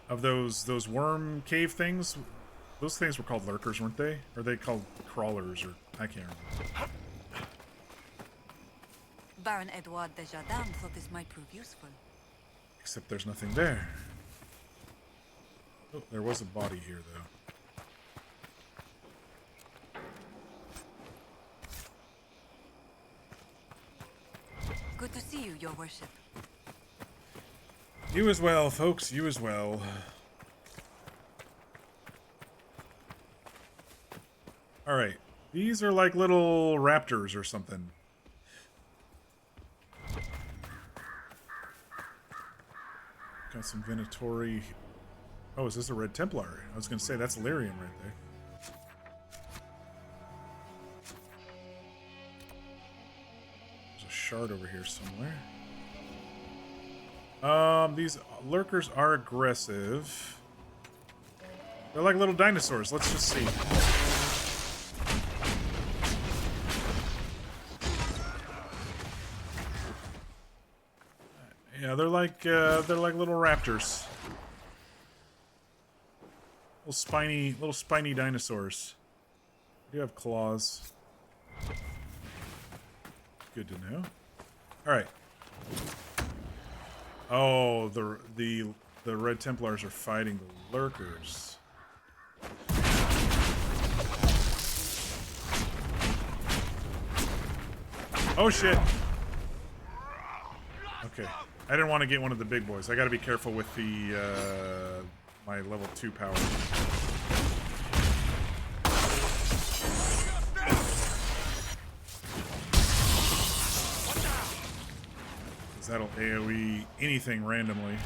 Speaker 1: of those worm cave things? Those things were called lurkers, weren't they? Or are they called crawlers? Or I can't remember.
Speaker 12: Baron Edouard Desjardins thought this might prove useful.
Speaker 1: Except there's nothing there. Oh, there was a body here, though.
Speaker 12: Good to see you, Your Worship.
Speaker 1: You as well, folks. You as well. Alright. These are like little raptors or something. Got some Venatori. Oh, is this a Red Templar? I was going to say, that's Lyrium right there. There's a shard over here somewhere. These lurkers are aggressive. They're like little dinosaurs. Let's just see. Yeah, they're like little raptors. Little spiny dinosaurs. They do have claws. Good to know. All right. Oh, the Red Templars are fighting the lurkers. Oh shit. Okay. I didn't want to get one of the big boys. I got to be careful with the my level 2 power. That'll AoE anything randomly.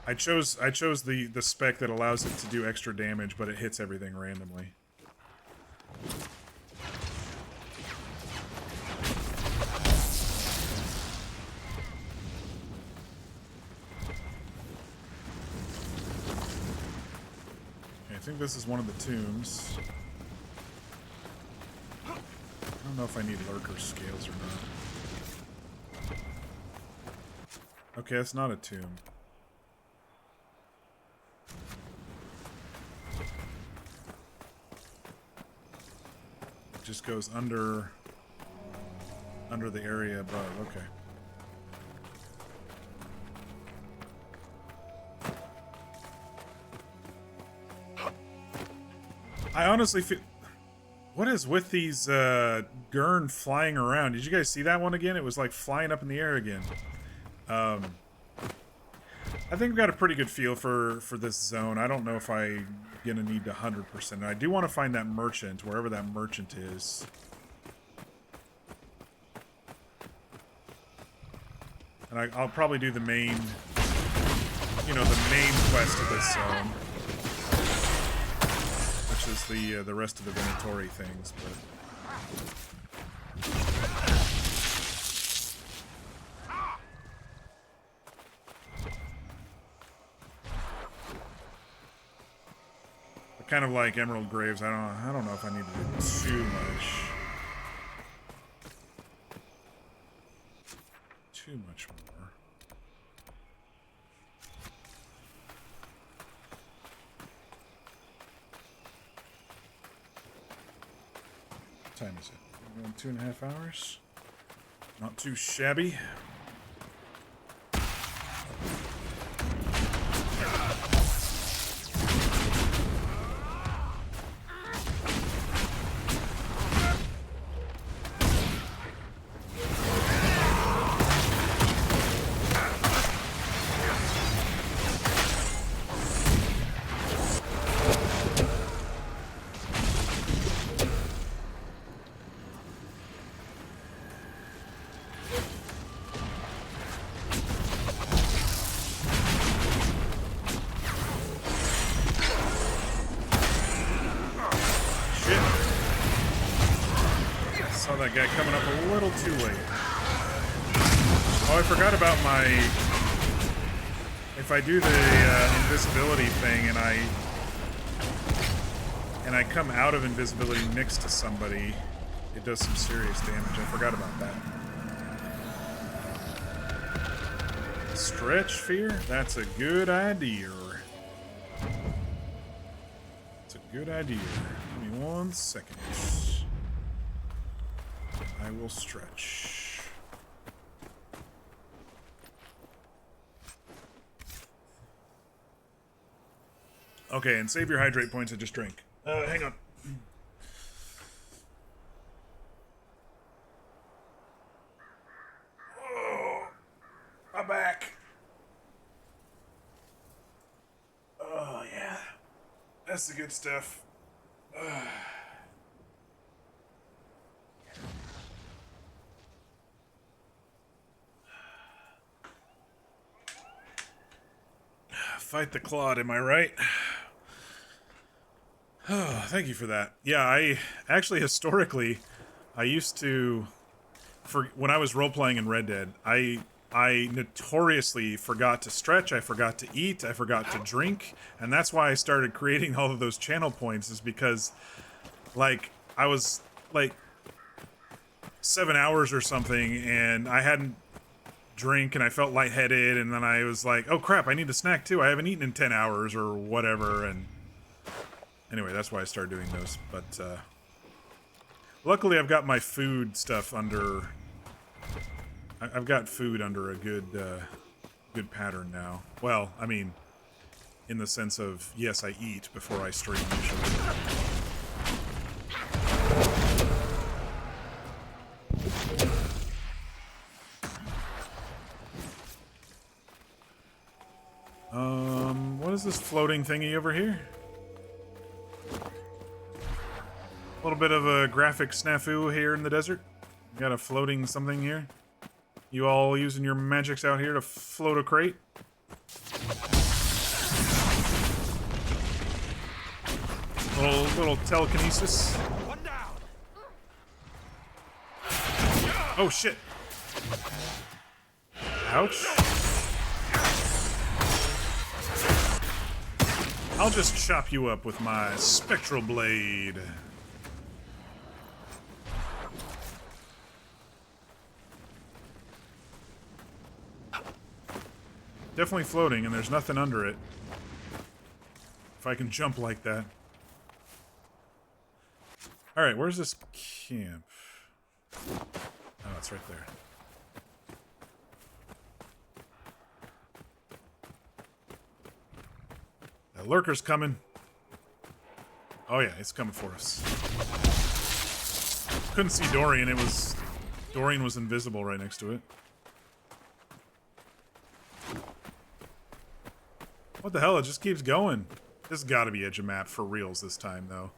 Speaker 1: I chose the spec that allows it to do extra damage, but it hits everything randomly. Okay, I think this is one of the tombs. I don't know if I need lurker scales or not. Okay, that's not a tomb. It just goes under the area above. Okay. I honestly feel... What is with these Gurn flying around? Did you guys see that one again? It was like flying up in the air again. I think we've got a pretty good feel for this zone. I don't know if I'm gonna need 100%. I do want to find that merchant, wherever that merchant is. And I'll probably do the main, you know, the main quest of this zone. Which is the rest of the Venatori things, but... Kind of like Emerald Graves. I don't know if I need to do too much. Too much more. What time is it? We're going 2.5 hours. Not too shabby. That guy coming up a little too late. Oh, I forgot about my... If I do the invisibility thing and I come out of invisibility next to somebody, it does some serious damage. I forgot about that. Stretch fear? That's a good idea. It's a good idea. Give me 1 second. I will stretch. Okay, and save your hydrate points I just drank. Hang on. Oh, my back. Oh, yeah. That's the good stuff. Fight the Claude, am I right? Oh, thank you for that. Yeah, I actually historically, I used to, when I was role-playing in Red Dead, I notoriously forgot to stretch, I forgot to eat, I forgot to drink, and that's why I started creating all of those channel points, is because, like, I was, like, 7 hours or something, and I hadn't drink and I felt lightheaded, and then I was like, oh crap, I need a snack too. I haven't eaten in 10 hours or whatever, and anyway, that's why I started doing those. But luckily I've got my food stuff under... I've got food under a good good pattern now. Well, I mean, in the sense of, yes, I eat before I stream usually. What is this floating thingy over here? A little bit of a graphic snafu here in the desert. Got a floating something here. You all using your magics out here to float a crate? Little telekinesis. Oh shit. Ouch. I'll just chop you up with my spectral blade. Definitely floating, and there's nothing under it. If I can jump like that. Alright, where's this camp? Oh, it's right there. That lurker's coming. Oh yeah, it's coming for us. Couldn't see Dorian. Dorian was invisible right next to it. What the hell? It just keeps going. This has got to be edge of map for reals this time, though.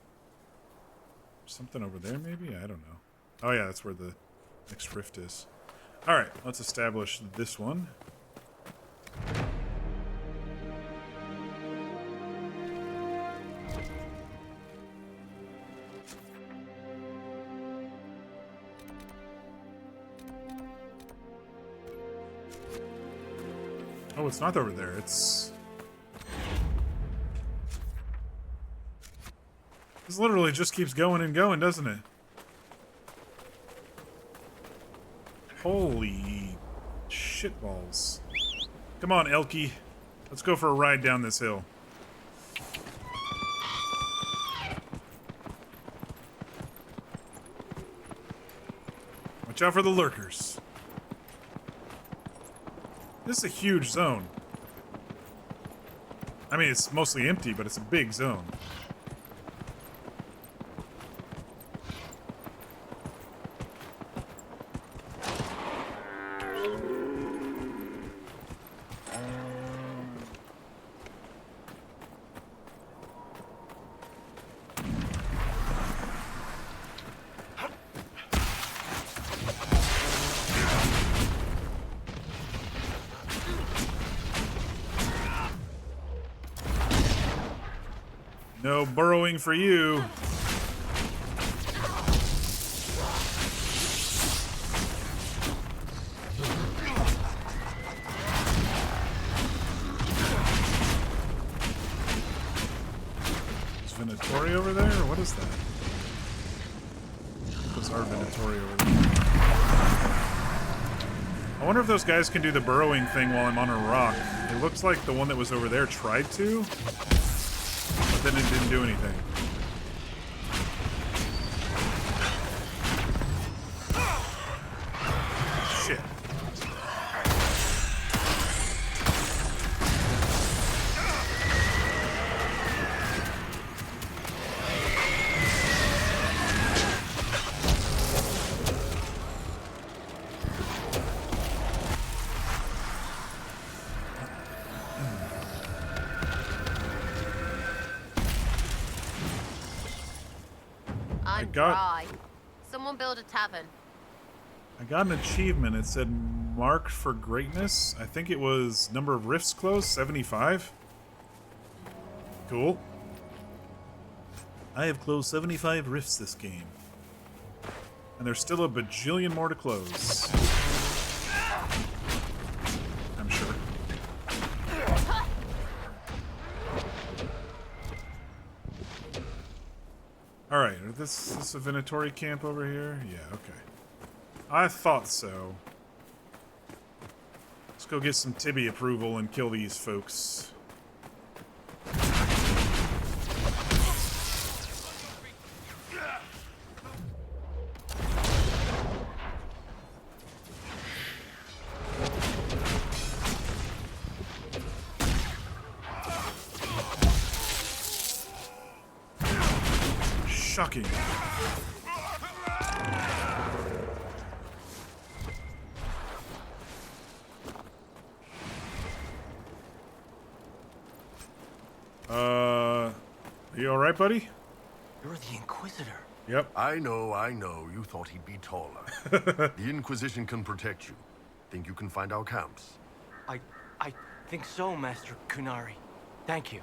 Speaker 1: Something over there, maybe? I don't know. Oh yeah, that's where the next rift is. Alright, let's establish this one. Oh, it's not over there. It's... This literally just keeps going and going, doesn't it? Holy shitballs. Come on, Elky. Let's go for a ride down this hill. Watch out for the lurkers. This is a huge zone. I mean, it's mostly empty, but it's a big zone. No burrowing for you. Is Venatori over there, or what is that? Those are Venatori over there. I wonder if those guys can do the burrowing thing while I'm on a rock. It looks like the one that was over there tried to. But then it didn't do anything. Shit.
Speaker 10: I'm dry. Someone build a tavern.
Speaker 1: I got an achievement. It said marked for greatness. I think it was number of rifts closed, 75. Cool. I have closed 75 rifts this game. And there's still a bajillion more to close. I'm sure. Alright, is this a Venatori camp over here? Yeah, okay. I thought so. Let's go get some Tibby approval and kill these folks. Shocking. Are you alright, buddy?
Speaker 11: You're the Inquisitor.
Speaker 1: Yep.
Speaker 11: I know. You thought he'd be taller. The Inquisition can protect you. Think you can find our camps?
Speaker 15: I think so, Master Kunari. Thank you.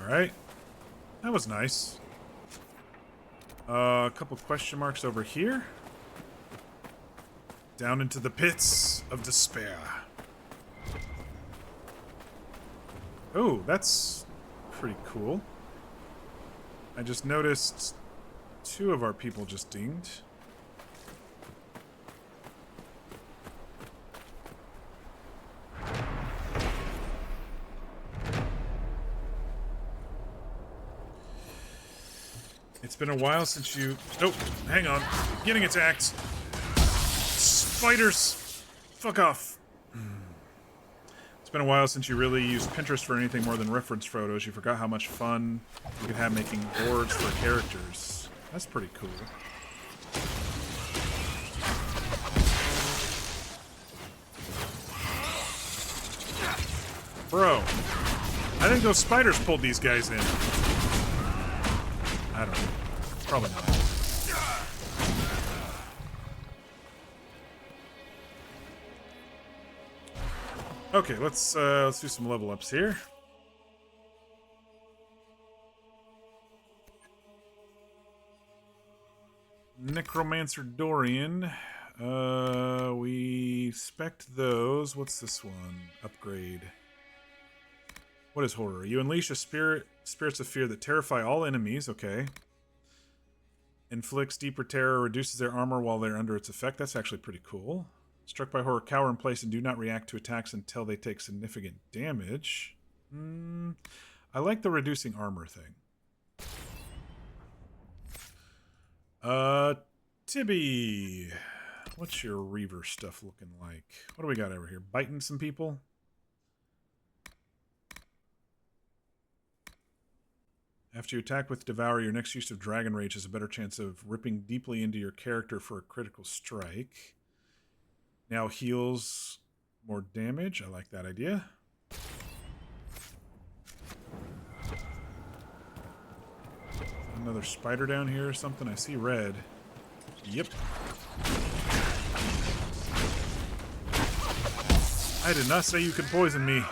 Speaker 1: Alright. That was nice. A couple question marks over here. Down into the pits of despair. Oh, that's pretty cool. I just noticed 2 of our people just dinged. It's been a while since you... Oh, hang on. Getting attacked. Spiders! Fuck off. been a while since you really used Pinterest for anything more than reference photos. You forgot how much fun you could have making boards for characters. That's pretty cool. Bro, I think those spiders pulled these guys in. I don't know. Probably not. Okay, let's do some level ups here. Necromancer Dorian. We spec'd those. What's this one? Upgrade. What is horror? You unleash a spirits of fear that terrify all enemies. Okay. Inflicts deeper terror, reduces their armor while they're under its effect. That's actually pretty cool. Struck by horror, cower in place and do not react to attacks until they take significant damage. I like the reducing armor thing. Tibby. What's your Reaver stuff looking like? What do we got over here? Biting some people? After you attack with Devour, your next use of Dragon Rage has a better chance of ripping deeply into your character for a critical strike. Now heals more damage. I like that idea. Another spider down here or something. I see red. Yep. I did not say you could poison me.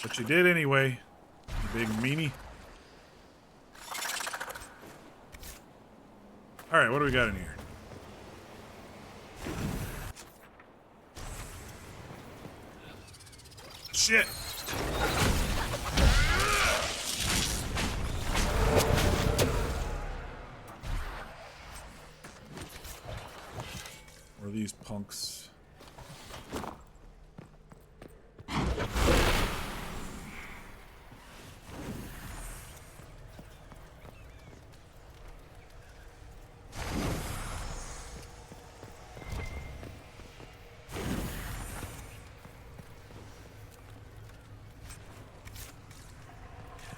Speaker 1: But you did anyway. You big meanie. Alright, what do we got in here? Shit! Or these punks.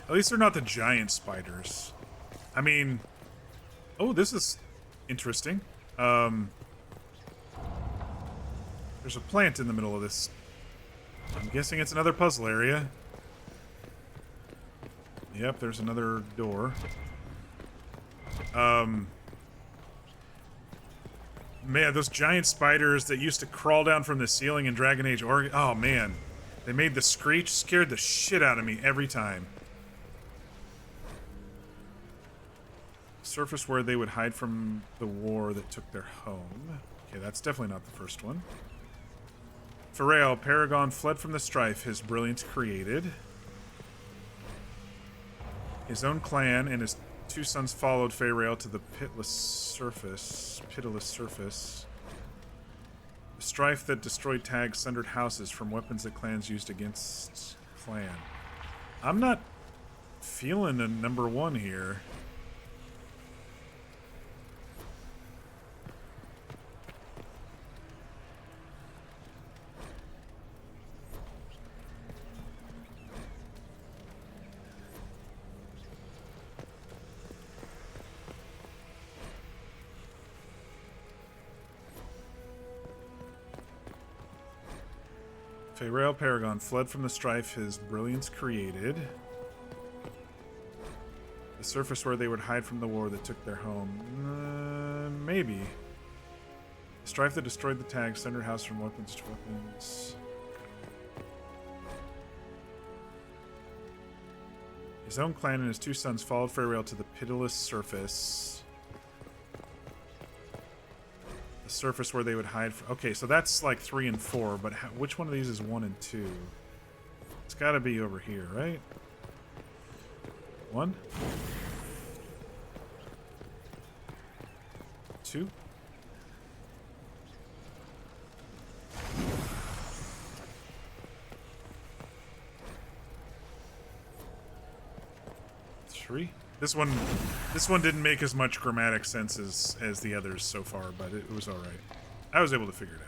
Speaker 1: At least they're not the giant spiders. I mean... Oh, this is interesting. There's a plant in the middle of this. I'm guessing it's another puzzle area. Yep, there's another door. Man, those giant spiders that used to crawl down from the ceiling in Dragon Age Origins. Oh, man. They made the screech, scared the shit out of me every time. Surface where they would hide from the war that took their home. Okay, that's definitely not the first one. Pharrell, Paragon fled from the strife his brilliance created. His own clan and his two sons followed Pharrell to the pitiless surface. The strife that destroyed tags sundered houses from weapons that clans used against clan. I'm not feeling a number one here. Pharrell Paragon fled from the strife his brilliance created. The surface where they would hide from the war that took their home. Maybe. The strife that destroyed the tag, sundered house from weapons to weapons. His own clan and his two sons followed Pharrell to the pitiless surface. Surface where they would hide. Okay, so that's like 3 and 4, but which one of these is 1 and 2? It's got to be over here, right? 1, 2. This one didn't make as much grammatic sense as the others so far, but it was all right. I was able to figure it out.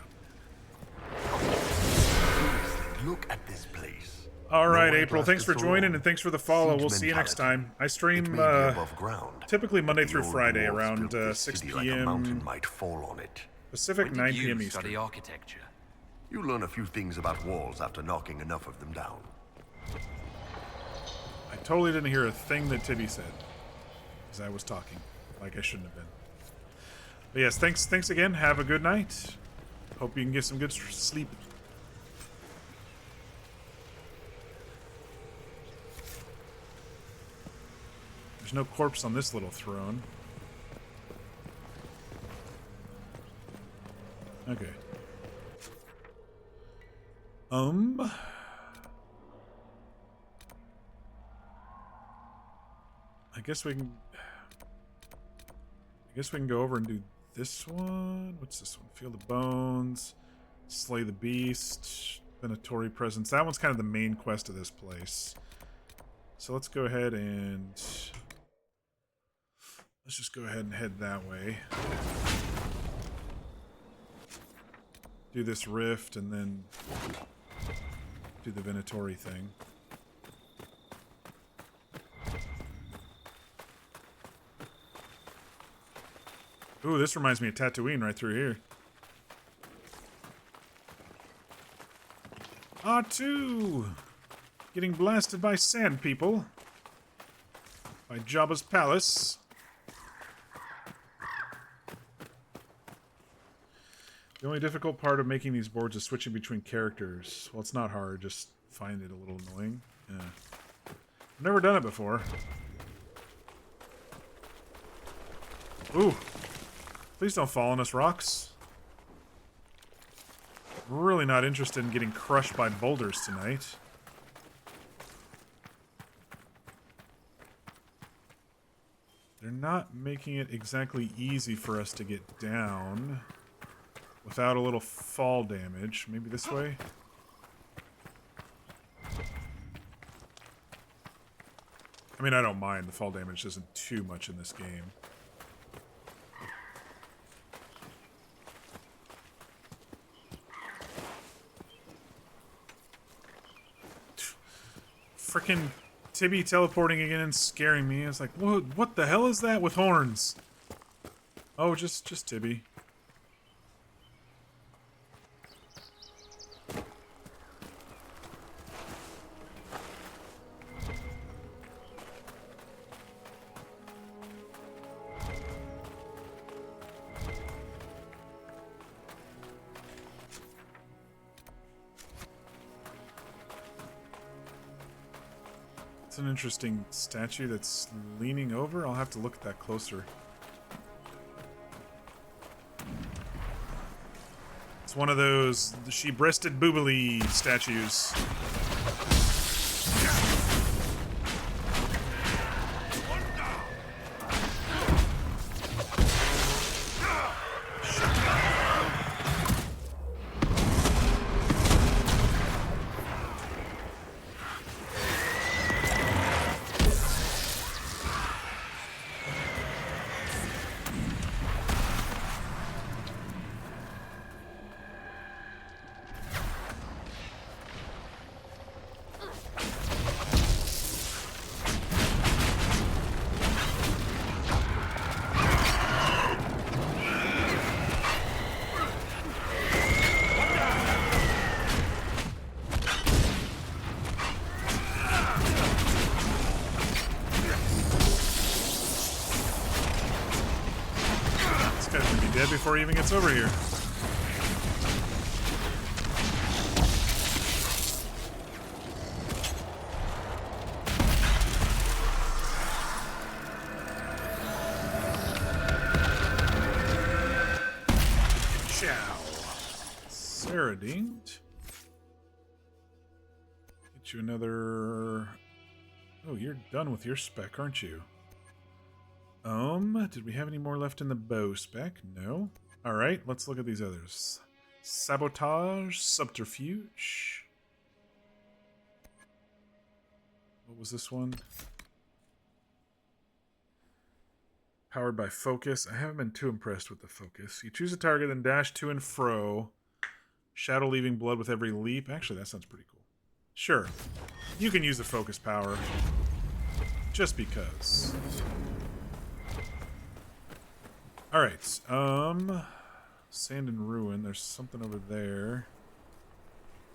Speaker 11: look at this place.
Speaker 1: All right,
Speaker 11: No
Speaker 1: April. Thanks for
Speaker 11: eyeglasses
Speaker 1: joining
Speaker 11: alone.
Speaker 1: and thanks for the follow.
Speaker 11: Siege
Speaker 1: We'll see you next
Speaker 11: mentality.
Speaker 1: time. I
Speaker 11: It
Speaker 1: stream
Speaker 11: may be above ground.
Speaker 1: typically Monday
Speaker 11: The
Speaker 1: through
Speaker 11: old
Speaker 1: Friday
Speaker 11: dwarves
Speaker 1: around
Speaker 11: built this
Speaker 1: 6
Speaker 11: city like a mountain
Speaker 1: p.m.
Speaker 11: might fall on it.
Speaker 1: Pacific,
Speaker 3: When
Speaker 1: 9
Speaker 3: did
Speaker 1: p.m.
Speaker 3: you
Speaker 1: Eastern.
Speaker 3: study architecture?
Speaker 11: You learn a few things about walls after knocking enough of them down.
Speaker 1: I totally didn't hear a thing that Tibby said, because I was talking like I shouldn't have been. But yes, thanks again. Have a good night. Hope you can get some good sleep. There's no corpse on this little throne. Okay. I guess we can go over and do this one. What's this one? Field of Bones, Slay the Beast, Venatori Presence. That one's kind of the main quest of this place. So let's go ahead and let's just go ahead and head that way. Do this rift and then do the Venatori thing. Ooh, this reminds me of Tatooine right through here. R2! Getting blasted by sand people. By Jabba's palace. The only difficult part of making these boards is switching between characters. Well, it's not hard, just find it a little annoying. Yeah. I've never done it before. Ooh. Please don't fall on us, rocks. Really not interested in getting crushed by boulders tonight. They're not making it exactly easy for us to get down without a little fall damage. Maybe this way? I mean, I don't mind. The fall damage isn't too much in this game. Frickin' Tibby teleporting again and scaring me. I was like, what the hell is that with horns? Oh, just Tibby. It's an interesting statue that's leaning over. I'll have to look at that closer. It's one of those she-breasted boobily statues. Before he even gets over here. Ciao. Saradined. Get you another... Oh, you're done with your spec, aren't you? Did we have any more left in the bow spec? No. Alright, let's look at these others. Sabotage, Subterfuge. What was this one? Powered by focus. I haven't been too impressed with the focus. You choose a target, then dash to and fro Shadow leaving blood with every leap. Actually, that sounds pretty cool. Sure. You can use the focus power. Just because. Alright, Sand and Ruin. There's something over there.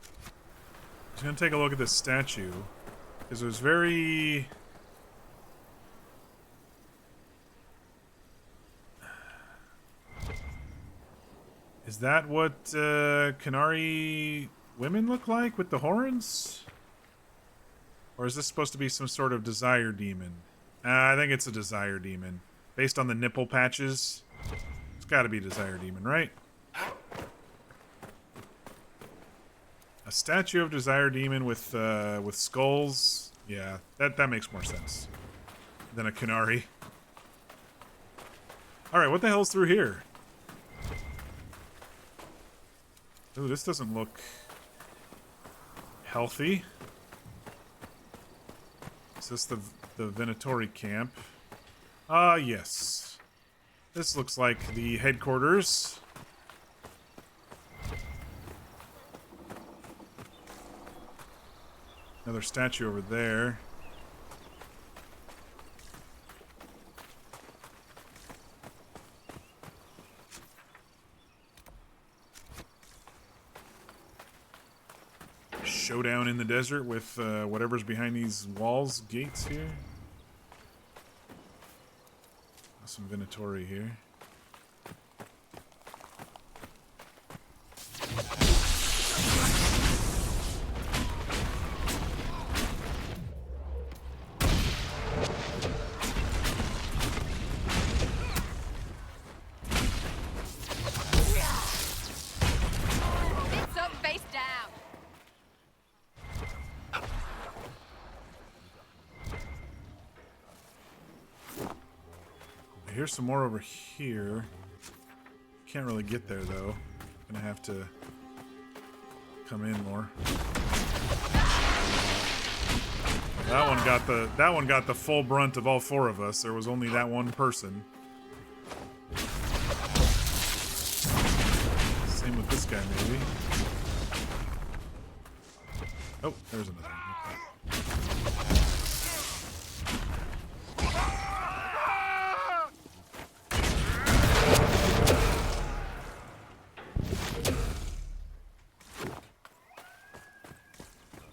Speaker 1: I'm just gonna take a look at this statue. Because it was very... Is that what Qunari women look like with the horns? Or is this supposed to be some sort of desire demon? I think it's a desire demon. Based on the nipple patches. It's gotta be desire demon, right? A statue of desire demon with skulls. Yeah, that makes more sense than a Qunari. Alright, what the hell's through here? Ooh, this doesn't look healthy. Is this the Venatori camp? Ah, yes. This looks like the headquarters. Another statue over there. Showdown in the desert with whatever's behind these walls, gates here. Some Venatori here.
Speaker 10: Bits up, face down.
Speaker 1: Here's some more over here. Can't really get there though. Gonna have to come in more. That one got the full brunt of all four of us. There was only that one person. Same with this guy maybe. Oh, there's another one.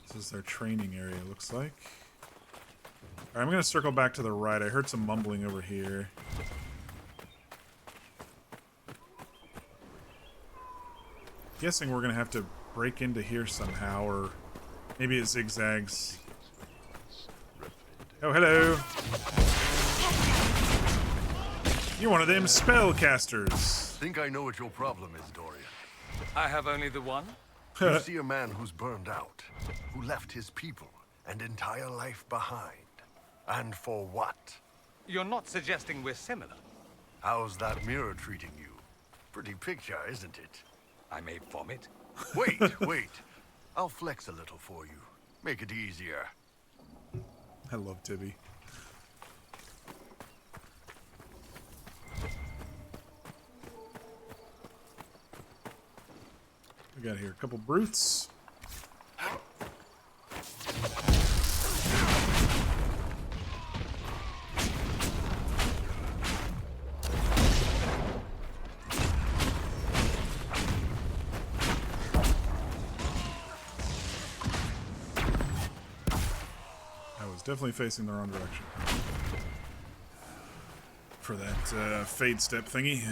Speaker 1: This is their training area, looks like. Alright, I'm gonna circle back to the right. I heard some mumbling over here. Guessing we're gonna have to break into here somehow, or maybe it zigzags. Oh, hello! You're one of them spellcasters.
Speaker 11: Think I know what your problem is, Dorian.
Speaker 13: I have only the one?
Speaker 11: You see a man who's burned out, who left his people and entire life behind. And for what?
Speaker 13: You're not suggesting we're similar.
Speaker 11: How's that mirror treating you? Pretty picture, isn't it?
Speaker 13: I may vomit.
Speaker 11: Wait, wait. I'll flex a little for you. Make it easier.
Speaker 1: I love Tibby. We got here a couple brutes. I was definitely facing the wrong direction for that fade step thingy.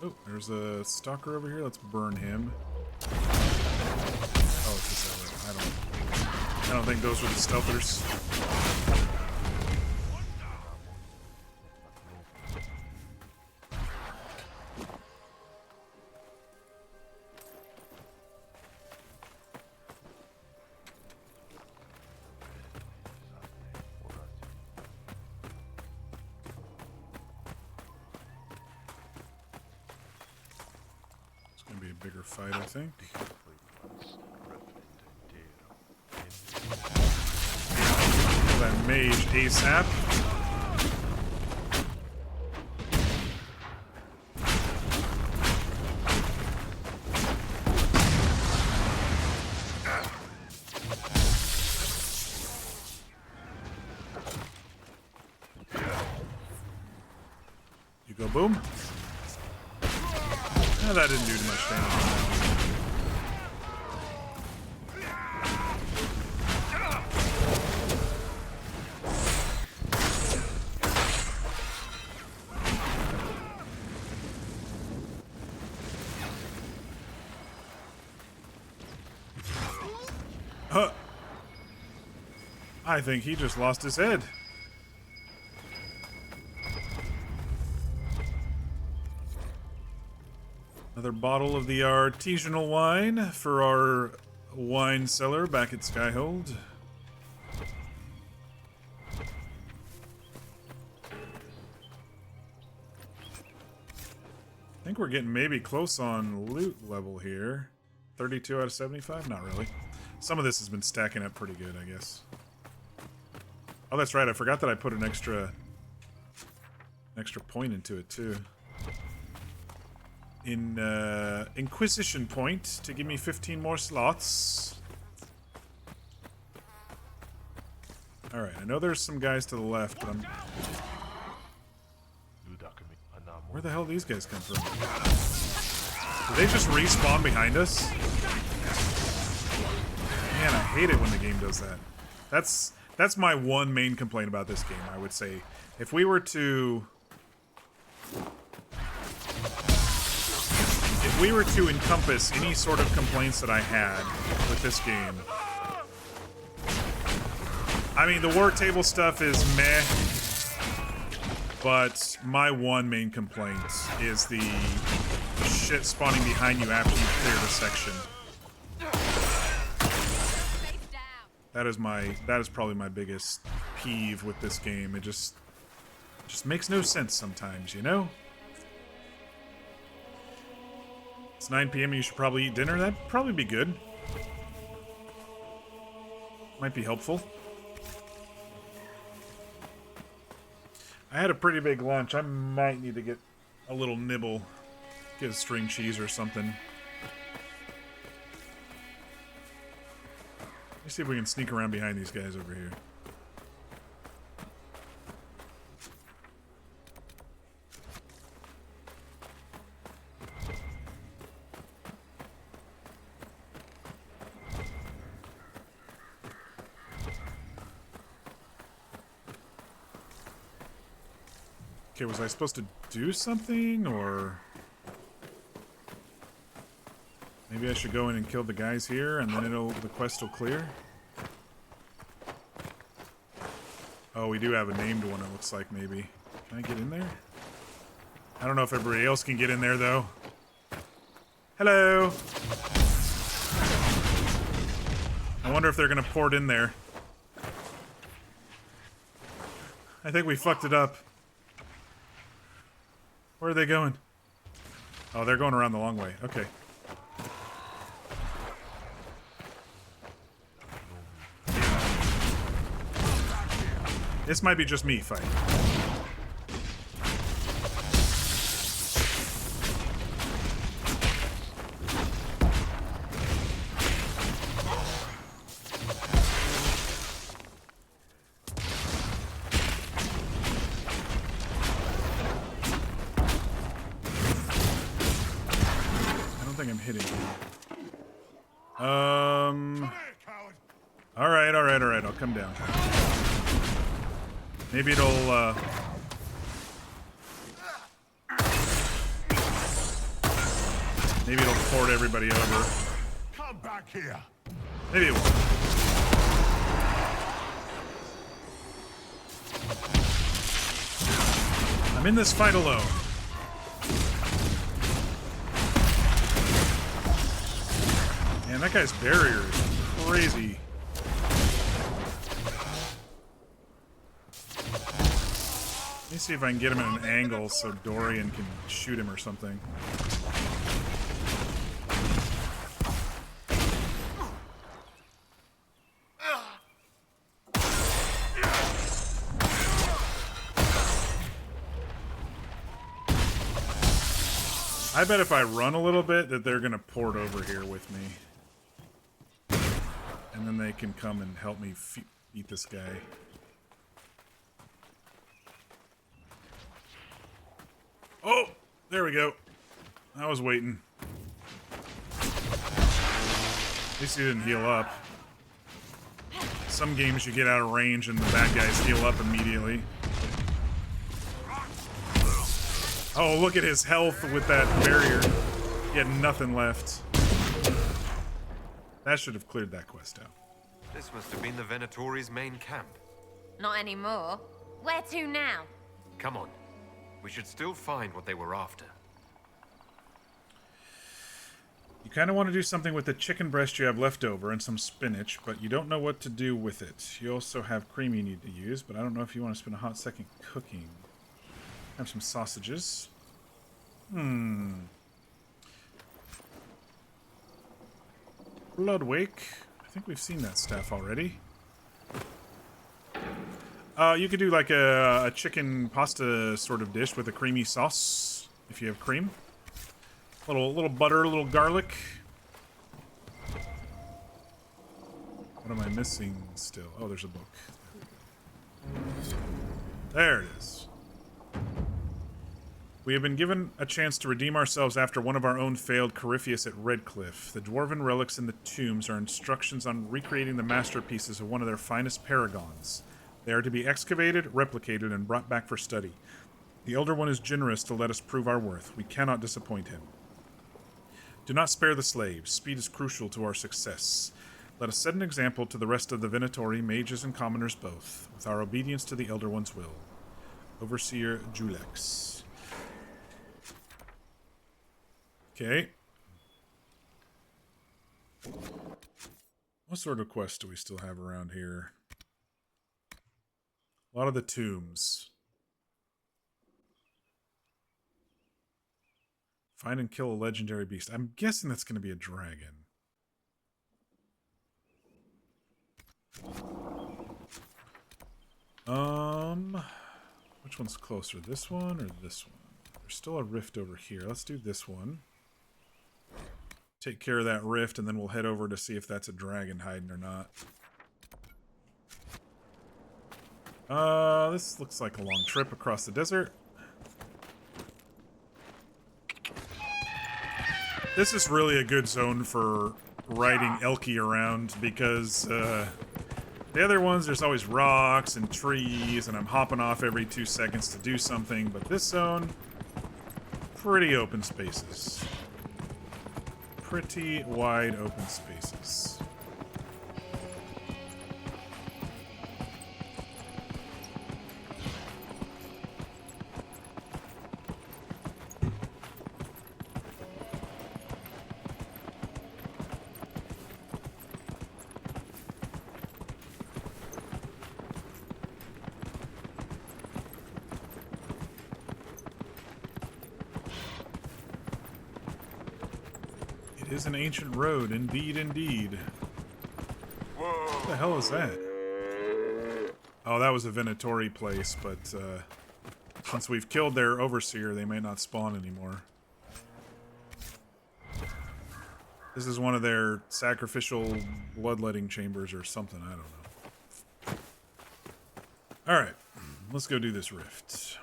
Speaker 1: Oh, there's a stalker over here. Let's burn him. Oh, it's just over. I don't think those were the stealthers. Bigger fight, I think. That mage ASAP. You go boom. Oh, that didn't do too much damage. I think he just lost his head. Another bottle of the artisanal wine for our wine cellar back at Skyhold. I think we're getting maybe close on loot level here. 32 out of 75? Not really. Some of this has been stacking up pretty good, I guess. Oh, that's right. I forgot that I put an extra point into it, too. In Inquisition point to give me 15 more slots. Alright, I know there's some guys to the left, but I'm... Where the hell do these guys come from? Do they just respawn behind us? Man, I hate it when the game does that. That's my one main complaint about this game, I would say. If we were to encompass any sort of complaints that I had with this game, I mean, the war table stuff is meh, but my one main complaint is the shit spawning behind you after you clear the section. That is probably my biggest peeve with this game. It just makes no sense sometimes, you know? It's 9 p.m. and you should probably eat dinner. That'd probably be good. Might be helpful. I had a pretty big lunch. I might need to get a little nibble. Get a string cheese or something. Let's see if we can sneak around behind these guys over here. Okay, was I supposed to do something, or... Maybe I should go in and kill the guys here, and then the quest will clear? Oh, we do have a named one, it looks like, maybe. Can I get in there? I don't know if everybody else can get in there, though. Hello! I wonder if they're gonna port in there. I think we fucked it up. Where are they going? Oh, they're going around the long way. Okay. This might be just me fighting. I don't think I'm hitting him. Alright, I'll come down. Maybe it'll, maybe it'll port everybody over.
Speaker 11: Come back here.
Speaker 1: Maybe it won't. I'm in this fight alone. Man, that guy's barrier is crazy. Let me see if I can get him at an angle so Dorian can shoot him or something. I bet if I run a little bit that they're gonna port over here with me. And then they can come and help me beat this guy. Oh! There we go. I was waiting. At least he didn't heal up. Some games you get out of range and the bad guys heal up immediately. Oh, look at his health with that barrier. He had nothing left. That should have cleared that quest out.
Speaker 3: This must have been the Venatori's main camp.
Speaker 10: Not anymore. Where to now?
Speaker 3: Come on. We should still find what they were after.
Speaker 1: You kind of want to do something with the chicken breast you have left over and some spinach, but you don't know what to do with it. You also have cream you need to use, but I don't know if you want to spend a hot second cooking. Have some sausages. Bloodwake. I think we've seen that staff already. You could do like a chicken pasta sort of dish with a creamy sauce, if you have cream. Little butter, a little garlic. What am I missing still? Oh, there's a book. There it is. We have been given a chance to redeem ourselves after one of our own failed Corypheus at Redcliffe. The dwarven relics in the tombs are instructions on recreating the masterpieces of one of their finest paragons. They are to be excavated, replicated, and brought back for study. The Elder One is generous to let us prove our worth. We cannot disappoint him. Do not spare the slaves. Speed is crucial to our success. Let us set an example to the rest of the Venatori, mages and commoners both, with our obedience to the Elder One's will. Overseer Julex. Okay. What sort of quests do we still have around here? A lot of the tombs. Find and kill a legendary beast. I'm guessing that's going to be a dragon. Which one's closer? This one or this one? There's still a rift over here. Let's do this one. Take care of that rift, and then we'll head over to see if that's a dragon hiding or not. This looks like a long trip across the desert. This is really a good zone for riding Elky around because the other ones, there's always rocks and trees, and I'm hopping off every 2 seconds to do something, but this zone, pretty open spaces. Pretty wide open spaces. It is an ancient road, indeed, indeed. What the hell is that? Oh, that was a Venatori place, but since we've killed their overseer, they may not spawn anymore. This is one of their sacrificial bloodletting chambers or something, I don't know. Alright, let's go do this rift.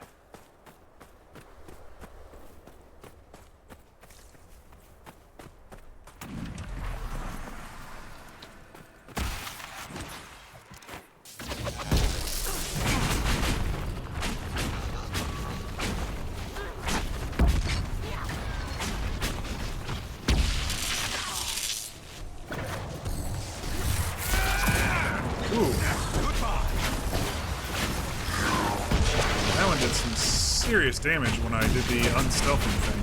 Speaker 1: Serious damage when I did the unstealthing thing.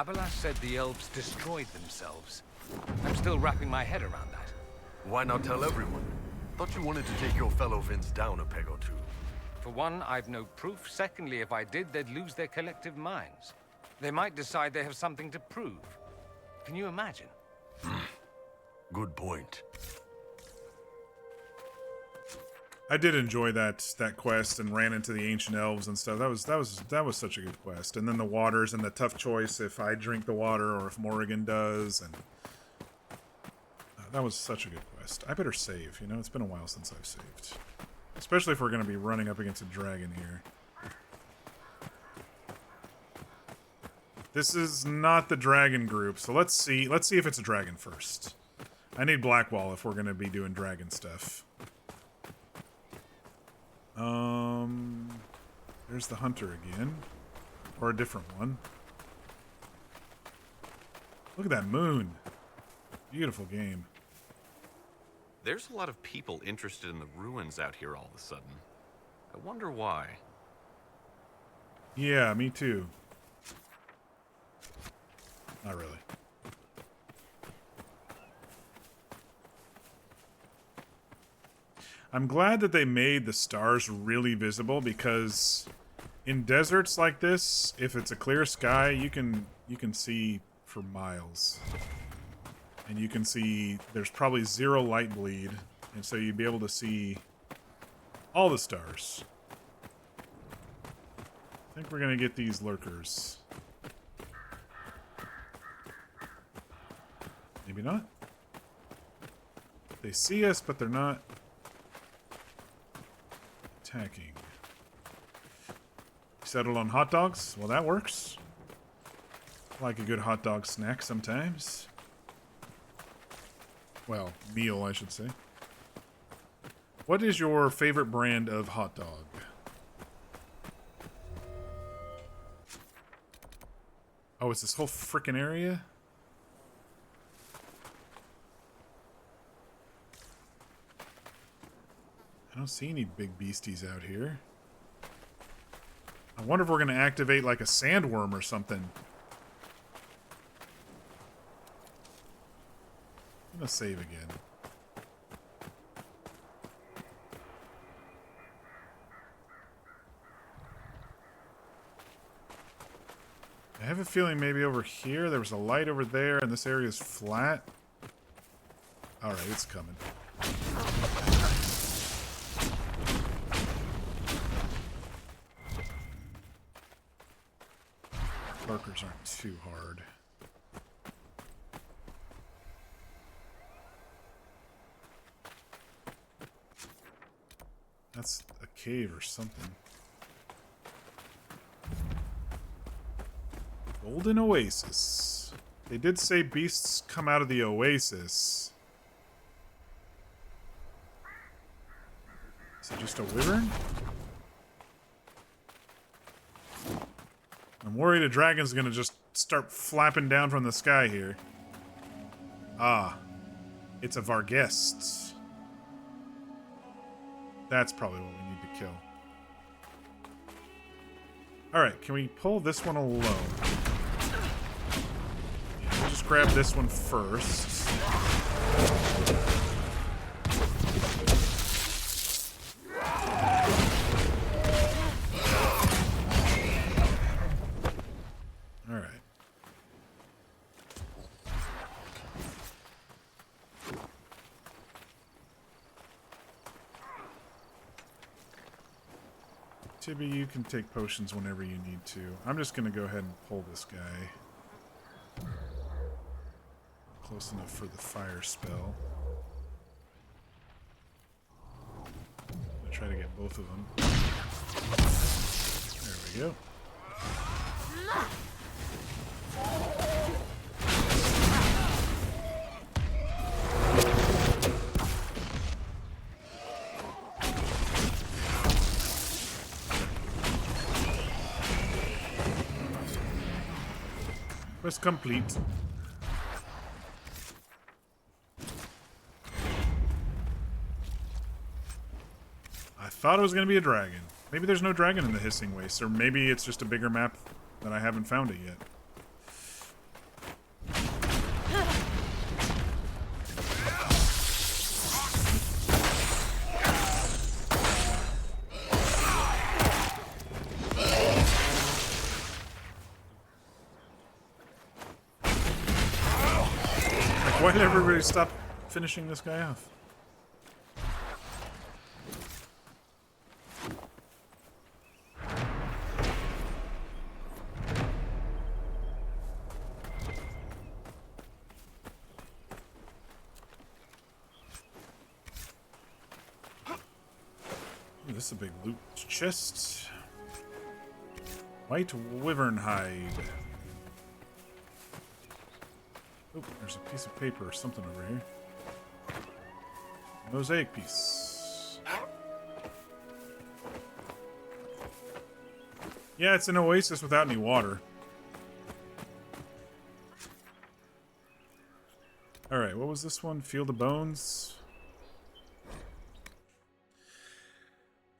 Speaker 13: Abelas said the elves destroyed themselves. I'm still wrapping my head around that.
Speaker 11: Why not tell everyone? Thought you wanted to take your fellow Vince down a peg or two.
Speaker 13: For one, I've no proof. Secondly, if I did, they'd lose their collective minds. They might decide they have something to prove. Can you imagine?
Speaker 11: Good point.
Speaker 1: I did enjoy that quest and ran into the ancient elves and stuff. That was such a good quest. And then the waters and the tough choice if I drink the water or if Morrigan does, and that was such a good quest. I better save. You know, it's been a while since I've saved, especially if we're going to be running up against a dragon here. This is not the dragon group, so let's see if it's a dragon first. I need Blackwall if we're going to be doing dragon stuff. There's the hunter again. Or a different one. Look at that moon. Beautiful game.
Speaker 16: There's a lot of people interested in the ruins out here all of a sudden. I wonder why.
Speaker 1: Yeah, me too. Not really. I'm glad that they made the stars really visible, because in deserts like this, if it's a clear sky, you can see for miles. And you can see there's probably zero light bleed, and so you'd be able to see all the stars. I think we're gonna get these lurkers. Maybe not. They see us, but they're not attacking. Settled on hot dogs? Well, that works. I like a good hot dog snack sometimes. Well, meal, I should say. What is your favorite brand of hot dog? Oh, it's this whole frickin' area? I don't see any big beasties out here. I wonder if we're going to activate like a sandworm or something. I'm going to save again. I have a feeling maybe over here there was a light over there and this area is flat. Alright, it's coming. Lurkers aren't too hard. That's a cave or something. Golden Oasis. They did say beasts come out of the oasis. Is it just a wyvern? I'm worried a dragon's gonna just start flapping down from the sky here. Ah. It's a Varghest. That's probably what we need to kill. Alright, can we pull this one alone? Yeah, we'll just grab this one first. Alright. Tibby, you can take potions whenever you need to. I'm just going to go ahead and pull this guy. Close enough for the fire spell. I'm going to try to get both of them. There we go. Quest complete. I thought it was going to be a dragon. Maybe there's no dragon in the Hissing Waste, or maybe it's just a bigger map that I haven't found it yet. Why did everybody stop finishing this guy off? Ooh, this is a big loot chest. White wyvern hide. Oh, there's a piece of paper or something over here. Mosaic piece. Yeah, it's an oasis without any water. Alright, what was this one? Field of Bones?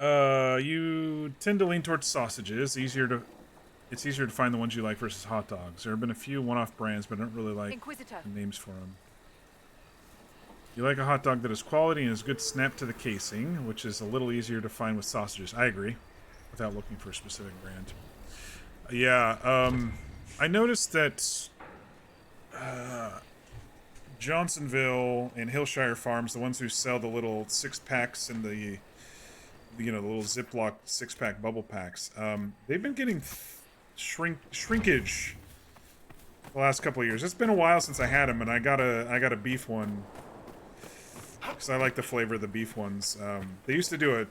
Speaker 1: You tend to lean towards sausages. It's easier to find the ones you like versus hot dogs. There have been a few one-off brands, but I don't really like
Speaker 9: Inquisitor.
Speaker 1: the names for them. You like a hot dog that has quality and has good snap to the casing, which is a little easier to find with sausages. I agree, without looking for a specific brand. Yeah, I noticed that Johnsonville and Hillshire Farms, the ones who sell the little 6-packs and the little Ziploc 6-pack bubble packs, they've been getting shrinkage the last couple of years. It's been a while since I had them, and I got a beef one because I like the flavor of the beef ones. They used to do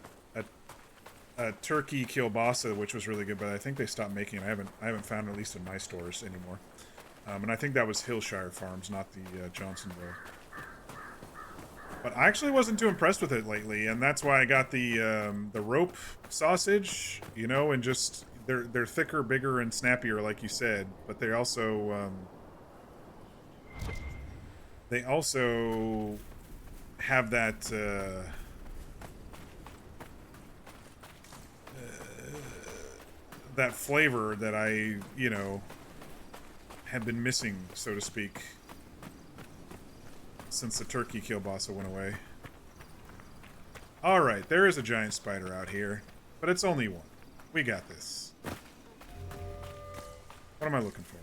Speaker 1: a turkey kielbasa, which was really good, but I think they stopped making it. I haven't found it, at least in my stores anymore. And I think that was Hillshire Farms, not the Johnsonville. But I actually wasn't too impressed with it lately, and that's why I got the rope sausage, you know, and just they're thicker, bigger, and snappier, like you said. But they also have that that flavor that I, you know, have been missing, so to speak, since the turkey kielbasa went away. Alright, there is a giant spider out here, but it's only one. We got this. What am I looking for?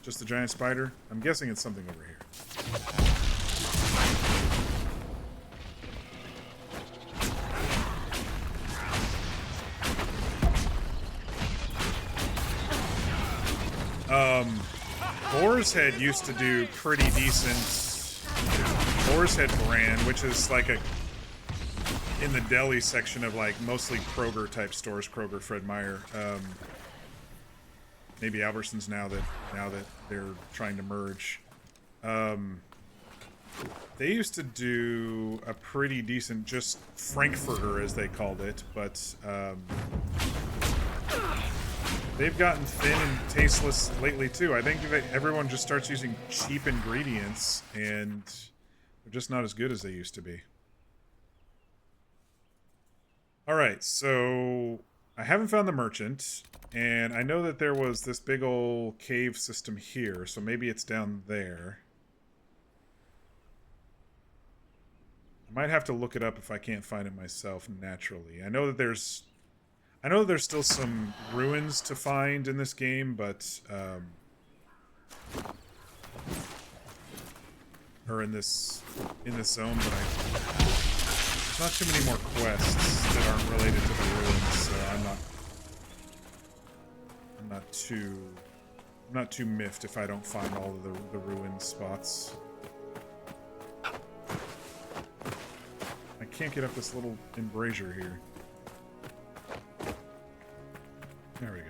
Speaker 1: Just a giant spider? I'm guessing it's something over here. Boar's Head used to do pretty decent. Boar's Head brand, which is like in the deli section of like mostly Kroger type stores, Kroger, Fred Meyer. Maybe Albertsons now that they're trying to merge. They used to do a pretty decent, just Frankfurter as they called it, but they've gotten thin and tasteless lately too. I think that everyone just starts using cheap ingredients and they're just not as good as they used to be. Alright, so I haven't found the merchant, and I know that there was this big old cave system here, so maybe it's down there. I might have to look it up if I can't find it myself naturally. I know that there's still some ruins to find in this game, but or in this zone, but there's not too many more quests that aren't related to the ruins, so I'm not too miffed if I don't find all of the ruin spots. I can't get up this little embrasure here. There we go.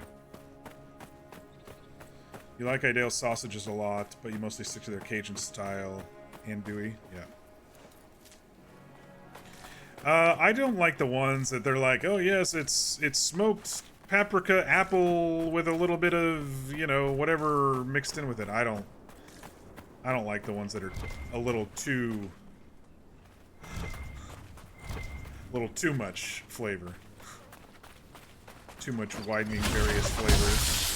Speaker 1: You like Idale's sausages a lot, but you mostly stick to their Cajun style. Andouille, yeah. I don't like the ones that they're like, oh yes, it's smoked paprika apple with a little bit of, you know, whatever mixed in with it. I don't like the ones that are a little too much flavor. Too much widening various flavors.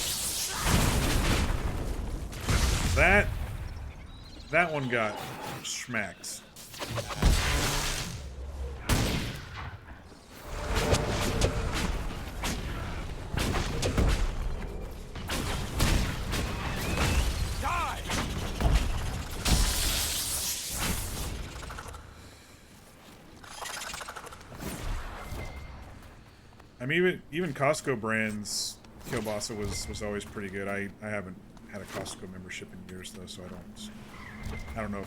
Speaker 1: That one got schmacked. mean, even Costco brands kielbasa was always pretty good. I haven't had a Costco membership in years though, so I don't know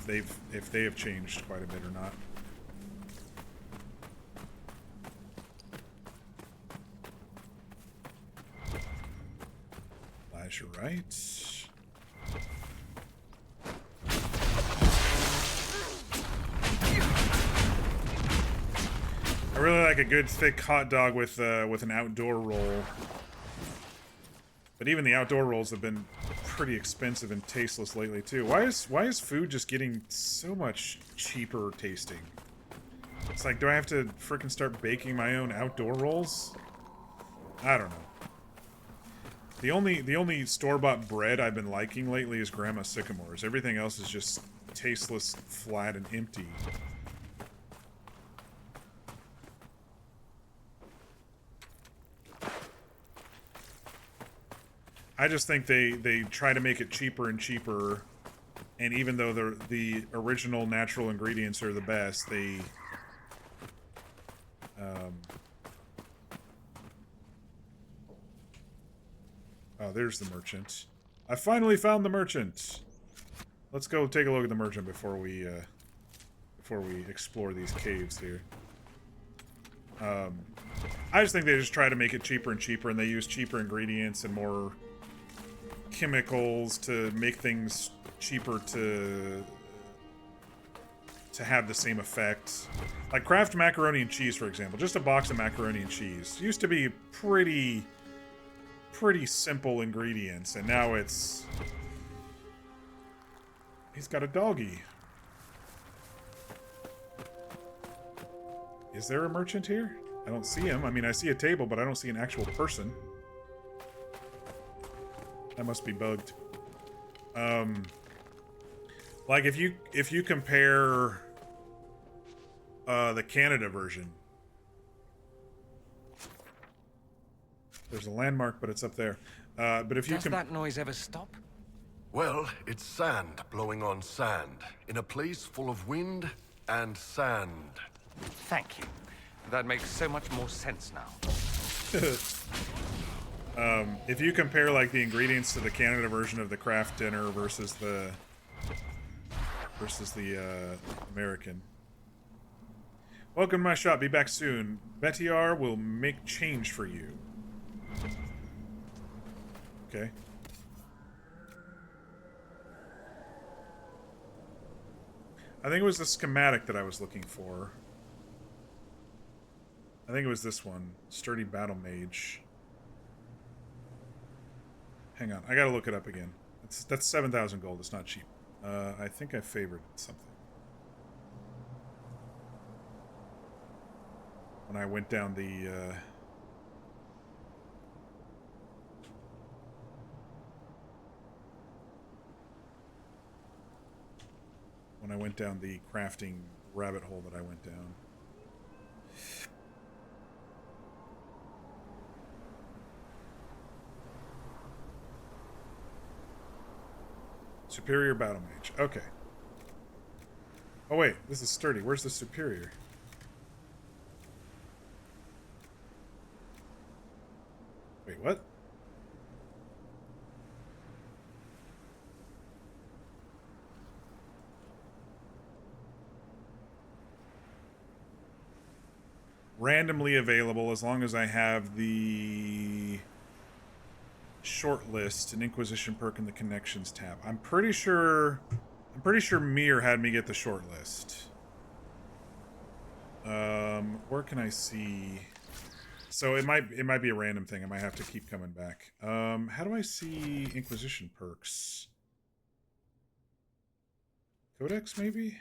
Speaker 1: if they have changed quite a bit or not. Lazurite. I really like a good thick hot dog with an outdoor roll. But even the outdoor rolls have been pretty expensive and tasteless lately too. Why is food just getting so much cheaper tasting? It's like, do I have to freaking start baking my own outdoor rolls? I don't know. The only store-bought bread I've been liking lately is Grandma Sycamore's. Everything else is just tasteless, flat, and empty. I just think they try to make it cheaper and cheaper, and even though the original natural ingredients are the best, they oh, there's the merchant. I finally found the merchant. Let's go take a look at the merchant before we explore these caves here. I just think they just try to make it cheaper and cheaper, and they use cheaper ingredients and more chemicals to make things cheaper to have the same effect. Like Kraft macaroni and cheese, for example. Just a box of macaroni and cheese used to be pretty simple ingredients, and now it's... He's got a doggy. Is there a merchant here? I don't see him. I mean, I see a table, but I don't see an actual person. That must be bugged. Like if you compare the Canada version, there's a landmark, but it's up there. But if you
Speaker 13: Does that noise ever stop?
Speaker 11: Well, it's sand blowing on sand in a place full of wind and sand.
Speaker 13: Thank you. That makes so much more sense now.
Speaker 1: If you compare like the ingredients to the Canada version of the Kraft dinner versus the American. Welcome to my shop. Be back soon. Betiar will make change for you. Okay. I think it was the schematic that I was looking for. I think it was this one. Sturdy Battle Mage. Hang on, I gotta look it up again. That's 7,000 gold. It's not cheap. I think I favored something when I went down the. When I went down the crafting rabbit hole that I went down. Superior Battle Mage. Okay. Oh wait, this is sturdy. Where's the superior? Wait, what? Randomly available as long as I have the short list, an Inquisition perk in the Connections tab. I'm pretty sure Mir had me get the short list. Where can I see? So it might be a random thing. I might have to keep coming back. How do I see Inquisition perks? Codex maybe?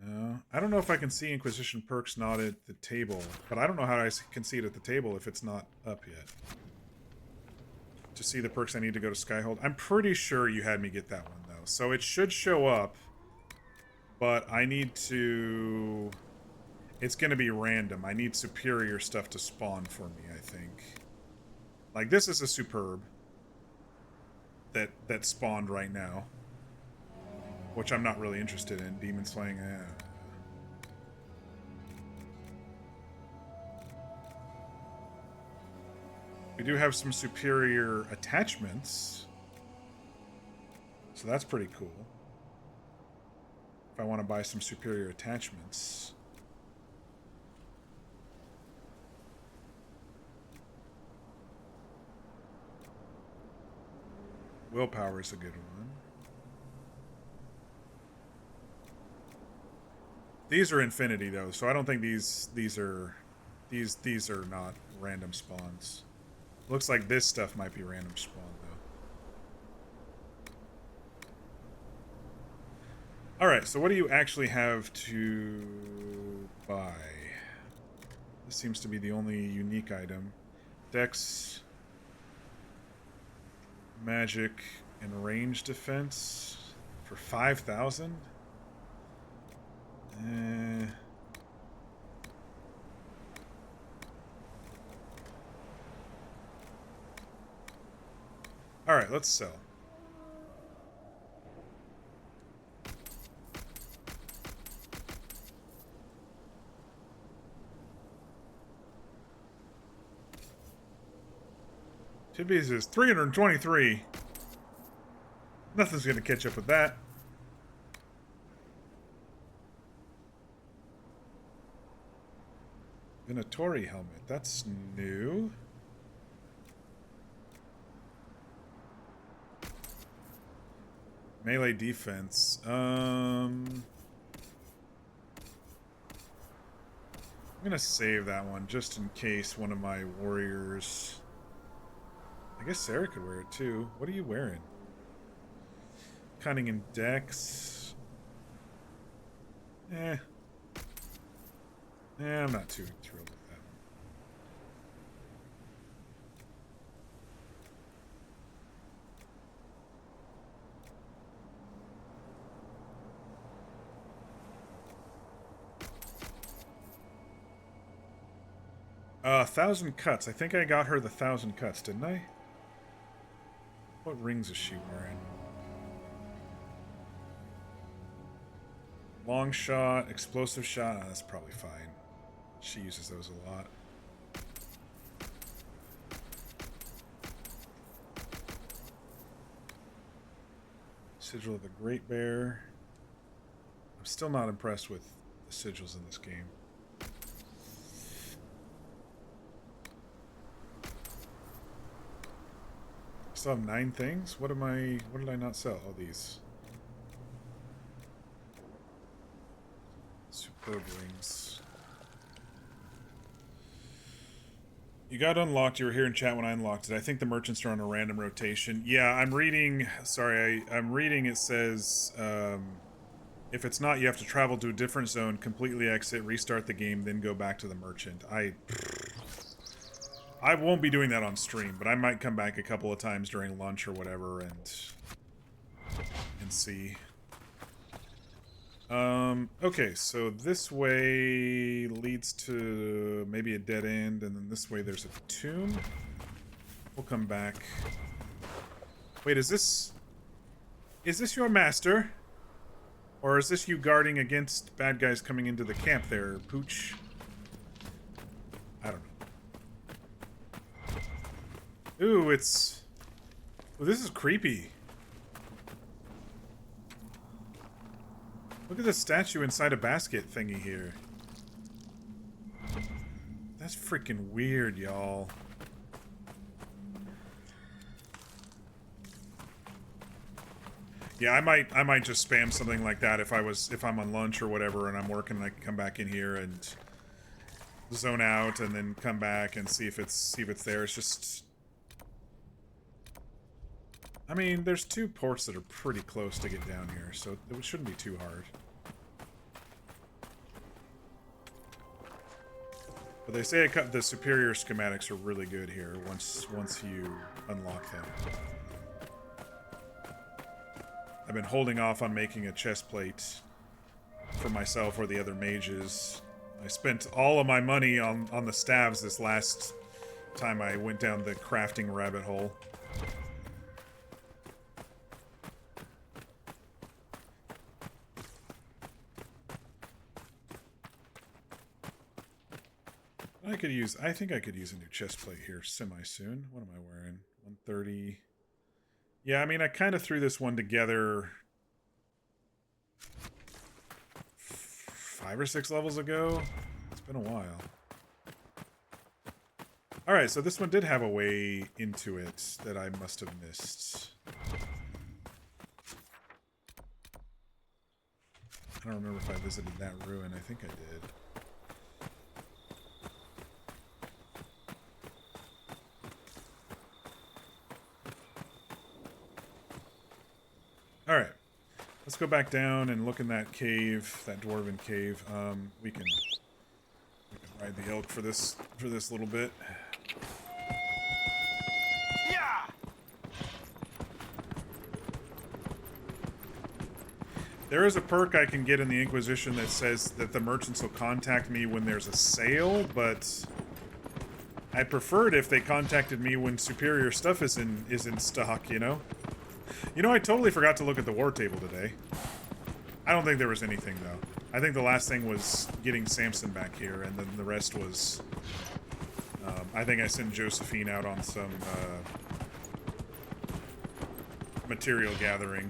Speaker 1: No, I don't know if I can see Inquisition perks not at the table, but I don't know how I can see it at the table if it's not up yet. To see the perks I need to go to Skyhold. I'm pretty sure you had me get that one, though. So it should show up, but I need to... It's going to be random. I need superior stuff to spawn for me, I think. Like, this is a superb that spawned right now. which I'm not really interested in. Demon slaying. We do have some superior attachments, so that's pretty cool. If I want to buy some superior attachments. Willpower is a good one. These are infinity though, so I don't think these are not random spawns. Looks like this stuff might be random spawn though. Alright, so what do you actually have to buy? This seems to be the only unique item. Dex, magic, and range defense for 5,000? Alright, let's sell. Tibby's is 323. Nothing's gonna catch up with that. Venatori helmet, that's new. Melee defense. I'm gonna save that one just in case one of my warriors. I guess Sarah could wear it too. What are you wearing? Cunning and Dex. I'm not too thrilled with that one. 1,000 cuts. I think I got her the 1,000 cuts, didn't I? What rings is she wearing? Long shot, explosive shot. That's probably fine. She uses those a lot. Sigil of the Great Bear. I'm still not impressed with the sigils in this game. Still have 9 things? What did I not sell? Oh, these. Superb rings. You got unlocked. You were here in chat when I unlocked it. I think the merchants are on a random rotation. Yeah, I'm reading. Sorry, I'm reading. It says if it's not, you have to travel to a different zone, completely exit, restart the game, then go back to the merchant. I won't be doing that on stream, but I might come back a couple of times during lunch or whatever and see. Okay, so this way leads to maybe a dead end, and then this way there's a tomb. We'll come back. Wait, is this your master? Or is this you guarding against bad guys coming into the camp there, Pooch? I don't know. Ooh, it's... Ooh, this is creepy. Look at the statue inside a basket thingy here. That's freaking weird, y'all. Yeah, I might just spam something like that if I'm on lunch or whatever and I'm working. I can come back in here and zone out and then come back and see if it's there. It's just, I mean, there's 2 ports that are pretty close to get down here, so it shouldn't be too hard. But they say the superior schematics are really good here once you unlock them. I've been holding off on making a chest plate for myself or the other mages. I spent all of my money on the staves this last time I went down the crafting rabbit hole. I think I could use a new chest plate here semi-soon. What am I wearing? 130. Yeah, I mean, I kind of threw this one together 5 or 6 levels ago. It's been a while. Alright, so this one did have a way into it that I must have missed. I don't remember if I visited that ruin. I think I did. Alright. Let's go back down and look in that cave, that dwarven cave. We can ride the elk for this little bit. There is a perk I can get in the Inquisition that says that the merchants will contact me when there's a sale, but I prefer it if they contacted me when superior stuff is in stock, you know? You know, I totally forgot to look at the war table today. I don't think there was anything, though. I think the last thing was getting Samson back here, and then the rest was... I think I sent Josephine out on some material gathering.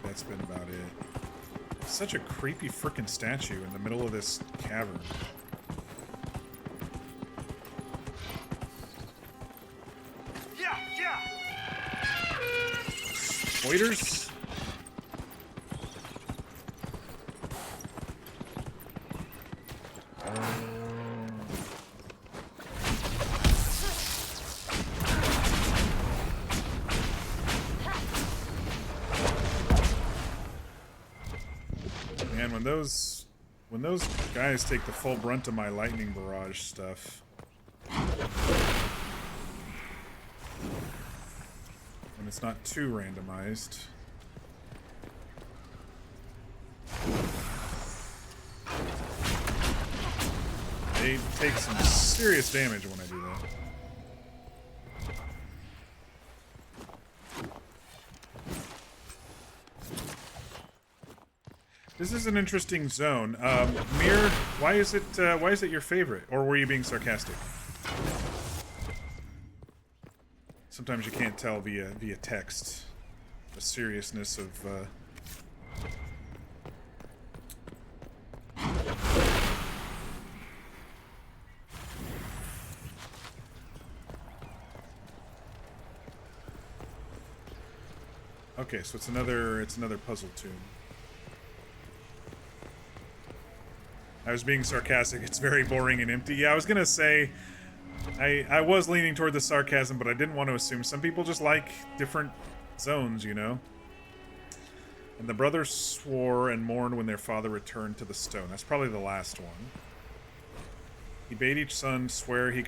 Speaker 1: That's been about it. Such a creepy frickin' statue in the middle of this cavern. Waiters? Man, when those guys take the full brunt of my lightning barrage stuff. When it's not too randomized. They take some serious damage when I do that. This is an interesting zone. Mir, why is it your favorite? Or were you being sarcastic? Sometimes you can't tell via text the seriousness of Okay, so it's another puzzle tomb. I was being sarcastic. It's very boring and empty. Yeah, I was gonna say, I was leaning toward the sarcasm, but I didn't want to assume. Some people just like different zones, you know? And the brothers swore and mourned when their father returned to the stone. That's probably the last one. He bade each son swear he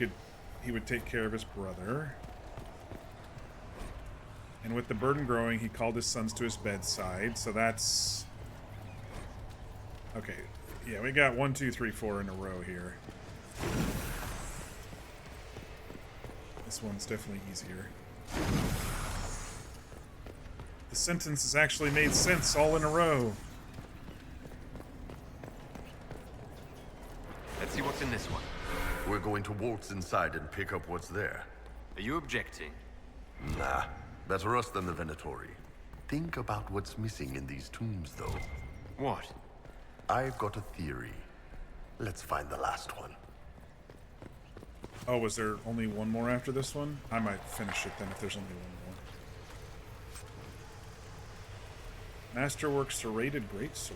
Speaker 1: would take care of his brother. And with the burden growing, he called his sons to his bedside. So that's... Okay. Yeah, we got 1, 2, 3, 4 in a row here. This one's definitely easier. The sentences actually made sense all in a row.
Speaker 3: Let's see what's in this one.
Speaker 11: We're going to waltz inside and pick up what's there.
Speaker 3: Are you objecting?
Speaker 11: Nah, better us than the Venatori. Think about what's missing in these tombs, though.
Speaker 3: What?
Speaker 11: I've got a theory. Let's find the last one.
Speaker 1: Oh, was there only one more after this one? I might finish it then if there's only one more. Masterwork Serrated Greatsword.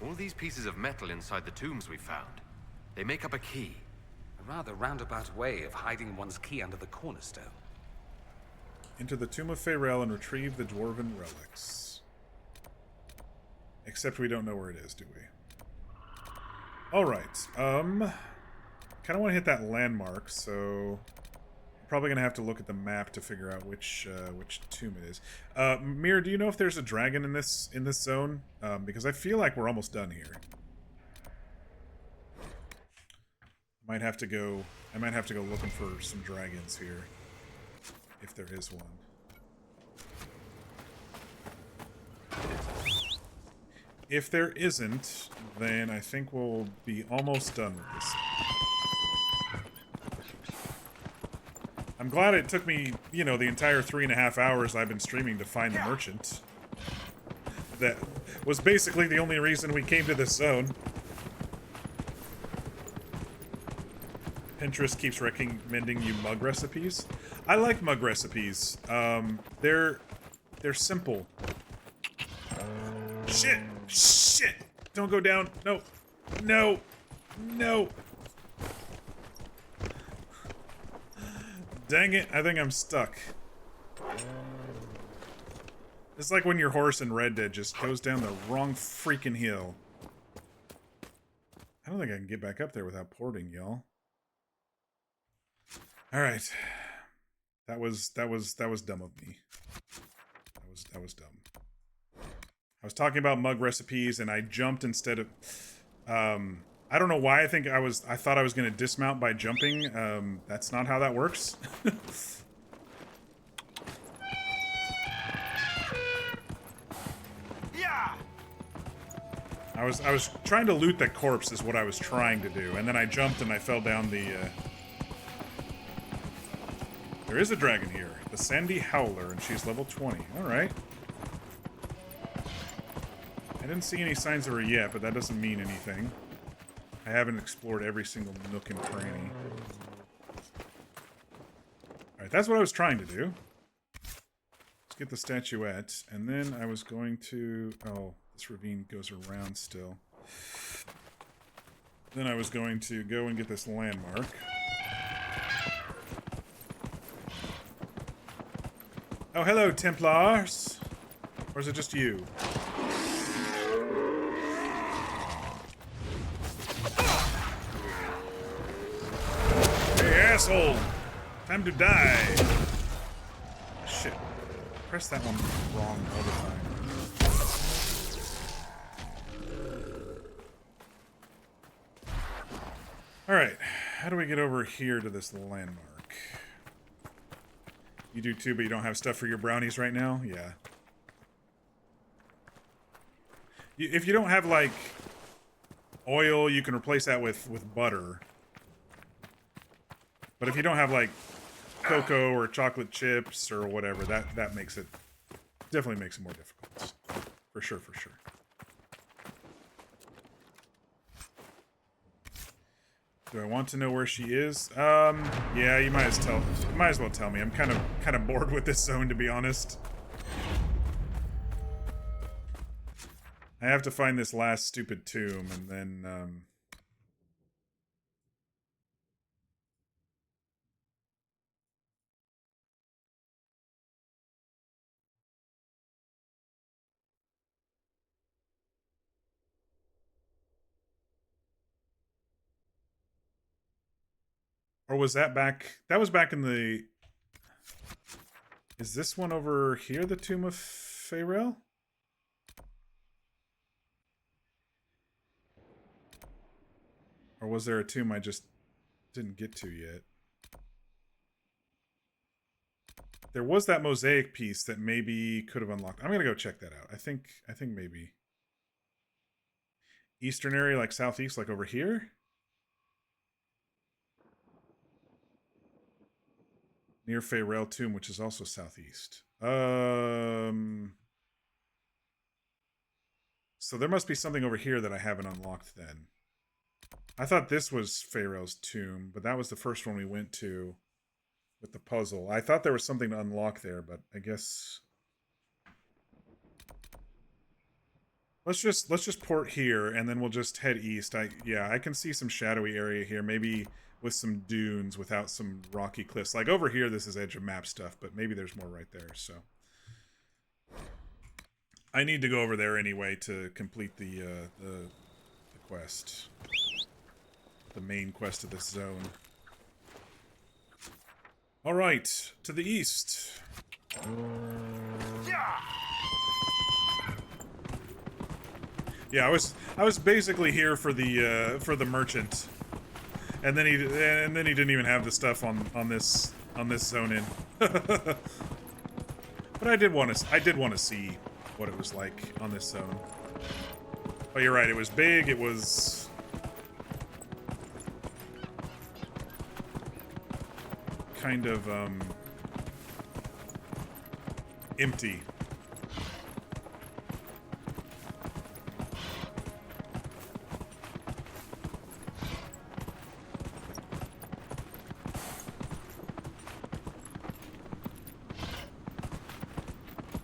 Speaker 3: All these pieces of metal inside the tombs we found. They make up a key.
Speaker 14: A rather roundabout way of hiding one's key under the cornerstone.
Speaker 1: Into the Tomb of Faerel and retrieve the dwarven relics. Except we don't know where it is, do we? Alright, kind of want to hit that landmark, so... probably gonna have to look at the map to figure out which tomb it is. Mir, do you know if there's a dragon in this zone? Because I feel like we're almost done here. I might have to go looking for some dragons here, if there is one. If there isn't, then I think we'll be almost done with this. I'm glad it took me, you know, the entire 3.5 hours I've been streaming to find the merchant. That was basically the only reason we came to this zone. Pinterest keeps recommending you mug recipes. I like mug recipes. They're simple. Shit! Shit! Don't go down. No. No. No. Dang it, I think I'm stuck. It's like when your horse in Red Dead just goes down the wrong freaking hill. I don't think I can get back up there without porting, y'all. Alright. That was dumb of me. That was dumb. I was talking about mug recipes and I jumped instead of I don't know why I thought I was gonna dismount by jumping. That's not how that works.
Speaker 15: Yeah.
Speaker 1: I was trying to loot that corpse is what I was trying to do, and then I jumped and I fell down the There is a dragon here. The Sandy Howler, and she's level 20. Alright. I didn't see any signs of her yet, but that doesn't mean anything. I haven't explored every single nook and cranny. Alright, that's what I was trying to do. Let's get the statuette, and then I was going to... Oh, this ravine goes around still. Then I was going to go and get this landmark. Oh, hello, Templars! Or is it just you? Hey, asshole! Time to die! Shit. Press that one wrong all the time. Alright, how do we get over here to this landmark? You do too, but you don't have stuff for your brownies right now? Yeah. If you don't have, like, oil, you can replace that with butter. But if you don't have, like, cocoa or chocolate chips or whatever, that makes it... Definitely makes it more difficult. For sure, for sure. Do I want to know where she is? Yeah, you might as well tell me. I'm kind of bored with this zone, to be honest. I have to find this last stupid tomb, and then, Or was that back... That was back in the... Is this one over here the Tomb of Faerel? Or was there a tomb I just didn't get to yet? There was that mosaic piece that maybe could have unlocked. I'm gonna go check that out. I think maybe. Eastern area, like southeast, like over here? Near Faerel Tomb, which is also southeast. So there must be something over here that I haven't unlocked then. I thought this was Faerel's tomb, but that was the first one we went to with the puzzle. I thought there was something to unlock there, but I guess... Let's just port here, and then we'll just head east. Yeah, I can see some shadowy area here, maybe with some dunes without some rocky cliffs. Like over here, this is edge of map stuff, but maybe there's more right there, so... I need to go over there anyway to complete the quest. The main quest of this zone. Alright, to the east. Yeah, I was basically here for the merchant. And then he didn't even have the stuff on this zone in. But I did want to see what it was like on this zone. But you're right, it was big, it was... kind of, empty.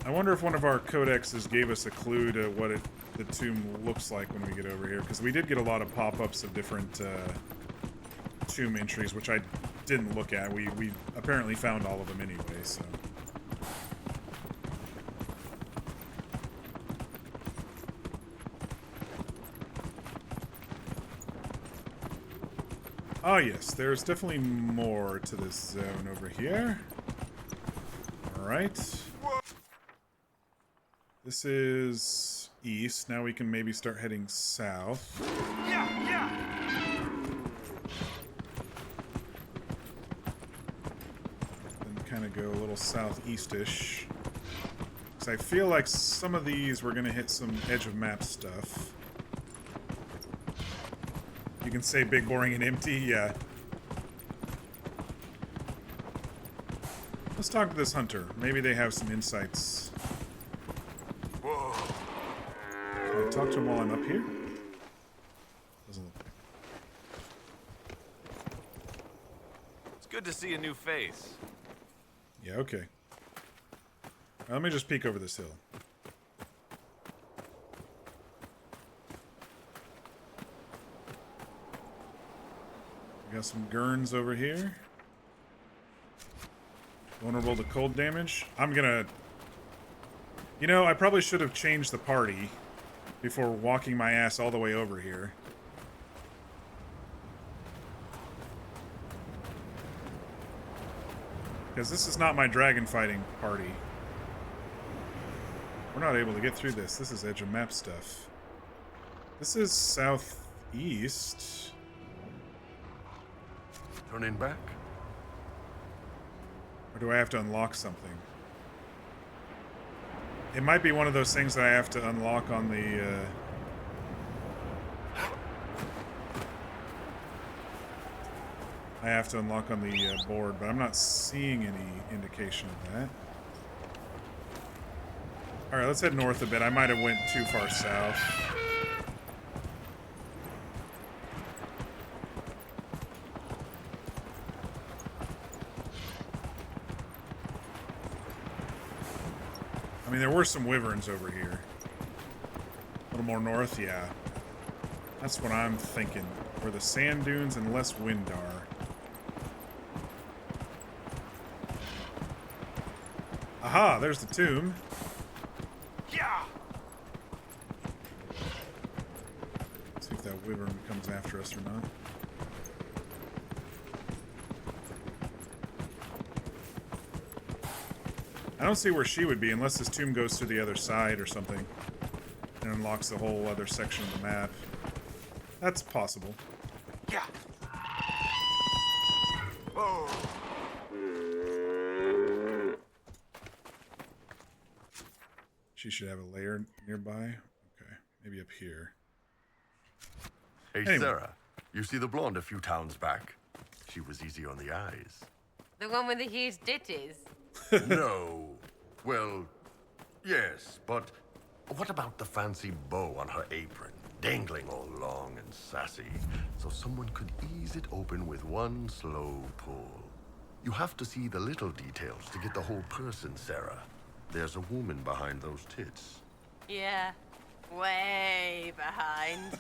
Speaker 1: I wonder if one of our codexes gave us a clue to what the tomb looks like when we get over here, because we did get a lot of pop-ups of different tomb entries, which I didn't look at. We apparently found all of them anyway, so... Ah, yes, there's definitely more to this zone over here. Alright. This is east. Now we can maybe start heading south. Then kind of go a little southeast-ish. Because I feel like some of these we're going to hit some edge of map stuff. You can say big, boring, and empty? Yeah. Let's talk to this hunter. Maybe they have some insights. Whoa. Can I talk to him while I'm up here? Doesn't look like it.
Speaker 16: It's good to see a new face.
Speaker 1: Yeah, okay. Now, let me just peek over this hill. We got some gurns over here. Vulnerable to cold damage. I'm gonna... You know, I probably should have changed the party before walking my ass all the way over here. Because this is not my dragon fighting party. We're not able to get through this. This is edge of map stuff. This is southeast.
Speaker 11: Turning back?
Speaker 1: Or do I have to unlock something? It might be one of those things that I have to unlock on the, I have to unlock on the board, but I'm not seeing any indication of that. Alright, let's head north a bit. I might have went too far south. I mean, there were some wyverns over here. A little more north, yeah. That's what I'm thinking. Where the sand dunes and less wind are. Aha, there's the tomb.
Speaker 16: Yeah.
Speaker 1: See if that wyvern comes after us or not. I don't see where she would be unless this tomb goes to the other side or something and unlocks the whole other section of the map. That's possible.
Speaker 16: Yeah. Whoa.
Speaker 1: She should have a lair nearby. Okay, maybe up here.
Speaker 11: Hey,
Speaker 1: Anyway.
Speaker 11: Sarah, you see the blonde a few towns back? She was easy on the eyes.
Speaker 10: The one with the huge ditties?
Speaker 11: No. Well, yes, but what about the fancy bow on her apron, dangling all long and sassy, so someone could ease it open with one slow pull? You have to see the little details to get the whole person, Sarah. There's a woman behind those tits.
Speaker 10: Yeah, way behind.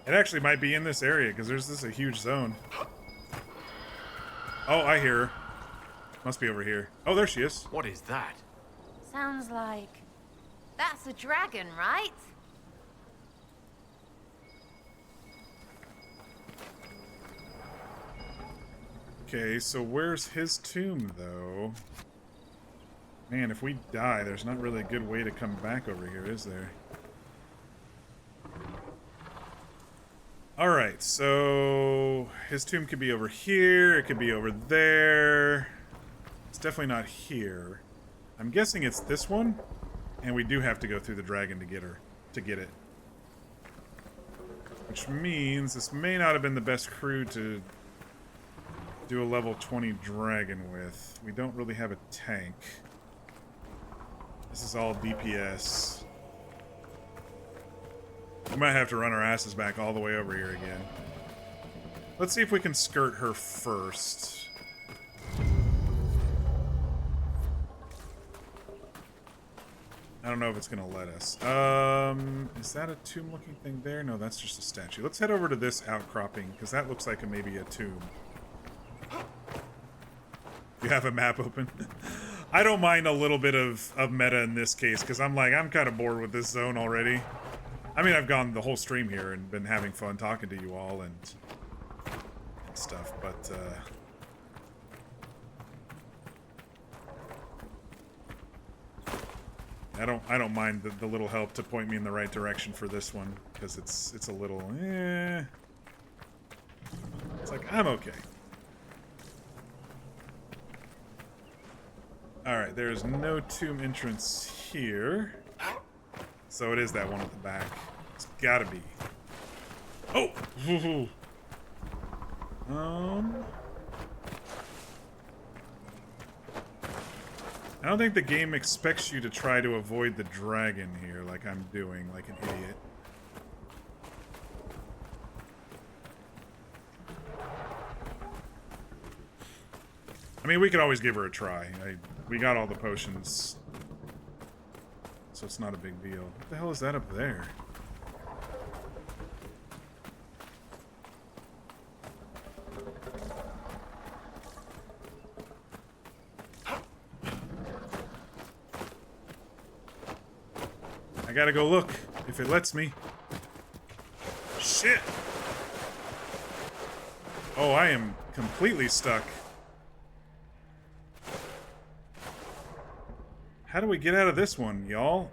Speaker 1: It actually might be in this area because there's this a huge zone. Oh, I hear her. Must be over here. Oh, there she is.
Speaker 3: What is that?
Speaker 10: Sounds like... That's a dragon, right?
Speaker 1: Okay, so where's his tomb, though? Man, if we die, there's not really a good way to come back over here, is there? Alright, so... his tomb could be over here, it could be over there. It's definitely not here. I'm guessing it's this one? And we do have to go through the dragon to get her, to get it. Which means this may not have been the best crew to do a level 20 dragon with. We don't really have a tank. This is all DPS. We might have to run our asses back all the way over here again. Let's see if we can skirt her first. I don't know if it's gonna let us. Is that a tomb-looking thing there? No, that's just a statue. Let's head over to this outcropping, because that looks like maybe a tomb. You have a map open? I don't mind a little bit of meta in this case, because I'm kind of bored with this zone already. I mean, I've gone the whole stream here and been having fun talking to you all and stuff, but, I don't mind the little help to point me in the right direction for this one, because it's a little, It's like, I'm okay. Alright, there's no tomb entrance here. So it is that one at the back. It's gotta be. Oh! I don't think the game expects you to try to avoid the dragon here like I'm doing, like an idiot. I mean, we could always give her a try. We got all the potions, so it's not a big deal. What the hell is that up there? I gotta go look, if it lets me. Shit! Oh, I am completely stuck. How do we get out of this one, y'all?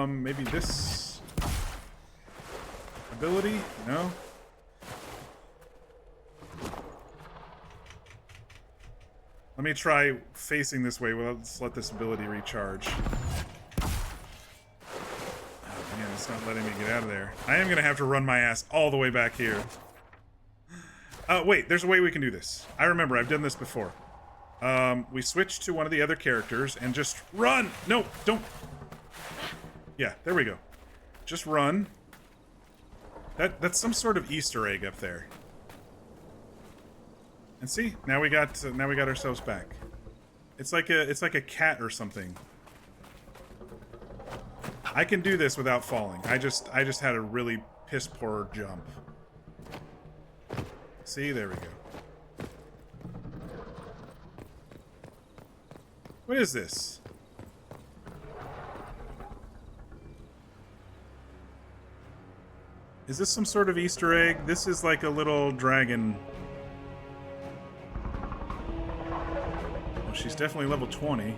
Speaker 1: Maybe this ability? No? Let me try facing this way. Well, let's let this ability recharge. Oh, man, it's not letting me get out of there. I am gonna have to run my ass all the way back here. Wait, there's a way we can do this. I remember, I've done this before. We switch to one of the other characters and just run! No, don't! Yeah, there we go. Just run. That's some sort of Easter egg up there. And see, now we got ourselves back. It's like a cat or something. I can do this without falling. I just had a really piss poor jump. See, there we go. What is this? Is this some sort of Easter egg? This is like a little dragon. Well, she's definitely level 20.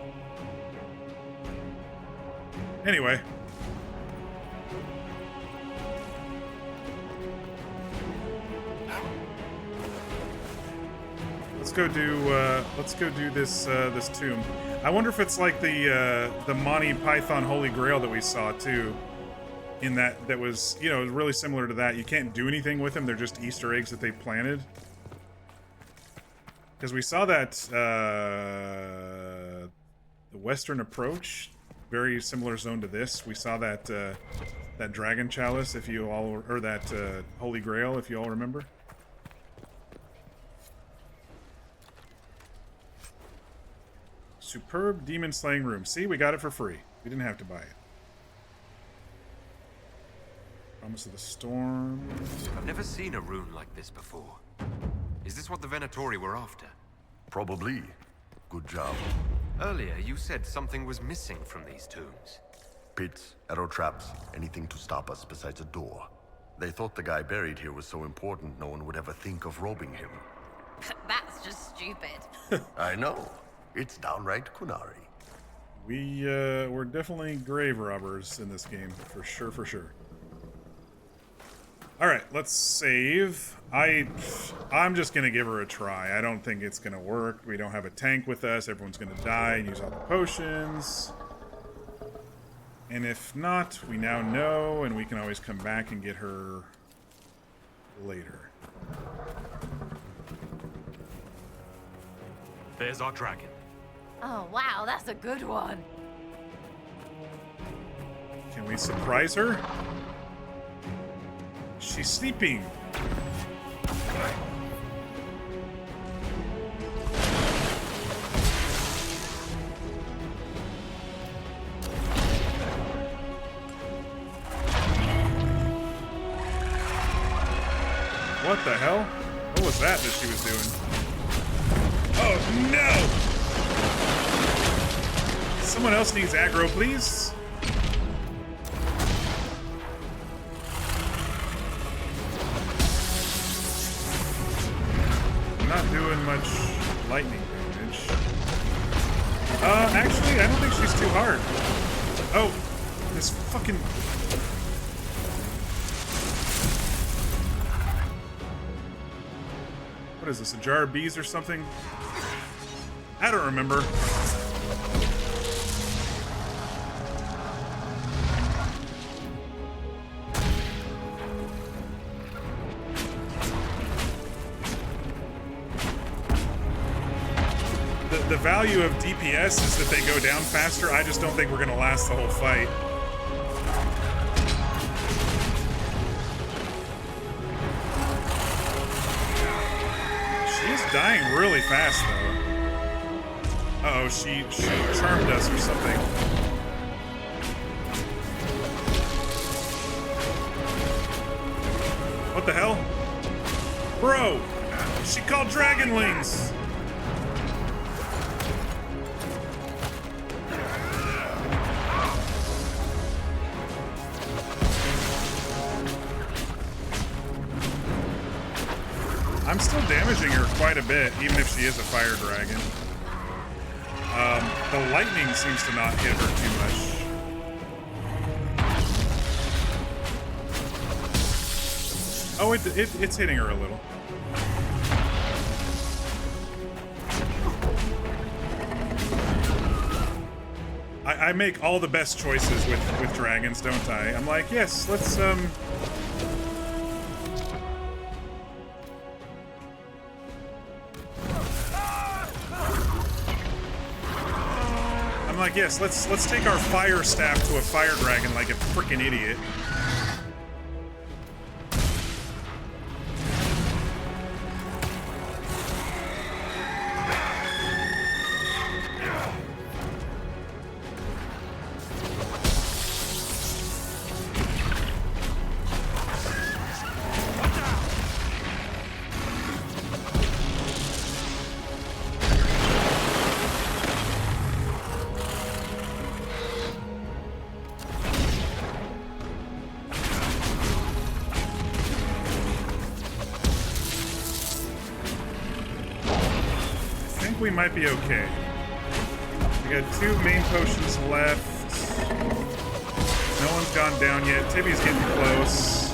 Speaker 1: Anyway. Let's go do this this tomb. I wonder if it's like the Monty Python Holy Grail that we saw too. In that was, you know, really similar to that. You can't do anything with them. They're just Easter eggs that they planted. Because we saw that the Western Approach, very similar zone to this. We saw that that Dragon Chalice, if you all, or that Holy Grail, if you all remember. Superb demon slaying room. See, we got it for free. We didn't have to buy it. Promise of the Storm.
Speaker 3: I've never seen a rune like this before. Is this what the Venatori were after?
Speaker 11: Probably. Good job.
Speaker 3: Earlier, you said something was missing from these tombs.
Speaker 11: Pits, arrow traps, anything to stop us besides a door. They thought the guy buried here was so important no one would ever think of robbing him.
Speaker 10: That's just stupid.
Speaker 11: I know. It's downright Kunari.
Speaker 1: We're definitely grave robbers in this game, for sure, for sure. Alright, let's save. I'm just gonna give her a try. I don't think it's gonna work. We don't have a tank with us. Everyone's gonna die and use all the potions. And if not, we now know, and we can always come back and get her later.
Speaker 15: There's our dragon.
Speaker 9: Oh, wow, that's a good one.
Speaker 1: Can we surprise her? She's sleeping. What the hell? What was that she was doing? Oh no! Someone else needs aggro, please. Not doing much lightning damage. Actually, I don't think she's too hard. Oh, this fucking... What is this, a jar of bees or something? I don't remember. The value of DPS is that they go down faster. I just don't think we're gonna last the whole fight. She is dying really fast, though. Uh-oh, she charmed us or something. What the hell? Bro! She called dragonlings! I'm still damaging her quite a bit, even if she is a fire dragon. The lightning seems to not hit her too much. Oh, it's hitting her a little. I make all the best choices with dragons, don't I? I'm like, yes, let's like, yes, let's take our fire staff to a fire dragon like a freaking idiot. We might be okay. We got 2 main potions left. No one's gone down yet. Tibby's getting close.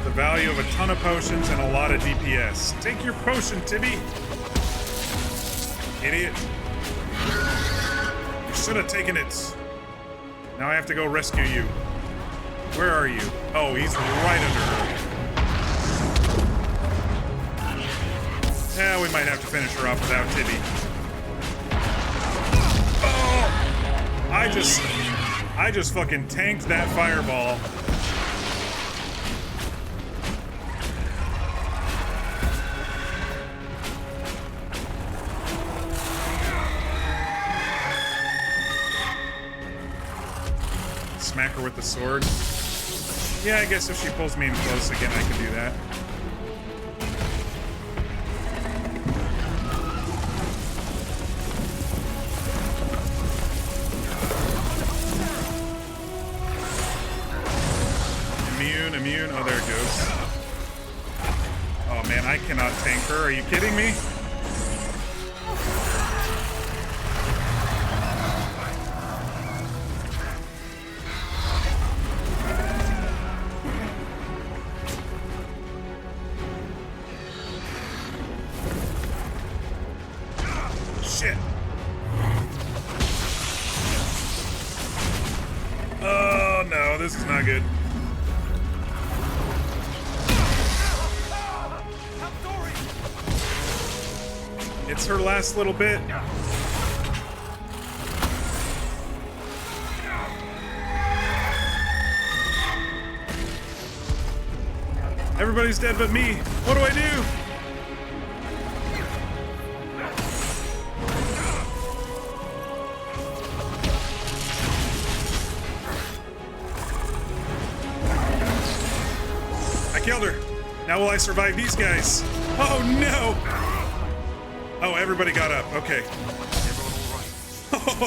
Speaker 1: The value of a ton of potions and a lot of DPS. Take your potion, Tibby! Idiot. You should have taken it. Now I have to go rescue you. Where are you? Oh, he's right under her. Yeah, we might have to finish her off without Tibby. Oh! I just fucking tanked that fireball. Smack her with the sword. Yeah, I guess if she pulls me in close again, I can do that. Immune. Oh, there it goes. Oh, man, I cannot tank her. Are you kidding me? shit. Oh no, this is not good. It's her last little bit. Everybody's dead but me. What do I do? I killed her. Now will I survive these guys? Oh no! Oh, everybody got up. Okay.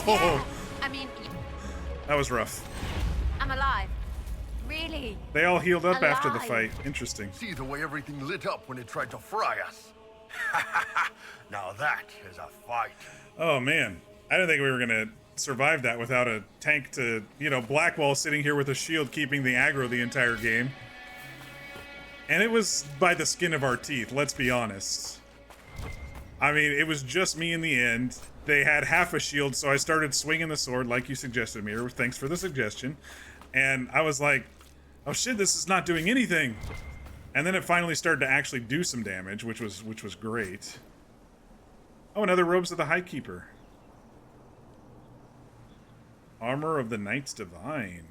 Speaker 1: Oh,
Speaker 10: I mean,
Speaker 1: that was rough.
Speaker 10: I'm alive. Really?
Speaker 1: They all healed up after the
Speaker 10: Alive.
Speaker 1: fight. Interesting.
Speaker 11: See the way everything lit up when it tried to fry us. Now that is a fight.
Speaker 1: Oh man, I didn't think we were gonna survive that without a tank to, you know, Blackwall sitting here with a shield keeping the aggro the entire game. And it was by the skin of our teeth, let's be honest. I mean, it was just me in the end. They had half a shield, so I started swinging the sword like you suggested, Mira. Thanks for the suggestion. And I was like, oh shit, this is not doing anything. And then it finally started to actually do some damage, which was great. Oh, another Robes of the High Keeper. Armor of the Knights Divine.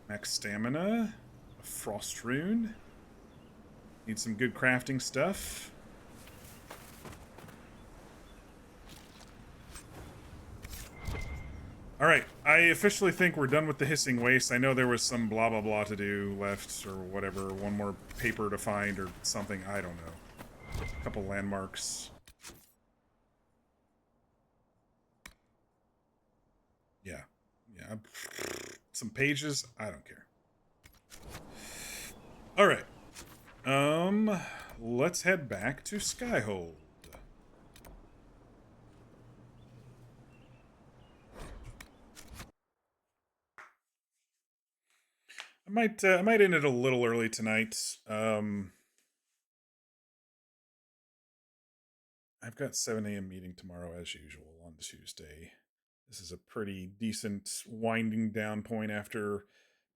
Speaker 1: Max stamina. A frost rune. Need some good crafting stuff. Alright, I officially think we're done with the Hissing Waste. I know there was some blah blah blah to do left, or whatever. One more paper to find, or something. I don't know. A couple landmarks. Yeah. Yeah. Some pages. I don't care. Alright. Let's head back to Skyhold. I might end it a little early tonight. I've got 7 a.m. meeting tomorrow as usual on Tuesday. This is a pretty decent winding down point after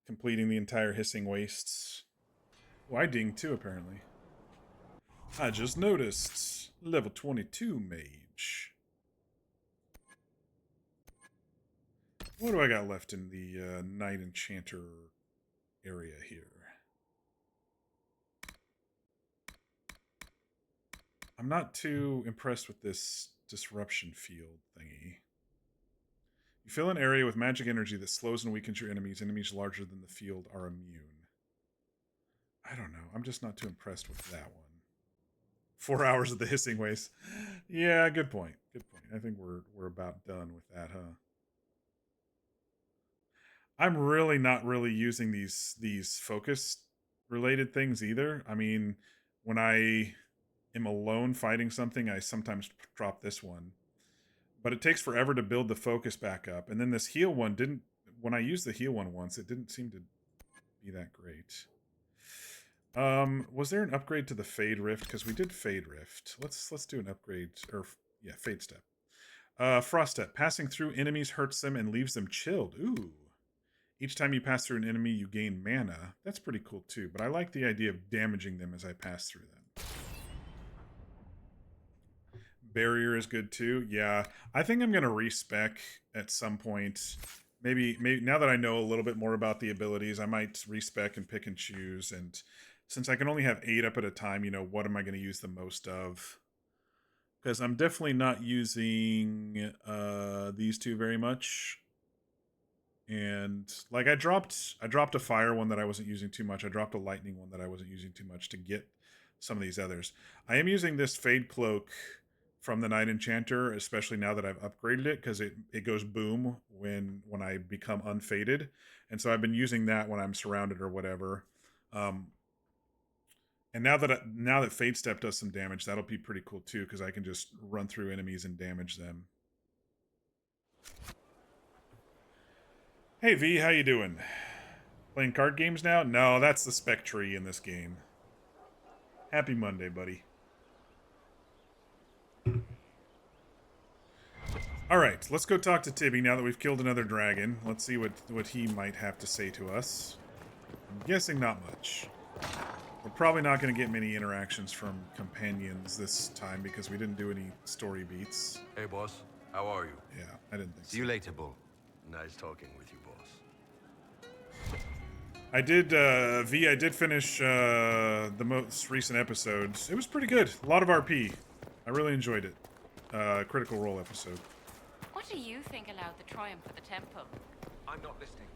Speaker 1: completing the entire Hissing Wastes. Oh, I dinged too, apparently. I just noticed. Level 22 mage. What do I got left in the Knight Enchanter area here? I'm not too impressed with this disruption field thingy. You fill an area with magic energy that slows and weakens your enemies. Enemies larger than the field are immune. I don't know. I'm just not too impressed with that one. 4 hours of the Hissing Waste. Yeah, good point. Good point. I think we're about done with that, huh? I'm really not really using these focus related things either. I mean, when I am alone fighting something, I sometimes drop this one. But it takes forever to build the focus back up. And then this heal one didn't... When I used the heal one once, it didn't seem to be that great. Was there an upgrade to the Fade Rift? Because we did Fade Rift. Let's do an upgrade. Or, yeah, Fade Step. Frost Step. Passing through enemies hurts them and leaves them chilled. Ooh. Each time you pass through an enemy, you gain mana. That's pretty cool, too. But I like the idea of damaging them as I pass through them. Barrier is good too. Yeah, I think I'm gonna respec at some point. Maybe now that I know a little bit more about the abilities, I might respec and pick and choose. And since I can only have 8 up at a time, you know, what am I going to use the most of? Because I'm definitely not using these two very much. And like I dropped a fire one that I wasn't using too much. I dropped a lightning one that I wasn't using too much to get some of these others. I am using this Fade Cloak from the Knight Enchanter, especially now that I've upgraded it, because it goes boom when I become unfaded. And so I've been using that when I'm surrounded or whatever. And now that Fade Step does some damage, that'll be pretty cool too, because I can just run through enemies and damage them. Hey V, how you doing? Playing card games now? No, that's the spec tree in this game. Happy Monday, buddy. All right, let's go talk to Tibby now that we've killed another dragon. Let's see what he might have to say to us. I'm guessing not much. We're probably not going to get many interactions from companions this time because we didn't do any story beats.
Speaker 11: Hey, boss. How are you?
Speaker 1: Yeah, I didn't think so.
Speaker 11: See you later, Bull. Nice talking with you, boss.
Speaker 1: I did, I did finish the most recent episodes. It was pretty good. A lot of RP. I really enjoyed it. Critical Role episode.
Speaker 17: What do you think allowed the triumph of the temple?
Speaker 13: I'm not listening.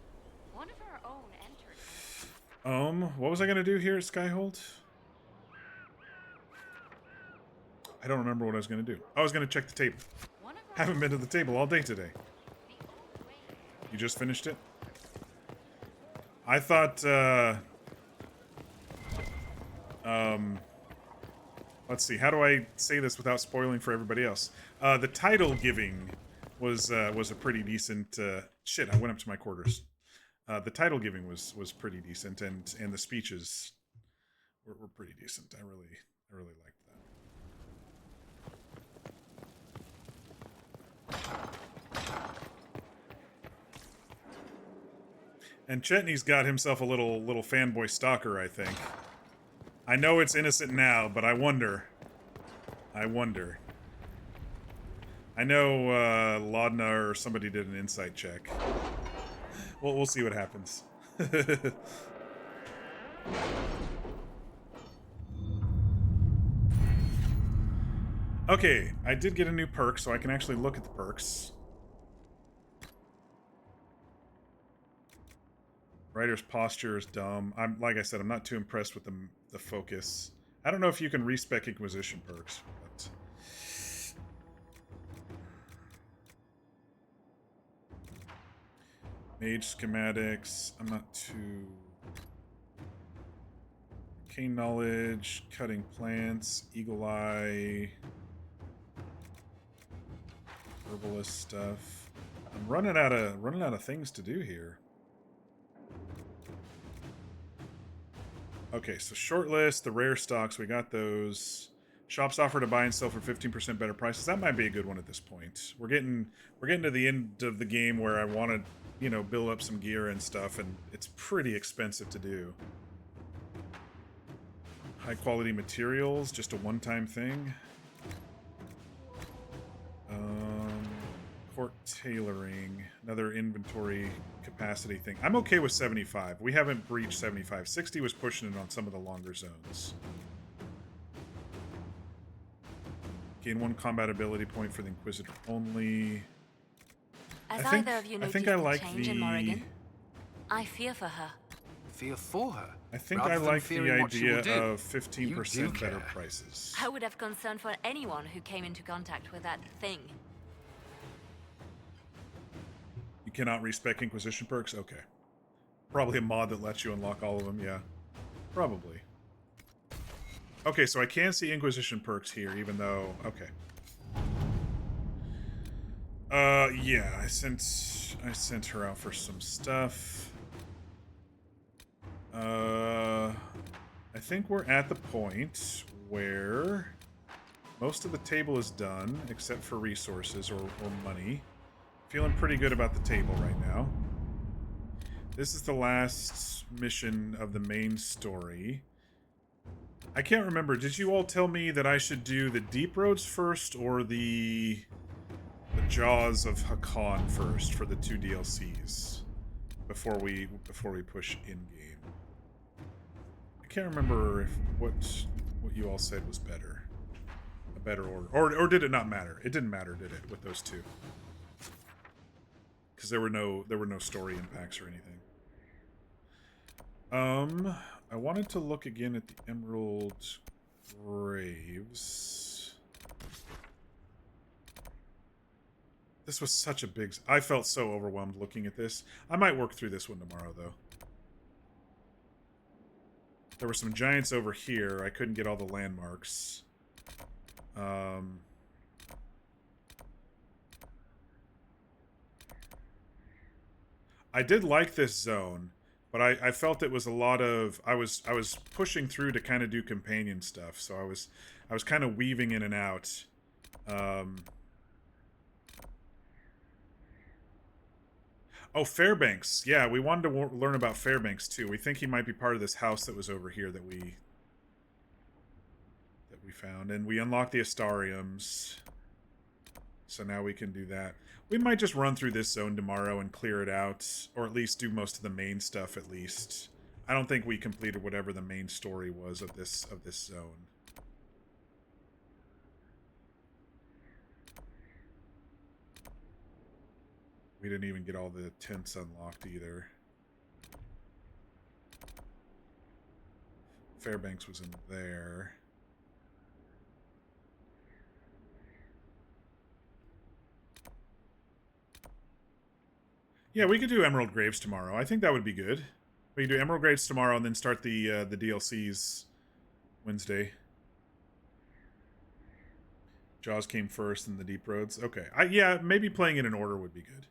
Speaker 17: One of our own entered.
Speaker 1: What was I gonna do here at Skyhold? I don't remember what I was gonna do. I was gonna check the table. Haven't been to the table all day today. You just finished it? I thought, let's see, how do I say this without spoiling for everybody else? The title giving was a pretty decent, shit, I went up to my quarters. The title giving was pretty decent, and the speeches were pretty decent. I really liked that. And Chetney's got himself a little fanboy stalker, I think. I know it's innocent now, but I wonder. I know Laudna or somebody did an insight check. Well, we'll see what happens. Okay, I did get a new perk, so I can actually look at the perks. Writer's posture is dumb. Like I said, I'm not too impressed with the focus. I don't know if you can respec Inquisition perks, but Mage schematics, I'm not too... Arcane knowledge, cutting plants, eagle eye, herbalist stuff. I'm running out of things to do here. Okay, so short list, the rare stocks, we got those. Shops offer to buy and sell for 15% better prices. That might be a good one at this point. We're getting to the end of the game where I want to, you know, build up some gear and stuff, and it's pretty expensive to do. High quality materials, just a one-time thing. Court tailoring, another inventory capacity thing. I'm okay with 75. We haven't breached 75. 60 was pushing it on some of the longer zones. Gain 1 combat ability point for the Inquisitor only.
Speaker 12: As
Speaker 1: I think,
Speaker 12: either of you
Speaker 1: I think
Speaker 12: noticed
Speaker 1: I
Speaker 12: the
Speaker 1: like
Speaker 12: change in Morrigan? I fear for her.
Speaker 14: Fear for her?
Speaker 1: I think
Speaker 14: rather
Speaker 1: I
Speaker 14: than
Speaker 1: like the
Speaker 14: fearing what she will
Speaker 1: idea
Speaker 14: do.
Speaker 1: of 15% better prices.
Speaker 12: I would have concern for anyone who came into contact with that thing.
Speaker 1: You cannot respec Inquisition perks? Okay. Probably a mod that lets you unlock all of them, yeah. Probably. Okay, so I can see Inquisition perks here, even though... Okay. Yeah, I sent her out for some stuff. I think we're at the point where most of the table is done, except for resources or money. Feeling pretty good about the table right now. This is the last mission of the main story. I can't remember. Did you all tell me that I should do the Deep Roads first or the Jaws of Hakan first for the 2 DLCs before we push in game? I can't remember if what you all said was better. A better order. Or did it not matter? It didn't matter, did it, with those two? Because there were no story impacts or anything. I wanted to look again at the Emerald Graves. This was such a big... I felt so overwhelmed looking at this. I might work through this one tomorrow, though. There were some giants over here. I couldn't get all the landmarks. I did like this zone, but I felt it was a lot of... I was pushing through to kind of do companion stuff, so I was kind of weaving in and out. Oh, Fairbanks. Yeah, we wanted to learn about Fairbanks too. We think he might be part of this house that was over here that we found, and we unlocked the Astariums. So now we can do that. We might just run through this zone tomorrow and clear it out, or at least do most of the main stuff at least. I don't think we completed whatever the main story was of this zone. We didn't even get all the tents unlocked either. Fairbanks was in there. Yeah, we could do Emerald Graves tomorrow. I think that would be good. We could do Emerald Graves tomorrow and then start the DLCs Wednesday. Jaws came first and the Deep Roads. Okay. Yeah, maybe playing it in order would be good.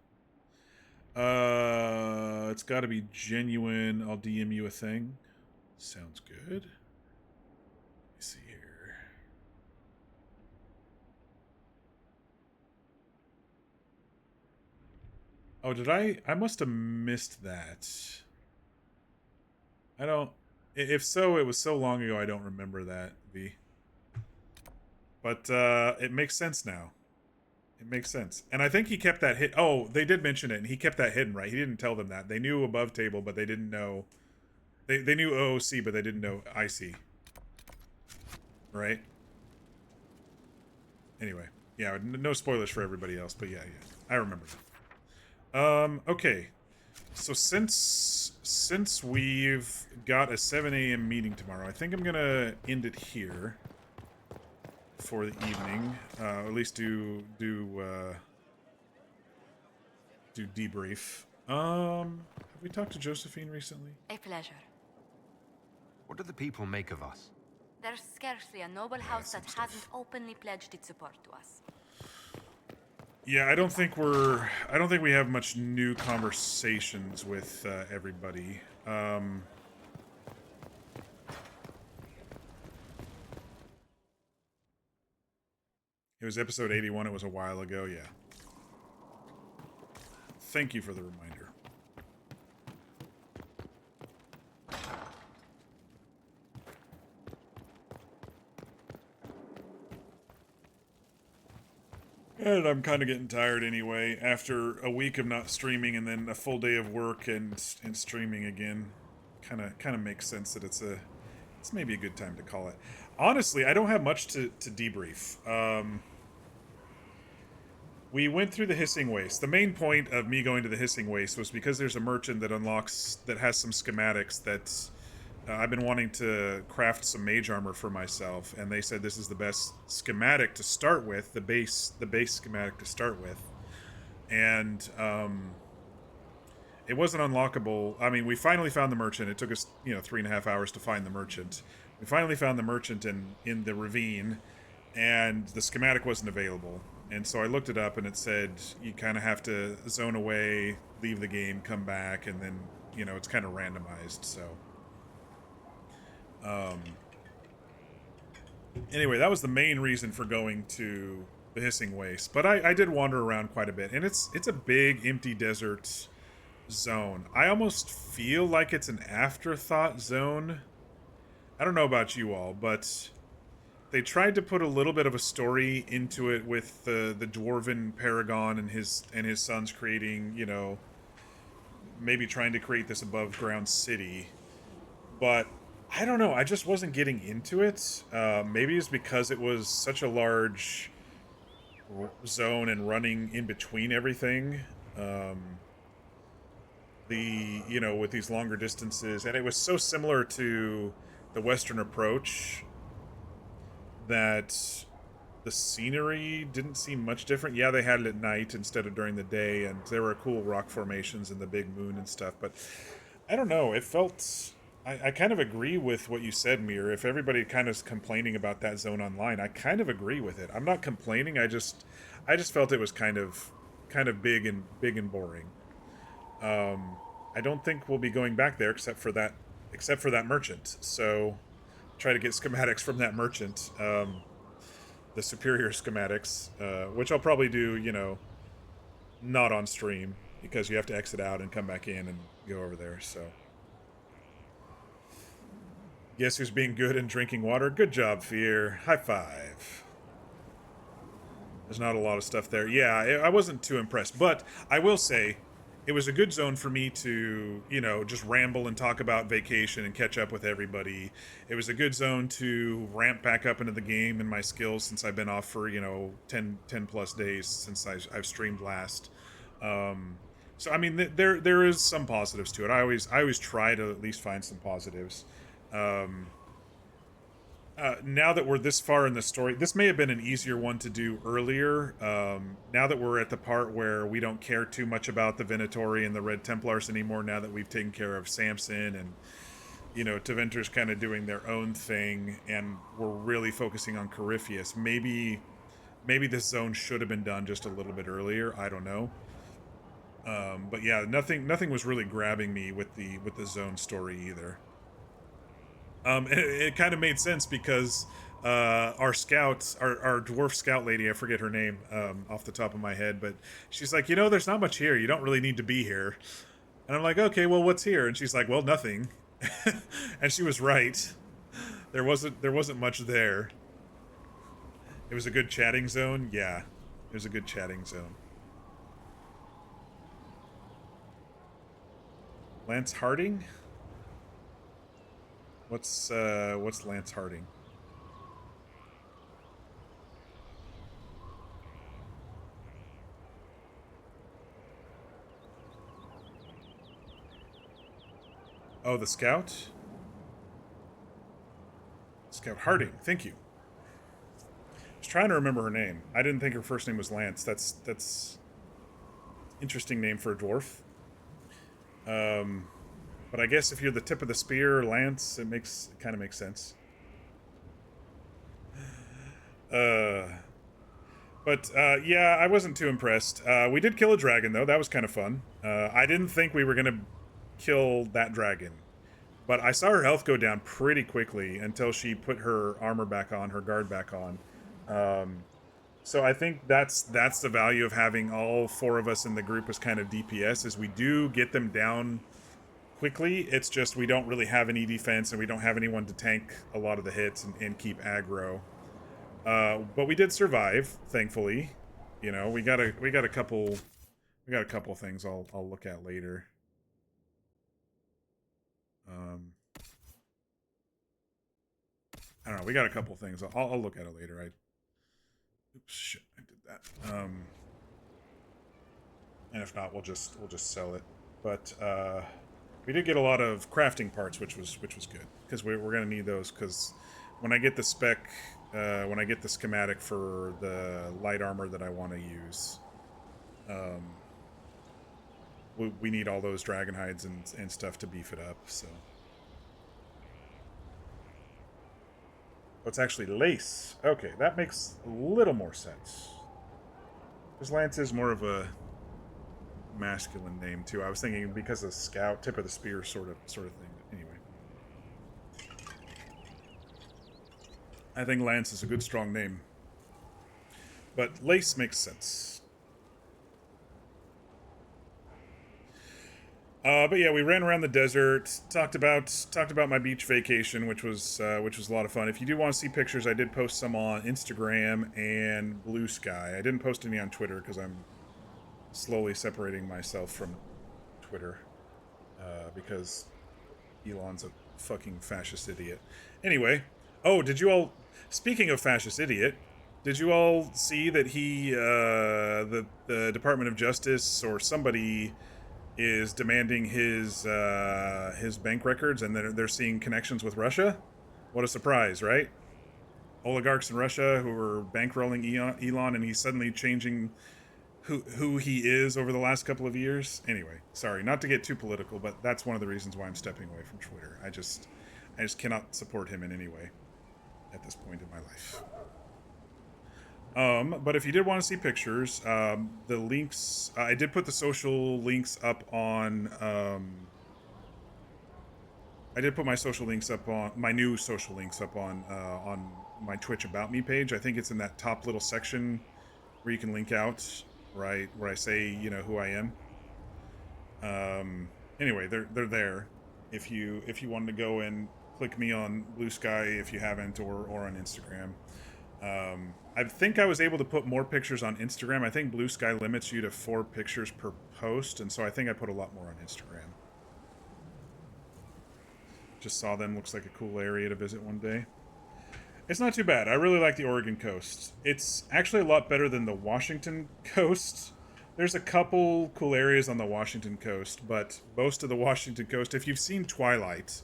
Speaker 1: It's got to be genuine. I'll DM you a thing. Sounds good. Let me see here. Oh, did I must have missed that. I don't... If so, it was so long ago I don't remember that, V. But it makes sense now. It makes sense. And I think he kept that hit. Oh, they did mention it, and he kept that hidden, right? He didn't tell them that. They knew above table, but they didn't know... They knew OOC, but they didn't know IC. Right? Anyway. Yeah, no spoilers for everybody else, but yeah. I remember that. Okay. So since we've got a 7 a.m. meeting tomorrow, I think I'm gonna end it here for the evening. At least do debrief. Have we talked to Josephine recently?
Speaker 12: A pleasure.
Speaker 2: What do the people make of us?
Speaker 12: There's scarcely a noble house that hasn't openly pledged its support to us.
Speaker 1: Yeah, I don't think we have much new conversations with everybody. It was episode 81. It was a while ago. Yeah. Thank you for the reminder. And I'm kind of getting tired anyway, after a week of not streaming and then a full day of work and streaming again. Kind of makes sense that it's maybe a good time to call it. Honestly, I don't have much to debrief. We went through the Hissing Waste. The main point of me going to the Hissing Waste was because there's a merchant that has some schematics that I've been wanting to craft some mage armor for myself, and they said this is the best schematic to start with, the base schematic to start with. And it wasn't unlockable. I mean, we finally found the merchant. It took us, 3.5 hours to find the merchant. We finally found the merchant in the ravine, and the schematic wasn't available. And so I looked it up, and it said you kind of have to zone away, leave the game, come back, and then, it's kind of randomized, so... Anyway, that was the main reason for going to the Hissing Waste. But I did wander around quite a bit, and it's a big, empty desert zone. I almost feel like it's an afterthought zone. I don't know about you all, but they tried to put a little bit of a story into it with the Dwarven Paragon and his sons creating, maybe trying to create this above-ground city. But I don't know, I just wasn't getting into it. Maybe it's because it was such a large zone and running in between everything. With these longer distances. And it was so similar to the Western Approach that the scenery didn't seem much different. Yeah, they had it at night instead of during the day, and there were cool rock formations and the big moon and stuff, but I don't know, it felt... I kind of agree with what you said, Mir. If everybody kind of is complaining about that zone online, I kind of agree with it. I'm not complaining. I just felt it was kind of big and boring. I don't think we'll be going back there except for that merchant. So try to get schematics from that merchant, the superior schematics, which I'll probably do, not on stream, because you have to exit out and come back in and go over there. So, guess who's being good and drinking water? Good job, Fear. High five. There's not a lot of stuff there. Yeah, I wasn't too impressed, but I will say it was a good zone for me to, you know, just ramble and talk about vacation and catch up with everybody. It was a good zone to ramp back up into the game and my skills since I've been off for, you know, 10 plus days since I've streamed last. So I mean, there is some positives to it. I always try to at least find some positives. Now that we're this far in the story, this may have been an easier one to do earlier. Now that we're at the part where we don't care too much about the Venatori and the Red Templars anymore, now that we've taken care of Samson and, you know, Tevinter's kind of doing their own thing, and we're really focusing on Corypheus, maybe this zone should have been done just a little bit earlier. I don't know. But yeah, nothing was really grabbing me with the zone story either. It kind of made sense because our scouts, our dwarf scout lady, I forget her name off the top of my head, but she's like, you know, there's not much here. You don't really need to be here. And I'm like, okay, well, what's here? And she's like, well, nothing. And she was right. There wasn't much there. It was a good chatting zone. Yeah, it was a good chatting zone. Lance Harding? What's Lance Harding? Oh, the scout? Scout Harding, thank you. I was trying to remember her name. I didn't think her first name was Lance. That's interesting name for a dwarf. But I guess if you're the tip of the spear, Lance, it kind of makes sense. Yeah, I wasn't too impressed. We did kill a dragon though. That was kind of fun. I didn't think we were gonna kill that dragon, but I saw her health go down pretty quickly until she put her armor back on, her guard back on. So I think that's the value of having all four of us in the group as kind of DPS, is we do get them down quickly. It's just we don't really have any defense and we don't have anyone to tank a lot of the hits and keep aggro. But we did survive, thankfully. You know, we got a couple things I'll look at later. I don't know. We got a couple things. I'll look at it later. Oops, shit, I did that. And if not, we'll just sell it. But we did get a lot of crafting parts, which was good, because we're gonna need those. Because when I get the spec, when I get the schematic for the light armor that I want to use, we need all those dragon hides and stuff to beef it up. So. It's actually Lace. Okay, that makes a little more sense. Because Lance is more of a masculine name too. I was thinking because of scout, tip of the spear sort of thing. Anyway, I think Lance is a good strong name, but Lace makes sense. But yeah, we ran around the desert, talked about my beach vacation, which was a lot of fun. If you do want to see pictures, I did post some on Instagram and Blue Sky. I didn't post any on Twitter because I'm slowly separating myself from Twitter because Elon's a fucking fascist idiot. Anyway, speaking of fascist idiot, did you all see that the Department of Justice or somebody is demanding his bank records, and they're seeing connections with Russia? What a surprise, right? Oligarchs in Russia who were bankrolling Elon, and he's suddenly changing who he is over the last couple of years. Anyway, sorry, not to get too political, but that's one of the reasons why I'm stepping away from Twitter. I just cannot support him in any way at this point in my life. But if you did want to see pictures, the links, I did put the social links up on, I did put my social links up on, my new social links up on my Twitch About Me page. I think it's in that top little section where you can link out, right, where I say, you know, who I am. Anyway, they're there. If you wanted to go and click me on Blue Sky if you haven't, or on Instagram. I think I was able to put more pictures on Instagram. I think Blue Sky limits you to 4 pictures per post, and so I think I put a lot more on Instagram. Just saw them. Looks like a cool area to visit one day. It's not too bad. I really like the Oregon coast. It's actually a lot better than the Washington coast. There's a couple cool areas on the Washington coast, but most of the Washington coast, if you've seen Twilight,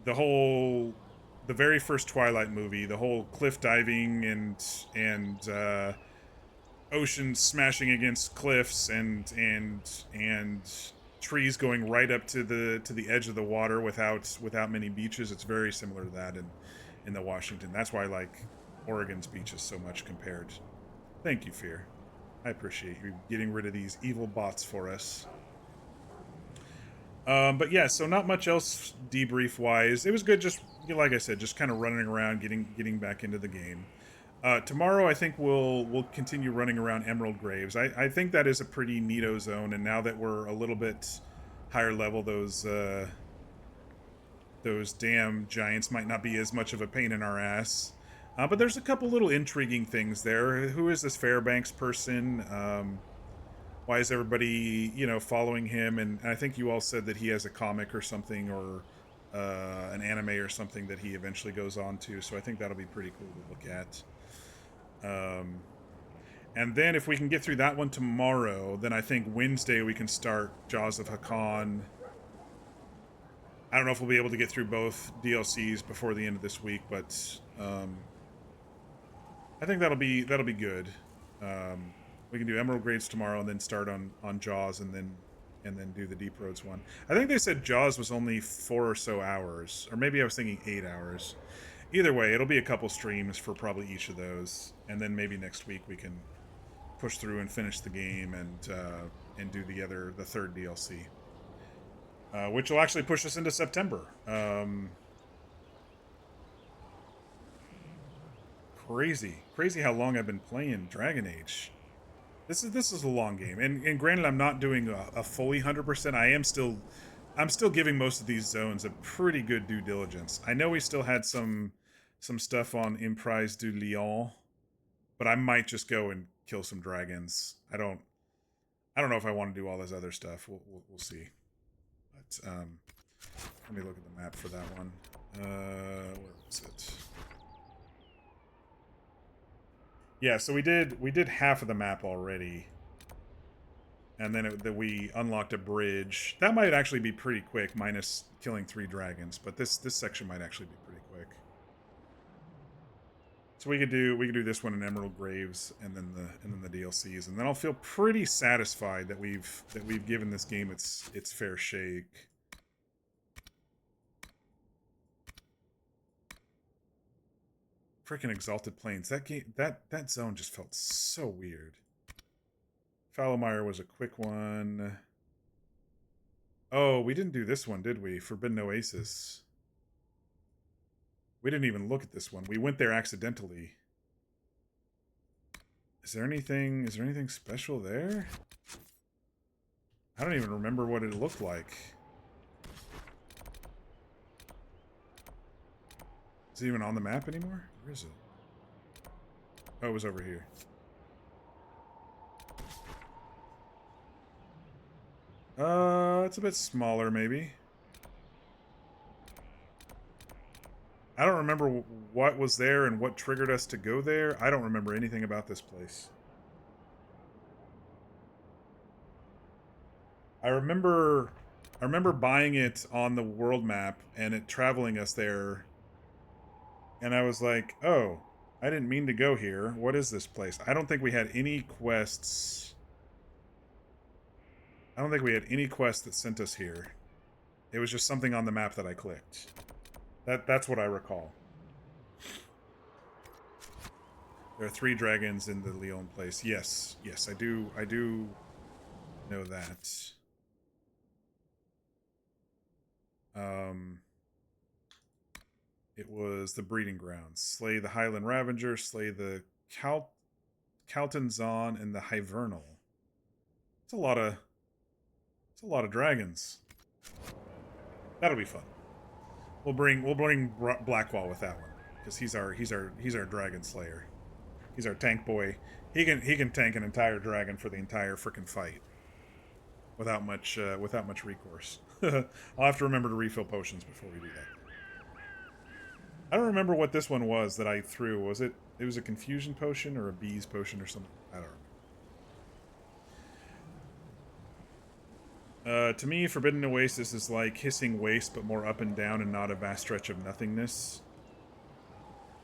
Speaker 1: the very first Twilight movie, the whole cliff diving and oceans smashing against cliffs and trees going right up to the edge of the water without many beaches. It's very similar to that in the Washington. That's why I like Oregon's beaches so much compared. Thank you, Fear. I appreciate you getting rid of these evil bots for us. But yeah, so not much else debrief wise. It was good, just like I said, just kind of running around, getting back into the game. Tomorrow, I think we'll continue running around Emerald Graves. I think that is a pretty neato zone, and now that we're a little bit higher level, those damn giants might not be as much of a pain in our ass. But there's a couple little intriguing things there. Who is this Fairbanks person? Why is everybody, following him? And I think you all said that he has a comic or something, or an anime or something that he eventually goes on to. So I think that'll be pretty cool to look at. And then if we can get through that one tomorrow, then I think Wednesday we can start Jaws of Hakan. I don't know if we'll be able to get through both DLCs before the end of this week, but I think that'll be good. We can do Emerald Graves tomorrow and then start on Jaws and then do the Deep Roads one. I think they said Jaws was only 4 or so hours, or maybe I was thinking 8 hours. Either way, it'll be a couple streams for probably each of those, and then maybe next week we can push through and finish the game and do the third DLC, which will actually push us into September. Crazy how long I've been playing Dragon Age. This is a long game, and granted, I'm not doing a fully 100%. I'm still giving most of these zones a pretty good due diligence. I know we still had some stuff on Emprise du Lion, but I might just go and kill some dragons. I don't know if I want to do all this other stuff. We'll see. But let me look at the map for that one. Where was it? Yeah, so we did half of the map already, and then we unlocked a bridge. That might actually be pretty quick, minus killing 3 dragons. But this section might actually be pretty quick. So we could do this one in Emerald Graves, and then the DLCs, and then I'll feel pretty satisfied that we've given this game its fair shake. Freaking Exalted Plains. That zone just felt so weird. Fallowmire was a quick one. Oh, we didn't do this one, did we? Forbidden Oasis. We didn't even look at this one. We went there accidentally. Is there anything special there? I don't even remember what it looked like. Is it even on the map anymore? Where is it? Oh, it was over here. It's a bit smaller, maybe. I don't remember what was there and what triggered us to go there. I don't remember anything about this place. I remember buying it on the world map and it traveling us there. And I was like, oh, I didn't mean to go here. What is this place? I don't think we had any quests. I don't think we had any quests that sent us here. It was just something on the map that I clicked. That's what I recall. There are 3 dragons in the Leon place. Yes, I do know that. It was the breeding grounds. Slay the Highland Ravager, slay the Calton Zon, and the Hivernal. It's a lot of It's a lot of dragons. That'll be fun. We'll bring Blackwall with that one because he's our dragon slayer. He's our tank boy. He can tank an entire dragon for the entire frickin' fight without much recourse. I'll have to remember to refill potions before we do that. I don't remember what this one was that I threw. Was it? It was a confusion potion or a bees potion or something. I don't remember. To me, Forbidden Oasis is like Hissing Waste, but more up and down and not a vast stretch of nothingness.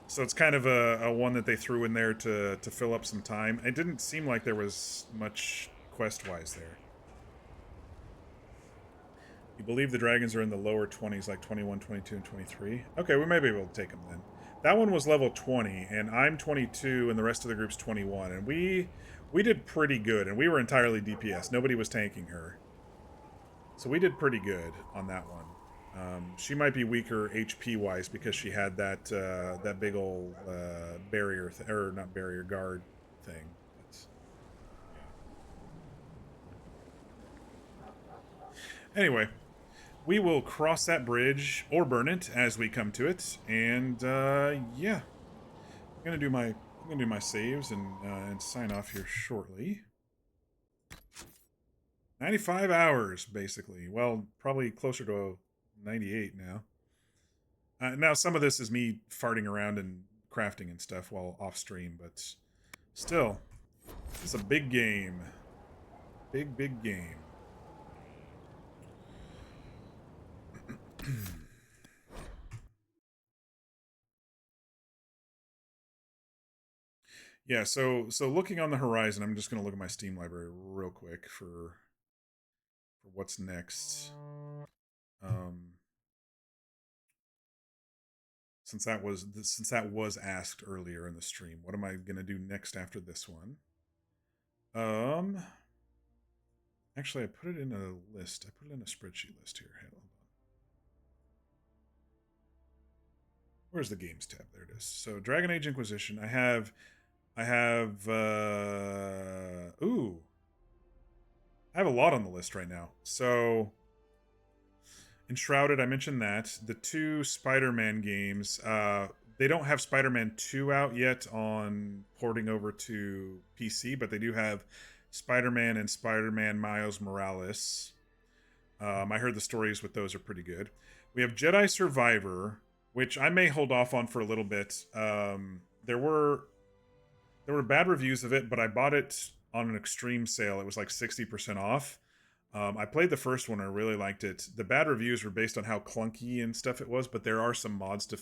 Speaker 1: So it's kind of a one that they threw in there to fill up some time. It didn't seem like there was much quest-wise there. You believe the dragons are in the lower 20s, like 21, 22, and 23? Okay, we may be able to take them then. That one was level 20, and I'm 22, and the rest of the group's 21. And we did pretty good, and we were entirely DPS. Nobody was tanking her. So we did pretty good on that one. She might be weaker HP-wise because she had that that big old barrier, or not barrier, guard thing. Anyway, we will cross that bridge or burn it as we come to it, and yeah, I'm gonna do my saves and sign off here shortly. 95 hours, basically. Well, probably closer to 98 now. Now, some of this is me farting around and crafting and stuff while off stream, but still, it's a big game. Big game. Yeah, so looking on the horizon, I'm just going to look at my Steam library real quick for what's next. Since that was asked earlier in the stream, what am I going to do next after this one? Actually, I put it in a list. I put it in a spreadsheet list here. Hold on. Where's the games tab? There it is. So Dragon Age Inquisition. I have I have a lot on the list right now. So Enshrouded, I mentioned that. The two Spider-Man games, they don't have Spider-Man 2 out yet on porting over to PC, but they do have Spider-Man and Spider-Man Miles Morales. I heard the stories with those are pretty good. We have Jedi Survivor, which I may hold off on for a little bit. There were bad reviews of it, but I bought it on an extreme sale. It was like 60% off. I played the first one. I really liked it. The bad reviews were based on how clunky and stuff it was, but there are some mods to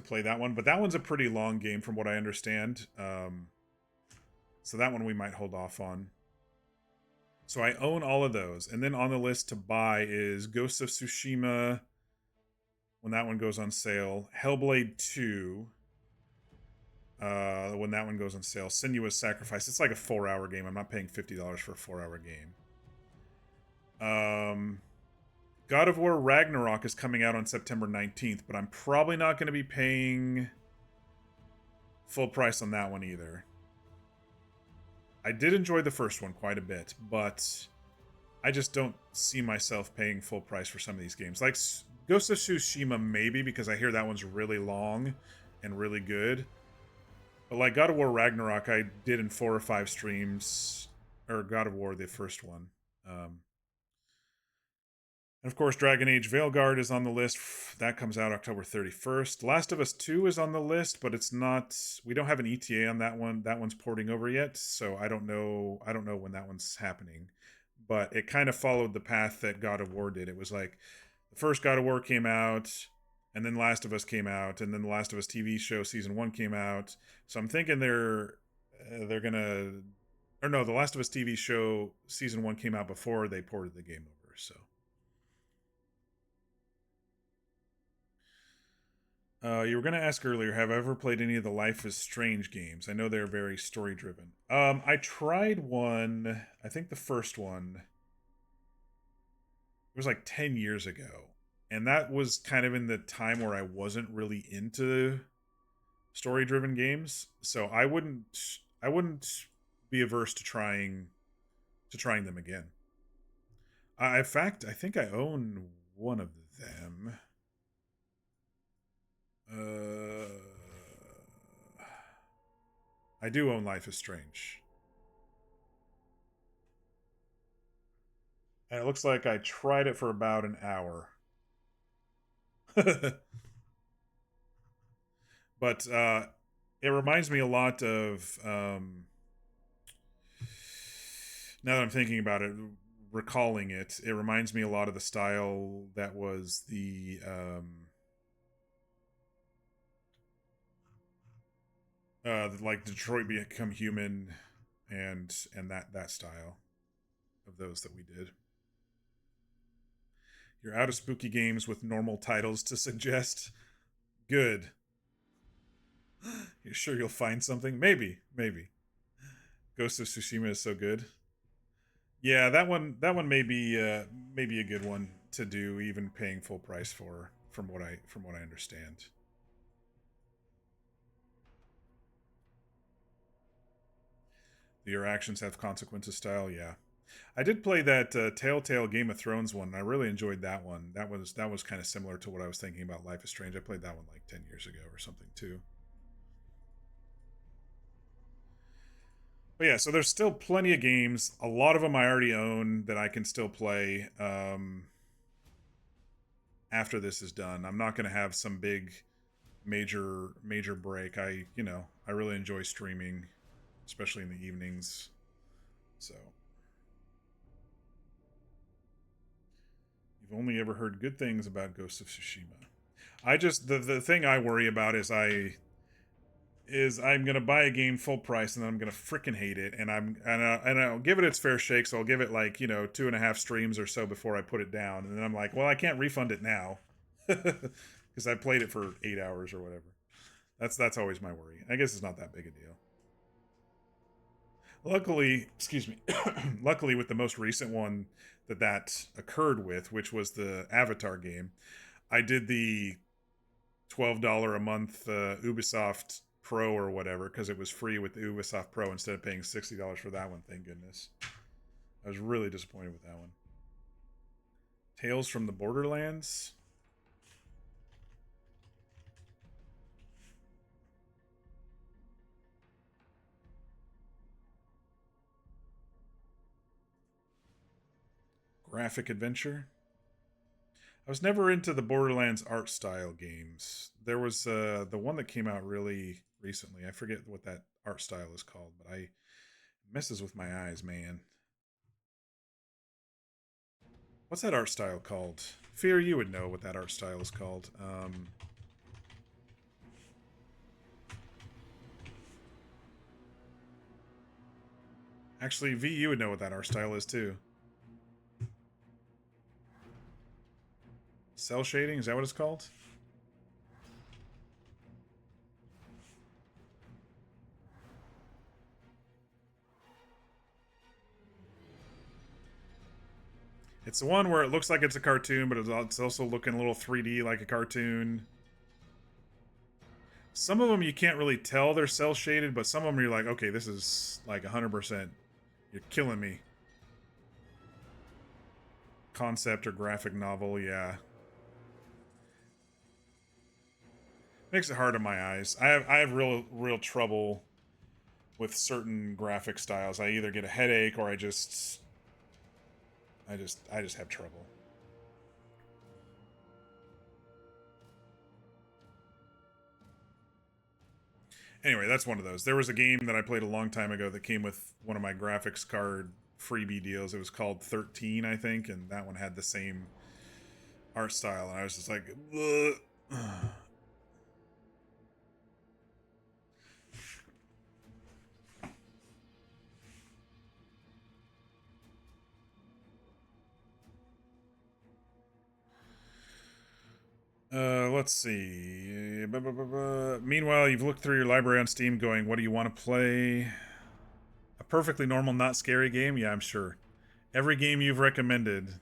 Speaker 1: play that one. But that one's a pretty long game from what I understand. So that one we might hold off on. So I own all of those. And then on the list to buy is Ghost of Tsushima, when that one goes on sale. Hellblade 2, when that one goes on sale. Sinuous Sacrifice. It's like a 4-hour game. I'm not paying $50 for a 4-hour game. God of War Ragnarok is coming out on September 19th, but I'm probably not going to be paying full price on that one either. I did enjoy the first one quite a bit, but I just don't see myself paying full price for some of these games. Like Ghost of Tsushima, maybe, because I hear that one's really long and really good. But like God of War Ragnarok, I did in 4 or 5 streams, or God of War, the first one. And of course, Dragon Age Veilguard is on the list. That comes out October 31st. Last of Us 2 is on the list, but it's not. We don't have an ETA on that one. That one's porting over yet, so I don't know when that one's happening. But it kind of followed the path that God of War did. It was like the first God of War came out, and then Last of Us came out, and then the Last of Us TV show season 1 came out. So I'm thinking they're gonna, or no, the Last of Us TV show season 1 came out before they ported the game over. So. You were going to ask earlier, have I ever played any of the Life is Strange games? I know they're very story-driven. I tried one, I think the first one, it was like 10 years ago. And that was kind of in the time where I wasn't really into story-driven games. So I wouldn't be averse to trying them again. In fact, I think I own one of them. I do own Life is Strange. And it looks like I tried it for about an hour. But it reminds me a lot of now that I'm thinking about it, recalling it, it reminds me a lot of the style that was the like Detroit Become Human and that style of those that we did. You're out of spooky games with normal titles to suggest. Good. You sure you'll find something? Maybe. Ghost of Tsushima is so good. Yeah, that one may be a good one to do, even paying full price for, from what I understand. Your actions have consequences style, yeah. I did play that Telltale Game of Thrones one, and I really enjoyed that one. That was kind of similar to what I was thinking about Life is Strange. I played that one like 10 years ago or something too. But yeah, so there's still plenty of games. A lot of them I already own that I can still play after this is done. I'm not going to have some big major break. I really enjoy streaming, especially in the evenings. So you've only ever heard good things about Ghost of Tsushima. I just the thing I worry about is I'm gonna buy a game full price and then I'm gonna freaking hate it, and I'll give it its fair shake. So I'll give it like 2.5 streams or so before I put it down, and then I'm like, well, I can't refund it now because I played it for 8 hours or whatever. That's always my worry. I guess it's not that big a deal. Luckily, excuse me, luckily with the most recent one that occurred with, which was the Avatar game, I did the $12 a month Ubisoft Pro or whatever because it was free with the Ubisoft Pro instead of paying $60 for that one. Thank goodness. I was really disappointed with that one. Tales from the Borderlands. Graphic adventure. I was never into the Borderlands art style games. There was the one that came out really recently. I forget what that art style is called, but it messes with my eyes, man. What's that art style called? Fear, you would know what that art style is called. Actually, V, you would know what that art style is too. Cell shading, is that what it's called? It's the one where it looks like it's a cartoon, but it's also looking a little 3D like a cartoon. Some of them you can't really tell they're cell shaded, but some of them you're like, okay, this is like 100%. You're killing me. Concept or graphic novel, yeah. Makes it hard on my eyes. I have real trouble with certain graphic styles. I either get a headache or I just have trouble. Anyway, that's one of those. There was a game that I played a long time ago that came with one of my graphics card freebie deals. It was called 13, I think, and that one had the same art style, and I was just like, ugh. Let's see. Meanwhile, you've looked through your library on Steam going, what do you want to play? A perfectly normal, not scary game? Yeah, I'm sure. Every game you've recommended.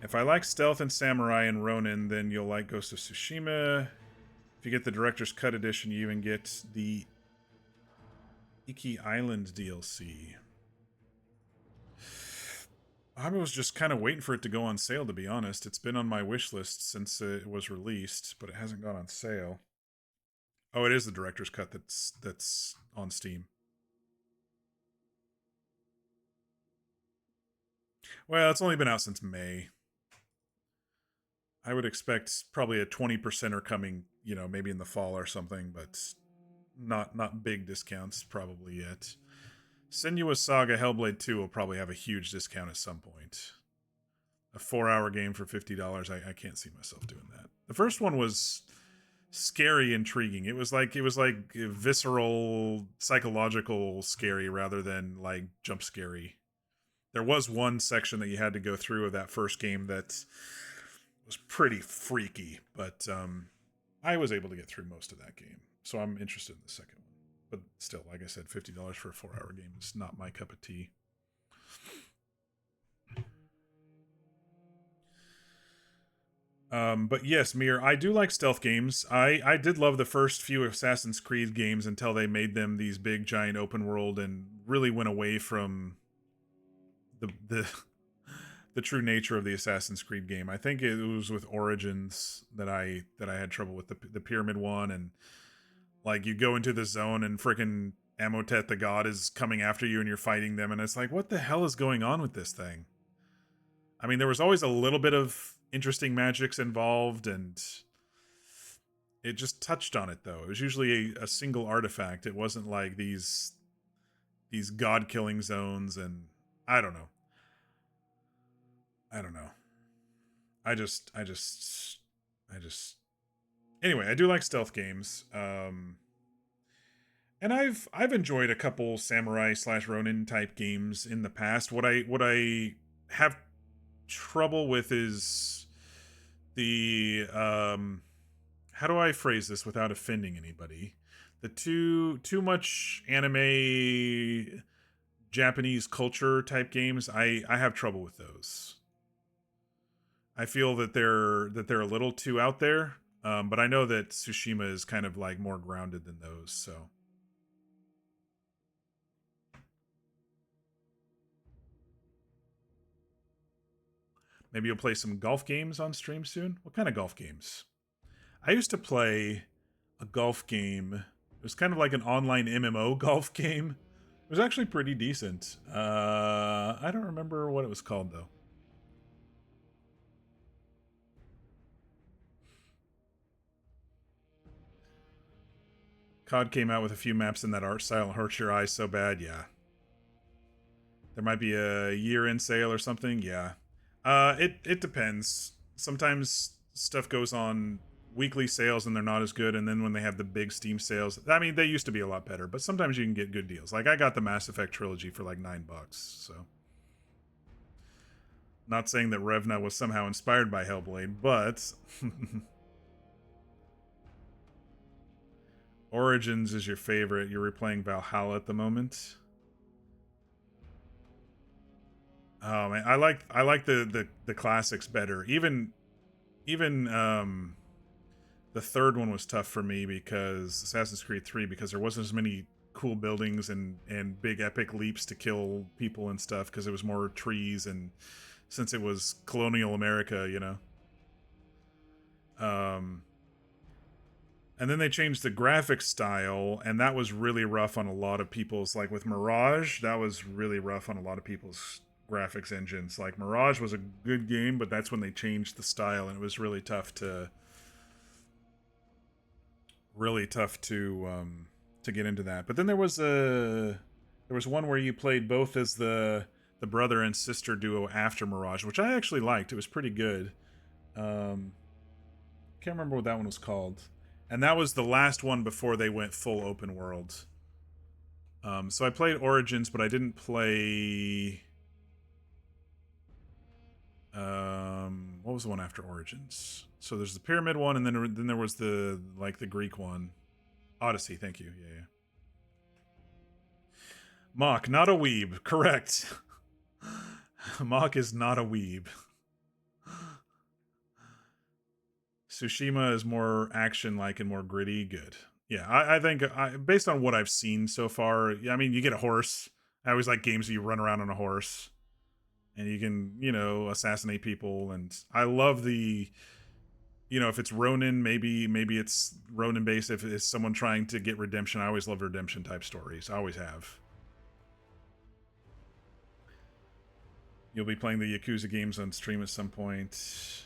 Speaker 1: If I like stealth and samurai and Ronin, then you'll like Ghost of Tsushima. If you get the Director's Cut edition, you even get the Iki Island DLC. I was just kind of waiting for it to go on sale, to be honest. It's been on my wish list since it was released, but it hasn't gone on sale. Oh, it is the director's cut that's on Steam. Well, it's only been out since May. I would expect probably a 20%er coming, maybe in the fall or something, but not big discounts probably yet. Senua's Saga Hellblade 2 will probably have a huge discount at some point. A 4-hour game for $50, I can't see myself doing that. The first one was scary, intriguing. It was like visceral, psychological scary rather than like jump scary. There was one section that you had to go through of that first game that was pretty freaky, but I was able to get through most of that game, so I'm interested in the second one. But still, like I said, $50 for a 4-hour game is not my cup of tea. But yes, Mir, I do like stealth games. I did love the first few Assassin's Creed games until they made them these big giant open world and really went away from the the true nature of the Assassin's Creed game. I think it was with Origins that I had trouble with the pyramid one, and like you go into the zone and freaking Amotet the god is coming after you and you're fighting them, and it's like, what the hell is going on with this thing? I mean, there was always a little bit of interesting magics involved, and it just touched on it though. It was usually a single artifact. It wasn't like these god killing zones, and I don't know. Anyway, I do like stealth games. And I've enjoyed a couple samurai / Ronin type games in the past. What I have trouble with is the how do I phrase this without offending anybody? The too much anime Japanese culture type games, I have trouble with those. I feel that they're a little too out there, but I know that Tsushima is kind of like more grounded than those, so. Maybe you'll play some golf games on stream soon? What kind of golf games? I used to play a golf game. It was kind of like an online MMO golf game. It was actually pretty decent. I don't remember what it was called, though. COD came out with a few maps in that art style and hurts your eyes so bad, yeah. There might be a year-end sale or something, yeah. It depends. Sometimes stuff goes on weekly sales and they're not as good, and then when they have the big Steam sales, I mean, they used to be a lot better, but sometimes you can get good deals. Like, I got the Mass Effect trilogy for like $9, so. Not saying that Revna was somehow inspired by Hellblade, but... Origins is your favorite. You're replaying Valhalla at the moment. Oh man, I like the classics better. Even the third one was tough for me because Assassin's Creed 3, because there wasn't as many cool buildings and big epic leaps to kill people and stuff, because it was more trees, and since it was colonial America, you know. And then they changed the graphic style, and that was really rough on a lot of people's, like with Mirage, that was really rough on a lot of people's graphics engines. Like Mirage was a good game, but that's when they changed the style, and it was really tough to get into that. But then there was one where you played both as the brother and sister duo after Mirage, which I actually liked. It was pretty good. Can't remember what that one was called. And that was the last one before they went full open world. So I played Origins, but I didn't play... what was the one after Origins? So there's the Pyramid one, and then there was the Greek one. Odyssey, thank you. Yeah. Mock, not a weeb. Correct. Mock is not a weeb. Tsushima is more action-like and more gritty. Good. Yeah, I think, based on what I've seen so far, I mean, you get a horse. I always like games where you run around on a horse. and you can, you know, assassinate people. And I love the, you know, if it's Ronin, maybe it's Ronin based. If it's someone trying to get redemption, I always love redemption type stories. I always have. You'll be playing the Yakuza games on stream at some point.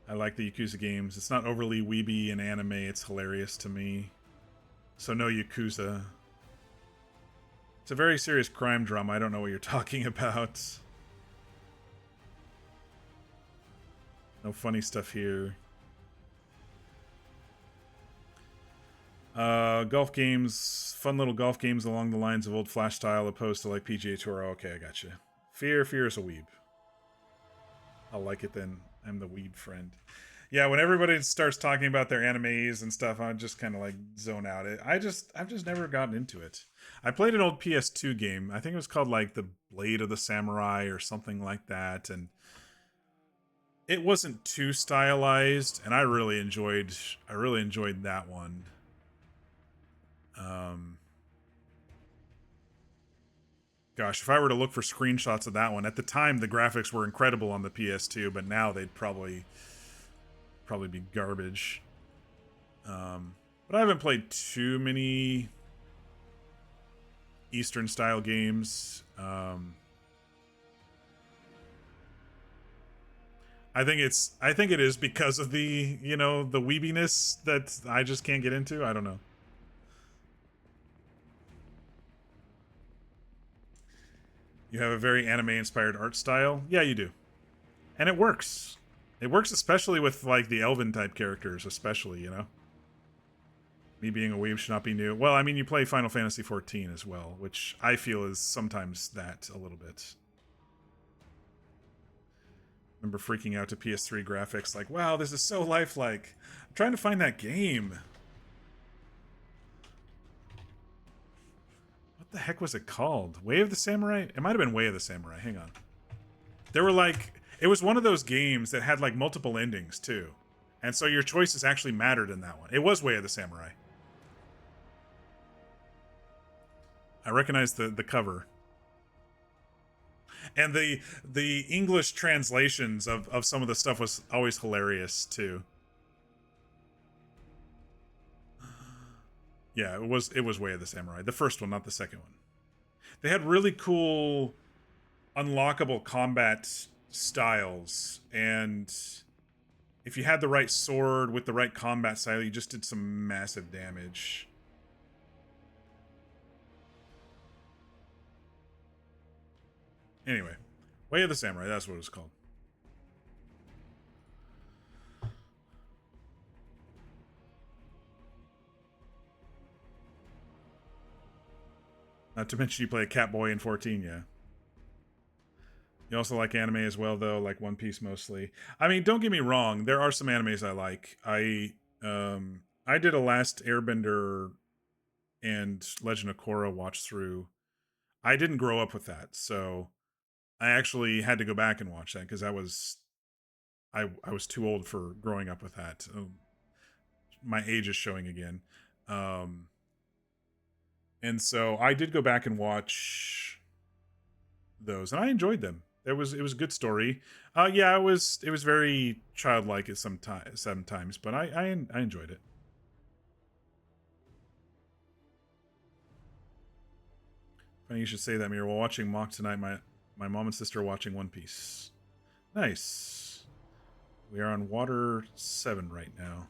Speaker 1: I like the Yakuza games. It's not overly weeby and anime. It's hilarious to me. So no Yakuza. It's a very serious crime drama. I don't know what you're talking about. No funny stuff here. Golf games, fun little golf games along the lines of old Flash style, opposed to like PGA Tour. Okay, I gotcha. Fear is a weeb. I'll like it then. I'm the weeb friend. Yeah, when everybody starts talking about their animes and stuff, I just kind of like zone out. I've just never gotten into it. I played an old PS2 game. I think it was called like The Blade of the Samurai or something like that, and it wasn't too stylized, and I really enjoyed that one. Gosh, if I were to look for screenshots of that one, at the time the graphics were incredible on the PS2, but now they'd probably be garbage. But I haven't played too many Eastern style games. I think it is because of the, you know, the weebiness that I just can't get into. I don't know. You have a very anime-inspired art style. Yeah, you do. And it works. It works especially with, like, the elven-type characters, especially, you know? Me being a weeb should not be new. Well, I mean, you play Final Fantasy XIV as well, which I feel is sometimes that a little bit. Remember freaking out to PS3 graphics, like, wow, this is so lifelike. I'm trying to find that game. What the heck was it called? Way of the Samurai? It might have been Way of the Samurai. Hang on. There were like... It was one of those games that had like multiple endings too. And so your choices actually mattered in that one. It was Way of the Samurai. I recognize the cover. And the English translations of some of the stuff was always hilarious too. Yeah, it was Way of the Samurai. The first one, not the second one. They had really cool unlockable combat styles, and if you had the right sword with the right combat style, you just did some massive damage. Anyway, Way of the Samurai, that's what it was called. Not to mention you play a Catboy in 14, yeah. You also like anime as well, though, like One Piece mostly. I mean, don't get me wrong, there are some animes I like. I did a Last Airbender and Legend of Korra watch through. I didn't grow up with that, so I actually had to go back and watch that because I was too old for growing up with that. My age is showing again. And so I did go back and watch those, and I enjoyed them. It was a good story. Yeah, it was very childlike at sometimes, but I enjoyed it. Funny you should say that, Mira. While watching Mock tonight, my mom and sister are watching One Piece. Nice. We are on Water 7 right now.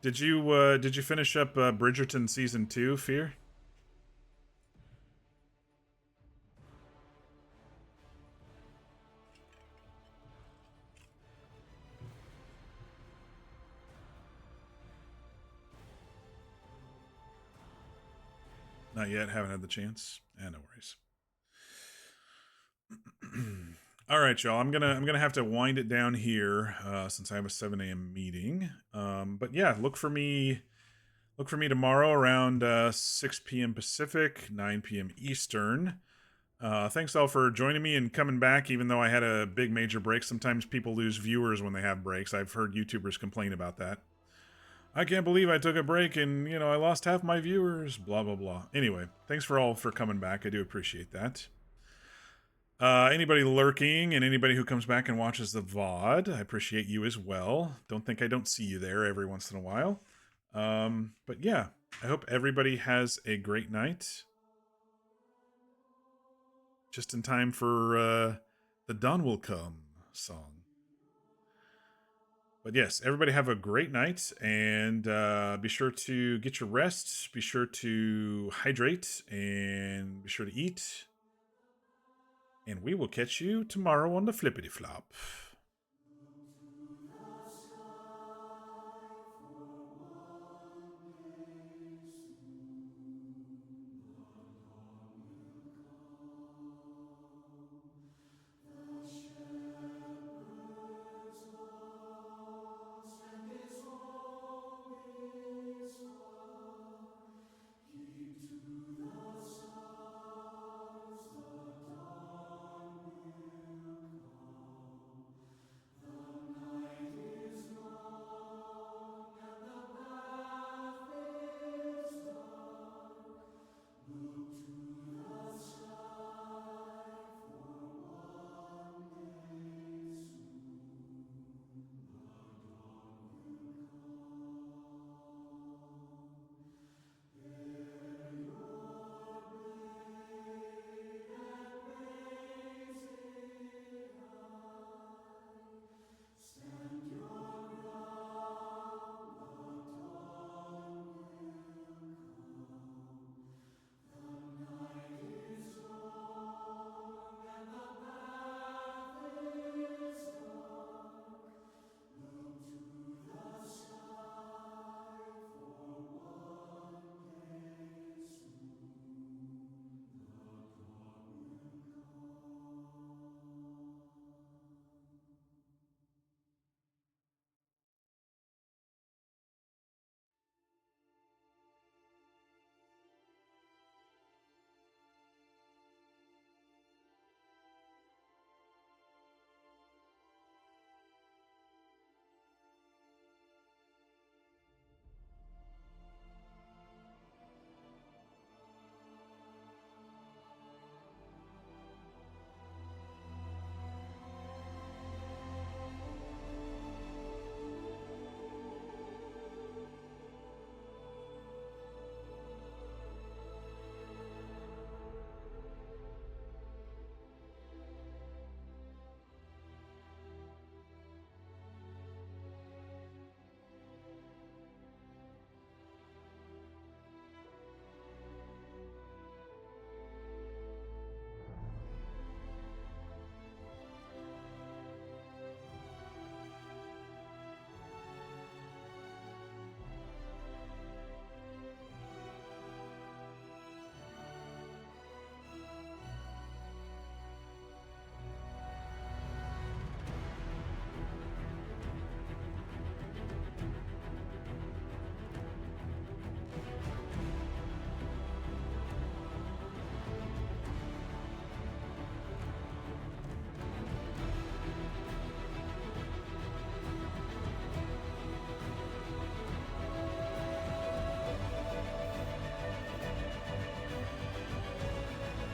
Speaker 1: Did you finish up Bridgerton Season 2, Fear? Not yet. Haven't had the chance. No worries. All right, y'all. I'm gonna have to wind it down here since I have a 7 a.m. meeting. But yeah, look for me tomorrow around 6 p.m. Pacific, 9 p.m. Eastern. Thanks all for joining me and coming back, even though I had a big major break. Sometimes people lose viewers when they have breaks. I've heard YouTubers complain about that. I can't believe I took a break and, you know, I lost half my viewers, blah, blah, blah. Anyway, thanks for coming back. I do appreciate that. Anybody lurking and anybody who comes back and watches the VOD, I appreciate you as well. Don't think I don't see you there every once in a while. But yeah, I hope everybody has a great night. Just in time for the Dawn Will Come song. But yes, everybody have a great night, and be sure to get your rest, be sure to hydrate, and be sure to eat. And we will catch you tomorrow on the Flippity Flop.